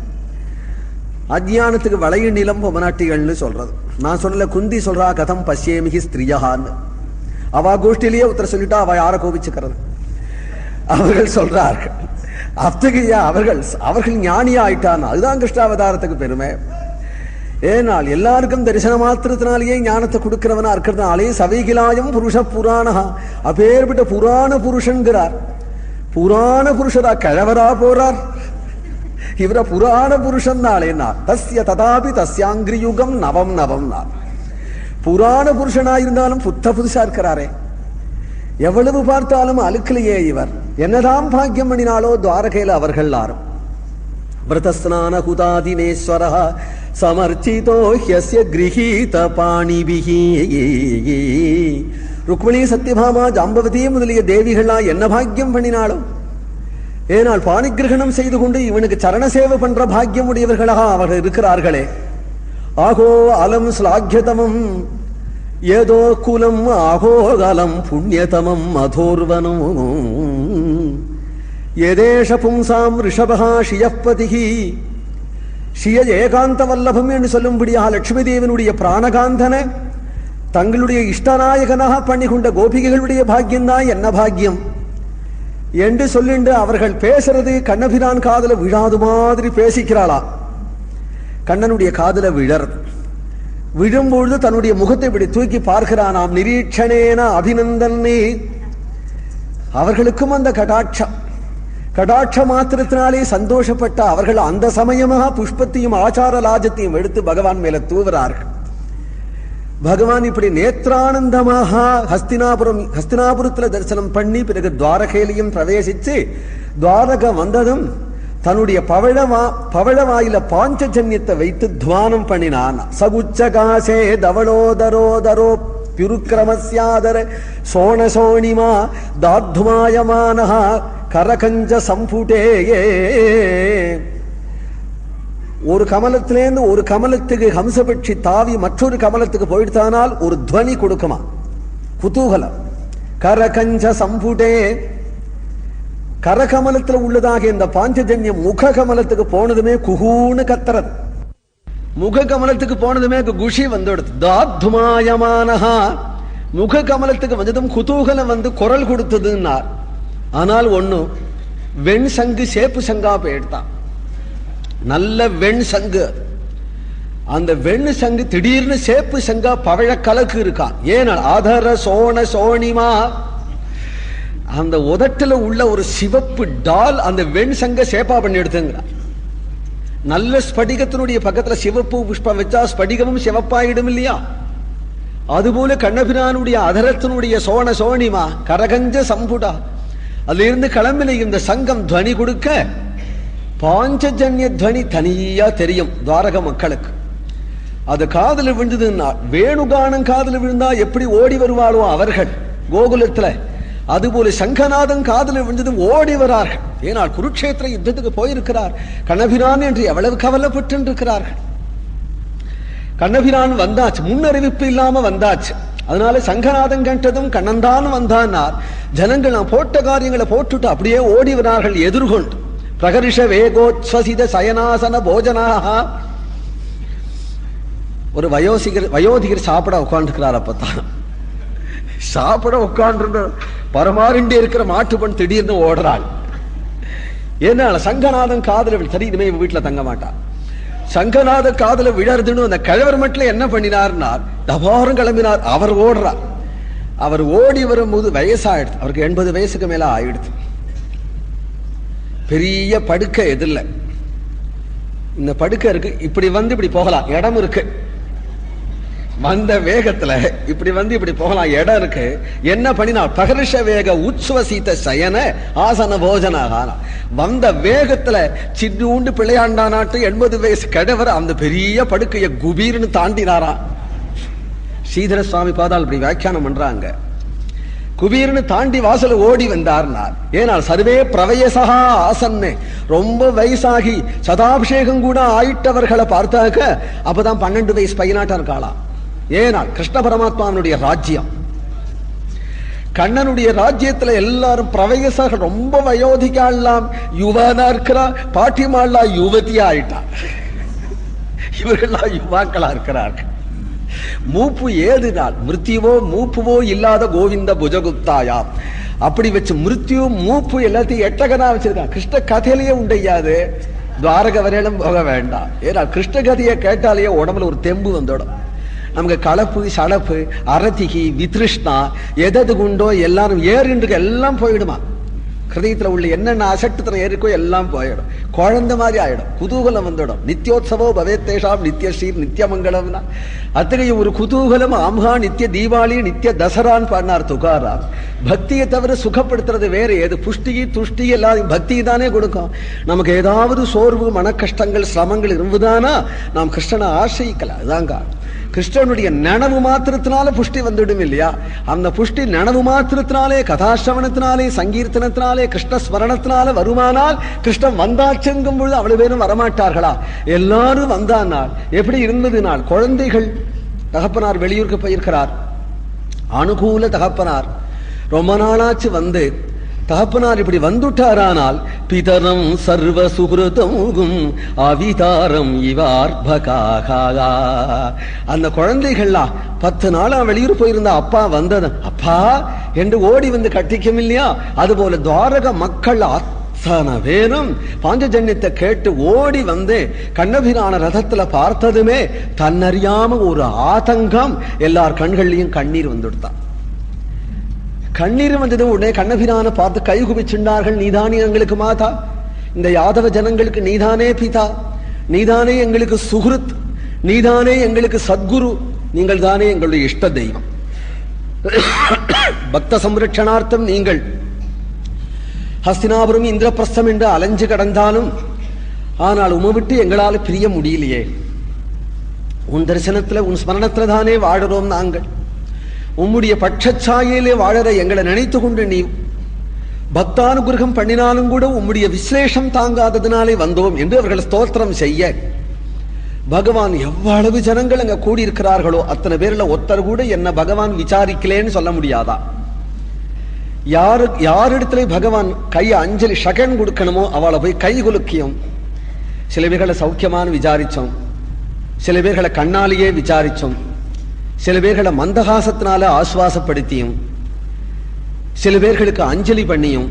அஜ்ஞானத்துக்கு வளைய நிலம் பொம்மநாட்டிகள்னு சொல்றது. நான் சொல்லல, குந்தி சொல்றா கதம் பசியமிகி ஸ்திரியான்னு. அவ கோஷ்டிலேயே ஒருத்தர் சொல்லிட்டா அவ யார கோபிச்சுக்கிறது? அவர்கள் சொல்றார்கள் அத்தகைய அவர்கள் ஞானியா ஆயிட்டான். அதுதான் கிருஷ்ணாவதாரத்துக்கு பெருமை. ஏனால் எல்லாருக்கும் தரிசன மாத்திரத்தினாலேயே ஞானத்தை கொடுக்கிறவனா இருக்கிறதுனாலே சவைகிலாயம் புருஷ புராணா. அப்பேற்பட்ட புராண புருஷன்கிறார். புராண புருஷரா கிழவரா போறார். இவர புராண புருஷன் நாளேனா தஸ்ய ததாபி தஸ்யாங்கிரியுகம் நவம் நவம் நாள். புராண புருஷனா இருந்தாலும் புதுசா இருக்கிறாரே. எவ்வளவு பார்த்தாலும் அழுக்கலையே இவர். என்னதான் பாக்கியம் பண்ணினாலோ துவாரகையில அவர்கள் ஆறும். விரதஸ்நான ஹுதாதினேஸ்வர சமர்ச்சிதோ ஹ்யஸ்ய கிரஹீத பாணிபிஹி. ருக்மிணி சத்யபாமா ஜாம்பவதி முதலிய தேவிகள்லாம் என்ன பாக்கியம் பண்ணினாலும், ஏனால் பாணிகிரகணம் செய்து கொண்டு இவனுக்கு சரண சேவை பண்ற பாக்கியம் உடையவர்களாக அவர்கள் இருக்கிறார்களே. ஆகோ அலம் ஸ்லாக்கியதமம் ஏதோ குலம் ஆகோகலம் புண்ணியதமம் அதோர்வனம் ஏதேஷ பும்சாம் ரிஷபா ஷியப்பதிகி. ஷிய ஏகாந்த வல்லபம் என்று சொல்லும்படியா லட்சுமி தேவனுடைய பிராணகாந்தன தங்களுடைய இஷ்டநாயகனாக பண்ணி கொண்ட கோபிகைகளுடைய பாக்கியம்தான் என்ன பாக்கியம் என்று சொல்லிண்டு அவர்கள் பேசுறது கண்ணபிரான் காதல விழாது மாதிரி பேசிக்கிறாளா. கண்ணனுடைய காதல விழறது. விழும்பொழுது தன்னுடைய முகத்தை இப்படி தூக்கி பார்க்கிறானாம். நிரீட்சணேன அபிநந்தனே. அவர்களுக்கும் அந்த கடாட்ச மாத்திரத்தினாலே சந்தோஷப்பட்ட அவர்கள் அந்த சமயமாக புஷ்பத்தையும் ஆச்சார லாஜத்தையும் எடுத்து பகவான் மேல தூவுறார்கள். பகவான் இப்படி நேத்ரானந்தமாக ஹஸ்தினாபுரத்துல தரிசனம் பண்ணி பிறகு துவாரகையிலையும் பிரவேசிச்சு துவாரக வந்ததும் தன்னுடைய பவழவாயில பாஞ்சஜன்யத்தை வைத்து துவானம் பண்ணினான். சகுச்சகாசே தவளோதரோதரோ பிருக்கிரமஸ்யாதர சோணசோணிமா தாத்மாயமான கரகஞ்ச சம்புடே. ஒரு கமலத்திலேருந்து ஒரு கமலத்துக்கு ஹம்சபட்சி தாவி மற்றொரு கமலத்துக்கு போயிட்டானால் ஒரு துவனி கொடுக்குமா, குதூகலம். கரகஞ்ச சம்புடே. கரகமலத்துல உள்ளதாக இந்த பாஞ்சஜன்யம் முக கமலத்துக்கு போனதுமே குகூன்னு கத்துறது. முக கமலத்துக்கு போனதுமே குஷி வந்துடுது. தாத்மாயமானஹா, முக கமலத்துக்கு வந்ததும் குதூகலம் வந்து குரல் கொடுத்ததுன்னார். ஆனால் ஒண்ணு, வெண் சங்கு சேப்பு சங்கா போயிடுதான். நல்ல வெண் சங்கு, அந்த வெண் சங்கு திடீர்னு சேப்பு சங்கா பவழ கலக்கு இருக்கான். ஏன்னா ஆதர சோன சோனிமா, அந்த உதட்டுல உள்ள ஒரு சிவப்பு டால் அந்த வெண் சங்க சேப்பா பண்ணி எடுத்துங்கிறான். நல்ல ஸ்படிகத்தினுடைய பக்கத்துல சிவப்பு புஷ்பம் வச்சா ஸ்படிகமும் சிவப்பாயிடும் இல்லையா? அதுபோல கண்ணபிரானுடைய அதரத்தினுடைய சோன சோனிமா கரகஞ்ச சம்புடா, அதுல இருந்து கிளம்பின இந்த சங்கம் துவனி கொடுக்க பாஞ்சஜன்ய துவனி தனியா தெரியும் துவாரக மக்களுக்கு. அது காதல விழுந்ததுன்னா, வேணுகானம் காதல விழுந்தா எப்படி ஓடி வருவாளோ அவர்கள் கோகுலத்துல, அதுபோல சங்கநாதன் காதல விழுந்ததும் ஓடி வரார்கள். ஏனால் குருட்சேத்திர யுத்தத்துக்கு போயிருக்கிறார் கண்ணபிரான் என்று எவ்வளவு கவலைப்பட்டு இருக்கிறார்கள். கண்ணபிரான் வந்தாச்சு, முன்னறிவிப்பு இல்லாம வந்தாச்சு. அதனால சங்கநாதன் கண்டதும் கண்ணன்தான் வந்தானார். ஜனங்கள் நான் போட்ட காரியங்களை போட்டுட்டு அப்படியே ஓடி வரார்கள் எதிர்கொண்டு. பிரகர்ஷ வேகோத்வசித சயனாசன போஜனாக. ஒரு வயோதிகர் சாப்பிட உட்காந்துருக்கிறார். அப்பதான் சாப்பிட உட்கார்ந்து பரமாறிண்டே இருக்கிற மாட்டுப்பண் திடீர்னு ஓடுறாள். ஏன்னா சங்கநாதன் காதல சரி, இனிமே வீட்டுல தங்க மாட்டான். சங்கநாத காதல விழறதுன்னு அந்த கழவர் மட்டும் என்ன பண்ணினார்னார், தபாரம் கிளம்பினார். அவர் ஓடுறார். அவர் ஓடி வரும்போது வயசாயிடுது, அவருக்கு 80 வயசுக்கு மேல ஆயிடுது. பெரிய படுக்கை எதிரில், இந்த படுக்கை இருக்கு, இப்படி வந்து இப்படி போகலாம், இடம் இருக்கு. வந்த வேகத்துல இப்படி வந்து இப்படி போகலாம், இடம் இருக்கு. என்ன பண்ணினா பகர்ஷ வேக உத்ஸ்வசீத சயன ஆசன போஜனாக. வந்த வேகத்துல சின்னூண்டு பிள்ளையாண்டா நாட்டு 80 வயசு கடவர் அந்த பெரிய படுக்கைய குபீர்னு தாண்டினாராம். ஸ்ரீதர சுவாமி பாதால் இப்படி வியாக்கியானம் பண்றாங்க. குபீர்னு தாண்டி வாசல ஓடி வந்தார்னார். ஏனால் சர்வே பிரவயசா ஆசன்னு, ரொம்ப வயசாகி சதாபிஷேகம் கூட ஆயிட்டவர்களை பார்த்தாக்க அப்பதான் 12 வயசு பையனாட்டா இருக்காளாம். ஏனால் கிருஷ்ண பரமாத்மாவனுடைய ராஜ்யம், கண்ணனுடைய ராஜ்யத்துல எல்லாரும் பிரவயசர்கள், ரொம்ப வயோதிகாலாம் யுவனா இருக்கிறா, பாட்டிமாலாம் யுவதியா ஆயிட்டா, இவர்கள்லாம் யுவாக்களா இருக்கிறார்கள். மூப்பு ஏது நாள் மிருத்யுவோ மூப்புவோ இல்லாத கோவிந்த புஜகுப்தாயா. அப்படி வச்சு மிருத்யு மூப்பு எல்லாத்தையும் எட்டகனா வச்சிருக்கான். கிருஷ்ண கதையிலேயே உண்டையாது, துவாரக வரையிலும் போக வேண்டாம். ஏன்னா கிருஷ்ண கதையை கேட்டாலேயே உடம்புல ஒரு தெம்பு வந்துடும். நமக்கு கலப்பு சலப்பு அரதிகி வித்ருஷ்ணா எதது உண்டோ எல்லாரும் ஏறின்றுக்கு எல்லாம் போயிடுமா. ஹிருதயத்துல உள்ள என்னென்ன அசட்டுத்தனம் ஏறிக்கோ எல்லாம் போயிடும். குழந்தை மாதிரி ஆயிடும், குதூகலம் வந்துடும். நித்தியோத்சவோ பவேத்தேஷாம் நித்யஸ்ரீர் நித்தியமங்கலம்னா அத்தகைய ஒரு குதூகலம். ஆம்ஹா நித்திய தீபாவளி நித்திய தசரான்னு பாடினார் துகாராம். பக்தியை தவிர சுகப்படுத்துறது வேற ஏது? புஷ்டி துஷ்டி எல்லாரும் பக்தி தானே கொடுக்கும். நமக்கு ஏதாவது சோர்வு மன கஷ்டங்கள் சிரமங்கள் இருந்துதானா நாம் கிருஷ்ணனை ஆசிரிக்கலாம். அதுதாங்க கிருஷ்ணனுடைய நனவு மாத்திரத்தினால புஷ்டி வந்துடும் இல்லையா? அந்த புஷ்டி நனவு மாத்திரத்தினாலே, கதாசிரவணத்தினாலே, சங்கீர்த்தனத்தினாலே, கிருஷ்ண ஸ்மரணத்தினால வருமானால் கிருஷ்ணன் வந்தாச்சுங்கும் பொழுது அவ்வளவு பேரும் வரமாட்டார்களா? எல்லாரும் வந்தானால் எப்படி இருந்தது நாள்? குழந்தைகள், தகப்பனார் வெளியூருக்கு போயிருக்கிறார், அனுகூல தகப்பனார், ரொம்ப நாளாச்சு வந்து. தகப்பனார் இப்படி வந்துட்டாரானால் பிதரம் சர்வ சுகிருதம் அவிதாரம் இவார்பகாகா. அந்த குழந்தைகள்லாம் 10 நாளா வெளியூர் போயிருந்தா அப்பா வந்தது அப்பா என்று ஓடி வந்து கட்டிக்கும் இல்லையா? அதுபோல துவாரக மக்கள் அத்தனை பேரும் பாஞ்சஜன்யத்தை கேட்டு ஓடி வந்து கண்ணபிரான ரதத்துல பார்த்ததுமே தன்னறியாம ஒரு ஆதங்கம், எல்லார் கண்கள்லயும் கண்ணீர் வந்துடுத்தான். கண்ணீர் வந்தது உடனே கண்ணபிரான பார்த்து கை குவிச்சுண்டார்கள். நீதானே எங்களுக்கு மாதா, இந்த யாதவ ஜனங்களுக்கு நீதானே பிதா, நீதானே எங்களுக்கு சுகிருத், நீதானே எங்களுக்கு சத்குரு, நீங்கள் தானே எங்களுடைய இஷ்ட தெய்வம். பக்த சம்ரட்சணார்த்தம் நீங்கள் ஹஸ்தினாபுரம் இந்திரபிரஸ்தம் என்று அலைஞ்சு கடந்தாலும் ஆனால் உமை விட்டு எங்களால் பிரிய முடியலையே. உன் தரிசனத்துல உன் ஸ்மரணத்துல தானே வாடுறோம் நாங்கள். உம்முடைய பட்சச்சாயிலே வாழற எங்களை நினைத்து கொண்டு நீ பக்தானுகிரகம் பண்ணினாலும் கூட உம்முடைய விசேஷம் தாங்காததினாலே வந்தோம் என்று அவர்கள் ஸ்தோத்திரம் செய்ய, பகவான் எவ்வளவு ஜனங்கள் அங்க கூடியிருக்கிறார்களோ அத்தனை பேர்ல ஒருத்தர் கூட என்ன பகவான் விசாரிக்கலேன்னு சொல்ல முடியாதா? யாரிடத்துல பகவான் கையை அஞ்சலி ஷகன் கொடுக்கணுமோ அவளை போய் கை குலுக்கியும், சில பேர்களை சௌக்கியமானு விசாரிச்சோம், சில பேர்களை கண்ணாலேயே விசாரிச்சோம், சில பேர்களை மந்தகாசத்தினால ஆசுவாசப்படுத்தியும், சில பேர்களுக்கு அஞ்சலி பண்ணியும்,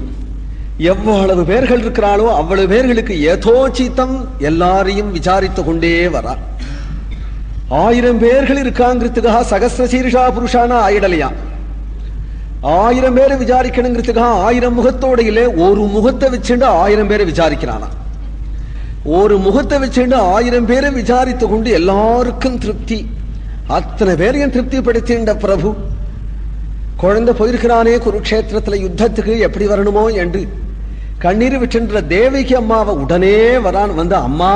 எவ்வளவு பேர்கள் இருக்கிறாளோ அவ்வளவு பேர்களுக்கு யதோச்சிதம் எல்லாரையும் விசாரித்து கொண்டே வரார். 1000 பேர்கள் இருக்காங்கிறதுக்காக சகசிரசீர்ஷா புருஷானா ஆயிடலையா? 1000 பேரை விசாரிக்கணுங்கிறதுக்காக 1000 முகத்தோட இல்ல, ஒரு முகத்தை வச்சுட்டு 1000 பேரை விசாரிக்கிறானா. ஒரு முகத்தை வச்சுட்டு 1000 பேரை விசாரித்து கொண்டு எல்லாருக்கும் திருப்தி. அத்தனை பேரையும் திருப்திப்படுத்தின்ற பிரபு குழந்தை போயிருக்கிறானே குருக்ஷேத்திரத்துல யுத்தத்துக்கு எப்படி வரணுமோ என்று கண்ணீர் விட்டுன்ற தேவகி அம்மாவை உடனே வரான். வந்து அம்மா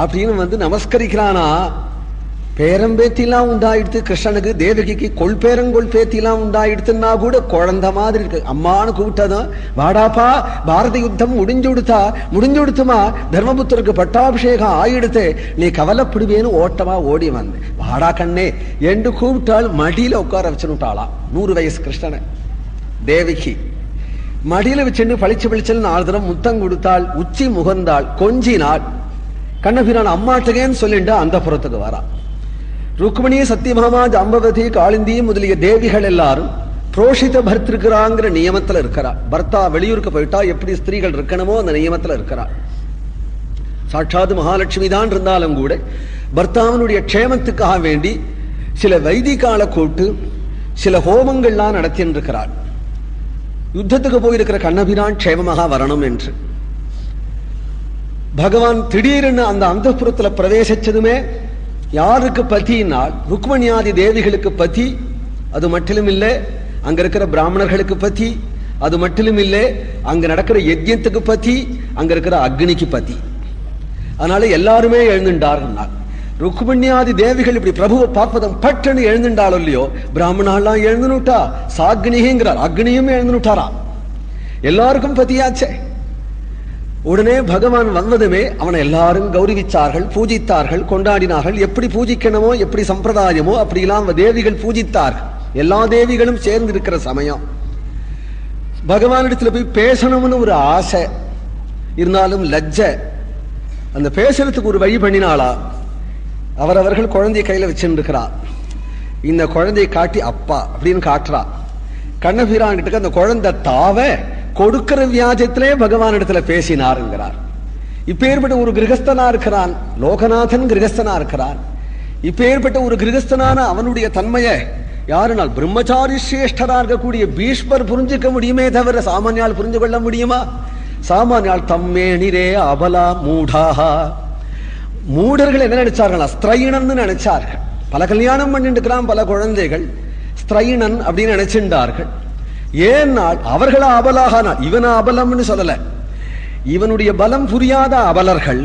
அப்படின்னு வந்து நமஸ்கரிக்கிறானா. பேரம்பேத்திலாம் உண்டாயிடுத்து கிருஷ்ணனுக்கு, தேவகிக்கு கொள்பேரங்கொள் பேத்திலாம் உண்டாயிடுத்துன்னா கூட குழந்தை மாதிரி இருக்கு. அம்மானு கூப்பிட்டதும் வாடாப்பா பாரத யுத்தம் முடிஞ்சுடுத்துமா, தர்மபுத்தருக்கு பட்டாபிஷேகம் ஆயிடுத்து, நீ கவலைப்படுவேன்னு ஓட்டமா ஓடி வந்து வாடா கண்ணே என்று கூப்பிட்டாள். மடியில உட்கார வச்சுட்டாளா 100 வயசு கிருஷ்ணனை. தேவகி மடியில வச்சுட்டு பளிச்சு 4 தடவை முத்தம் கொடுத்தாள், உச்சி முகர்ந்தாள், கொஞ்சினாள். கண்ணபிரான் அம்மாட்டகேன்னு சொல்லிட்டு அந்த புறத்துக்கு வரா. ருக்மிணி, சத்தியபாமா, ஜாம்பவதி, காளிந்தி முதலிய தேவிகள் எல்லாரும் புரோஷித பர்த்திருக்கிறாங்கிற நியமத்துல இருக்கிறா. பர்த்தா வெளியூருக்கு போயிட்டா எப்படி ஸ்திரீகள் இருக்கணுமோ அந்த நியமத்துல இருக்கிறா. சாட்சாத் மகாலட்சுமி தான் இருந்தாலும் கூட பர்த்தாவனுடைய க்ஷேமத்துக்காக வேண்டி சில வைதிகால கூட்டு சில ஹோமங்கள்லாம் நடத்தின்னு இருக்கிறாள். யுத்தத்துக்கு போயிருக்கிற கண்ணபிரான் க்ஷேமமாக வரணும் என்று பகவான் திடீர்னு அந்த அந்தப்புறத்துல பிரவேசிச்சதுமே யாருக்கு பத்தினால் ருக்மணியாதி தேவிகளுக்கு பத்தி, அது மட்டும் இல்லை அங்க இருக்கிற பிராமணர்களுக்கு பத்தி, அது மட்டும் இல்லை அங்க நடக்கிற யஜ்யத்துக்கு பத்தி, அங்க இருக்கிற அக்னிக்கு பத்தி. அதனால எல்லாருமே எழுந்துட்டார்கள். ருக்மணியாதி தேவிகள் இப்படி பிரபுவை பார்ப்பதும் பட்டுன்னு எழுந்துட்டாளோ இல்லையோ, பிராமணாலாம் எழுந்துனுட்டா, சாக்னிங்கிறார், அக்னியும் எழுந்துனுட்டாரா, எல்லாருக்கும் பத்தியாச்சே. உடனே பகவான் வந்ததுமே அவனை எல்லாரும் கௌரவிச்சார்கள், பூஜித்தார்கள், கொண்டாடினார்கள். எப்படி பூஜிக்கணுமோ எப்படி சம்பிரதாயமோ அப்படிலாம் தேவிகள் பூஜித்தார்கள். எல்லா தேவிகளும் சேர்ந்து இருக்கிற சமயம் பகவானிடத்துல போய் பேசணும்னு ஒரு ஆசை இருந்தாலும் லஜ்ஜ. அந்த பேசுறதுக்கு ஒரு வழி பண்ணினாளா. அவரவர்கள் குழந்தைய கையில வச்சுருக்கிறார். இந்த குழந்தையை காட்டி அப்பா அப்படின்னு காட்டுறா. கண்ணபிரான் கிட்ட அந்த குழந்தை தாவ கொடுக்கிற வியாஜத்திலே பகவான் இடத்துல பேசினாருங்கிறார். இப்பேற்பட்ட ஒரு கிரகஸ்தனா இருக்கிறான், லோகநாதன் கிரகஸ்தனா இருக்கிறான். இப்பேற்பட்ட ஒரு கிரகஸ்தனான அவனுடைய தன்மையை யாருனால் பிரம்மச்சாரி சிரேஷ்டரா இருக்கக்கூடிய பீஷ்மர் புரிஞ்சுக்க முடியுமே தவிர சாமானியால் புரிஞ்சு கொள்ள முடியுமா? சாமானியால் தம்மேனிரே அபலா மூடாஹா. மூடர்கள் என்ன நினைச்சார்கள்? ஸ்திரைணன் நினைச்சார்கள். பல கல்யாணம் பண்ணிட்டு இருக்கிறான், பல குழந்தைகள், ஸ்திரைணன் அப்படின்னு நினைச்சிருந்தார்கள். ஏனால் அவர்களா அபலாக, இவன அபலம்னு சொல்லல, இவனுடைய பலம் புரியாத அபலர்கள்.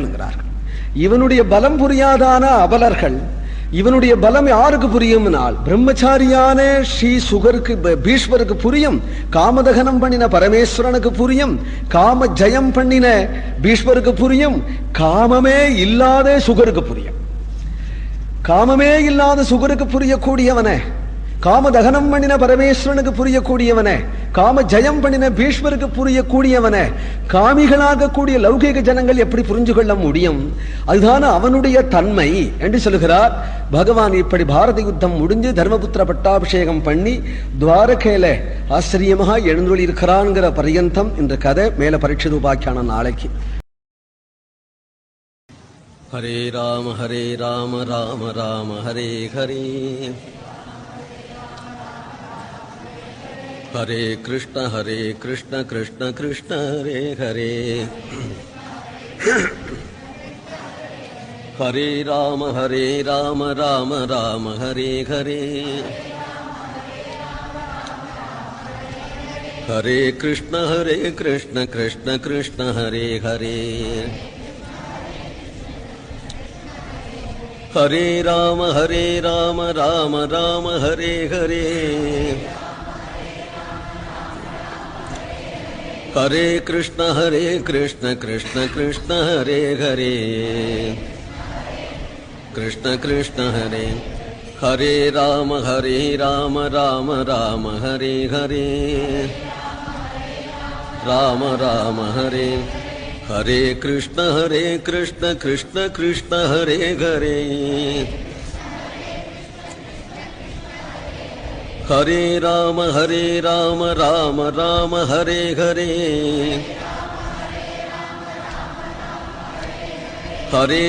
இவனுடைய பலம் புரியாதான அபலர்கள். இவனுடைய பலம் யாருக்கு புரியும்னால் பிரம்மச்சாரியான ஸ்ரீ சுகருக்கு பீஷ்மருக்கு புரியும், காமதகனம் பண்ணின பரமேஸ்வரனுக்கு புரியும், காம ஜெயம் பண்ணின பீஷ்மருக்கு புரியும், காமமே இல்லாத சுகருக்கு புரியும். காமமே இல்லாத சுகருக்கு புரியக்கூடியவனே, காமதகனம் பண்ணின பரமேஸ்வரனுக்கு புரியக்கூடியவனே, காம ஜெயம் பண்ணின பீஷ்மருக்கு புரியக்கூடியவனே, காமிகளாக கூடிய லௌகிக ஜனங்கள் எப்படி புரிஞ்சு கொள்ள முடியும்? அதுதான் அவனுடைய தன்மை என்று சொல்லுகிறார் பகவான். இப்படி பாரத யுத்தம் முடிஞ்சு தர்மபுத்திர பட்டாபிஷேகம் பண்ணி துவாரகையில ஆச்சரியமாக எழுந்தொழி இருக்கிறான்ங்கிற பரியந்தம் இந்த கதை. மேல பரீட்சை உபாக்கியான நாளைக்கு. ஹரே ராம ராம ராம ஹரே ஹரே, ஹரே கிருஷ்ண கிருஷ்ண கிருஷ்ண ஹரே ஹரே, ஹரே ராம ராம ராம ஹரே ஹரே, ஹரே கிருஷ்ண கிருஷ்ண கிருஷ்ண ஹரே ஹரே, ஹரே ராம ராம ராம ஹரே ஹரே, ஹரே கிருஷ்ண கிருஷ்ண கிருஷ்ண ஹரே ஹரே, கிருஷ்ண கிருஷ்ண ஹரே, ஹரே ராம ராம ராம ஹரே ஹரே. ராம ராம ஹரே ஹரே கிருஷ்ண கிருஷ்ண கிருஷ்ண ஹரே ஹரே ஹரே ராம ராம ராம ஹரே ஹரே ஹரே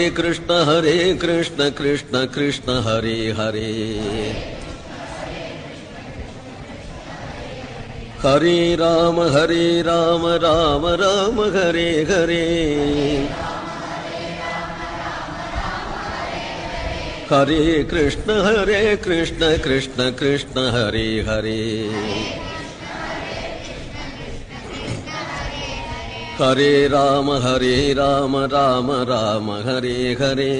கிருஷ்ண கிருஷ்ண கிருஷ்ண ஹரே ஹரே ஹரே ராம ராம ராம ஹரே ஹரே ஹரே கிருஷ்ண கிருஷ்ண கிருஷ்ண ஹரே ஹரே ஹரே ராம ராம ராம ஹரே ஹரே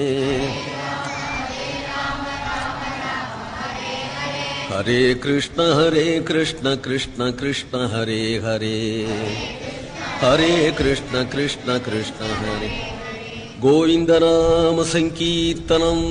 ஹரே கிருஷ்ண கிருஷ்ண கிருஷ்ண ஹரே ஹரே ஹரே கிருஷ்ண கிருஷ்ண ஹரே கோவிந்த நாம சங்கீர்த்தனம்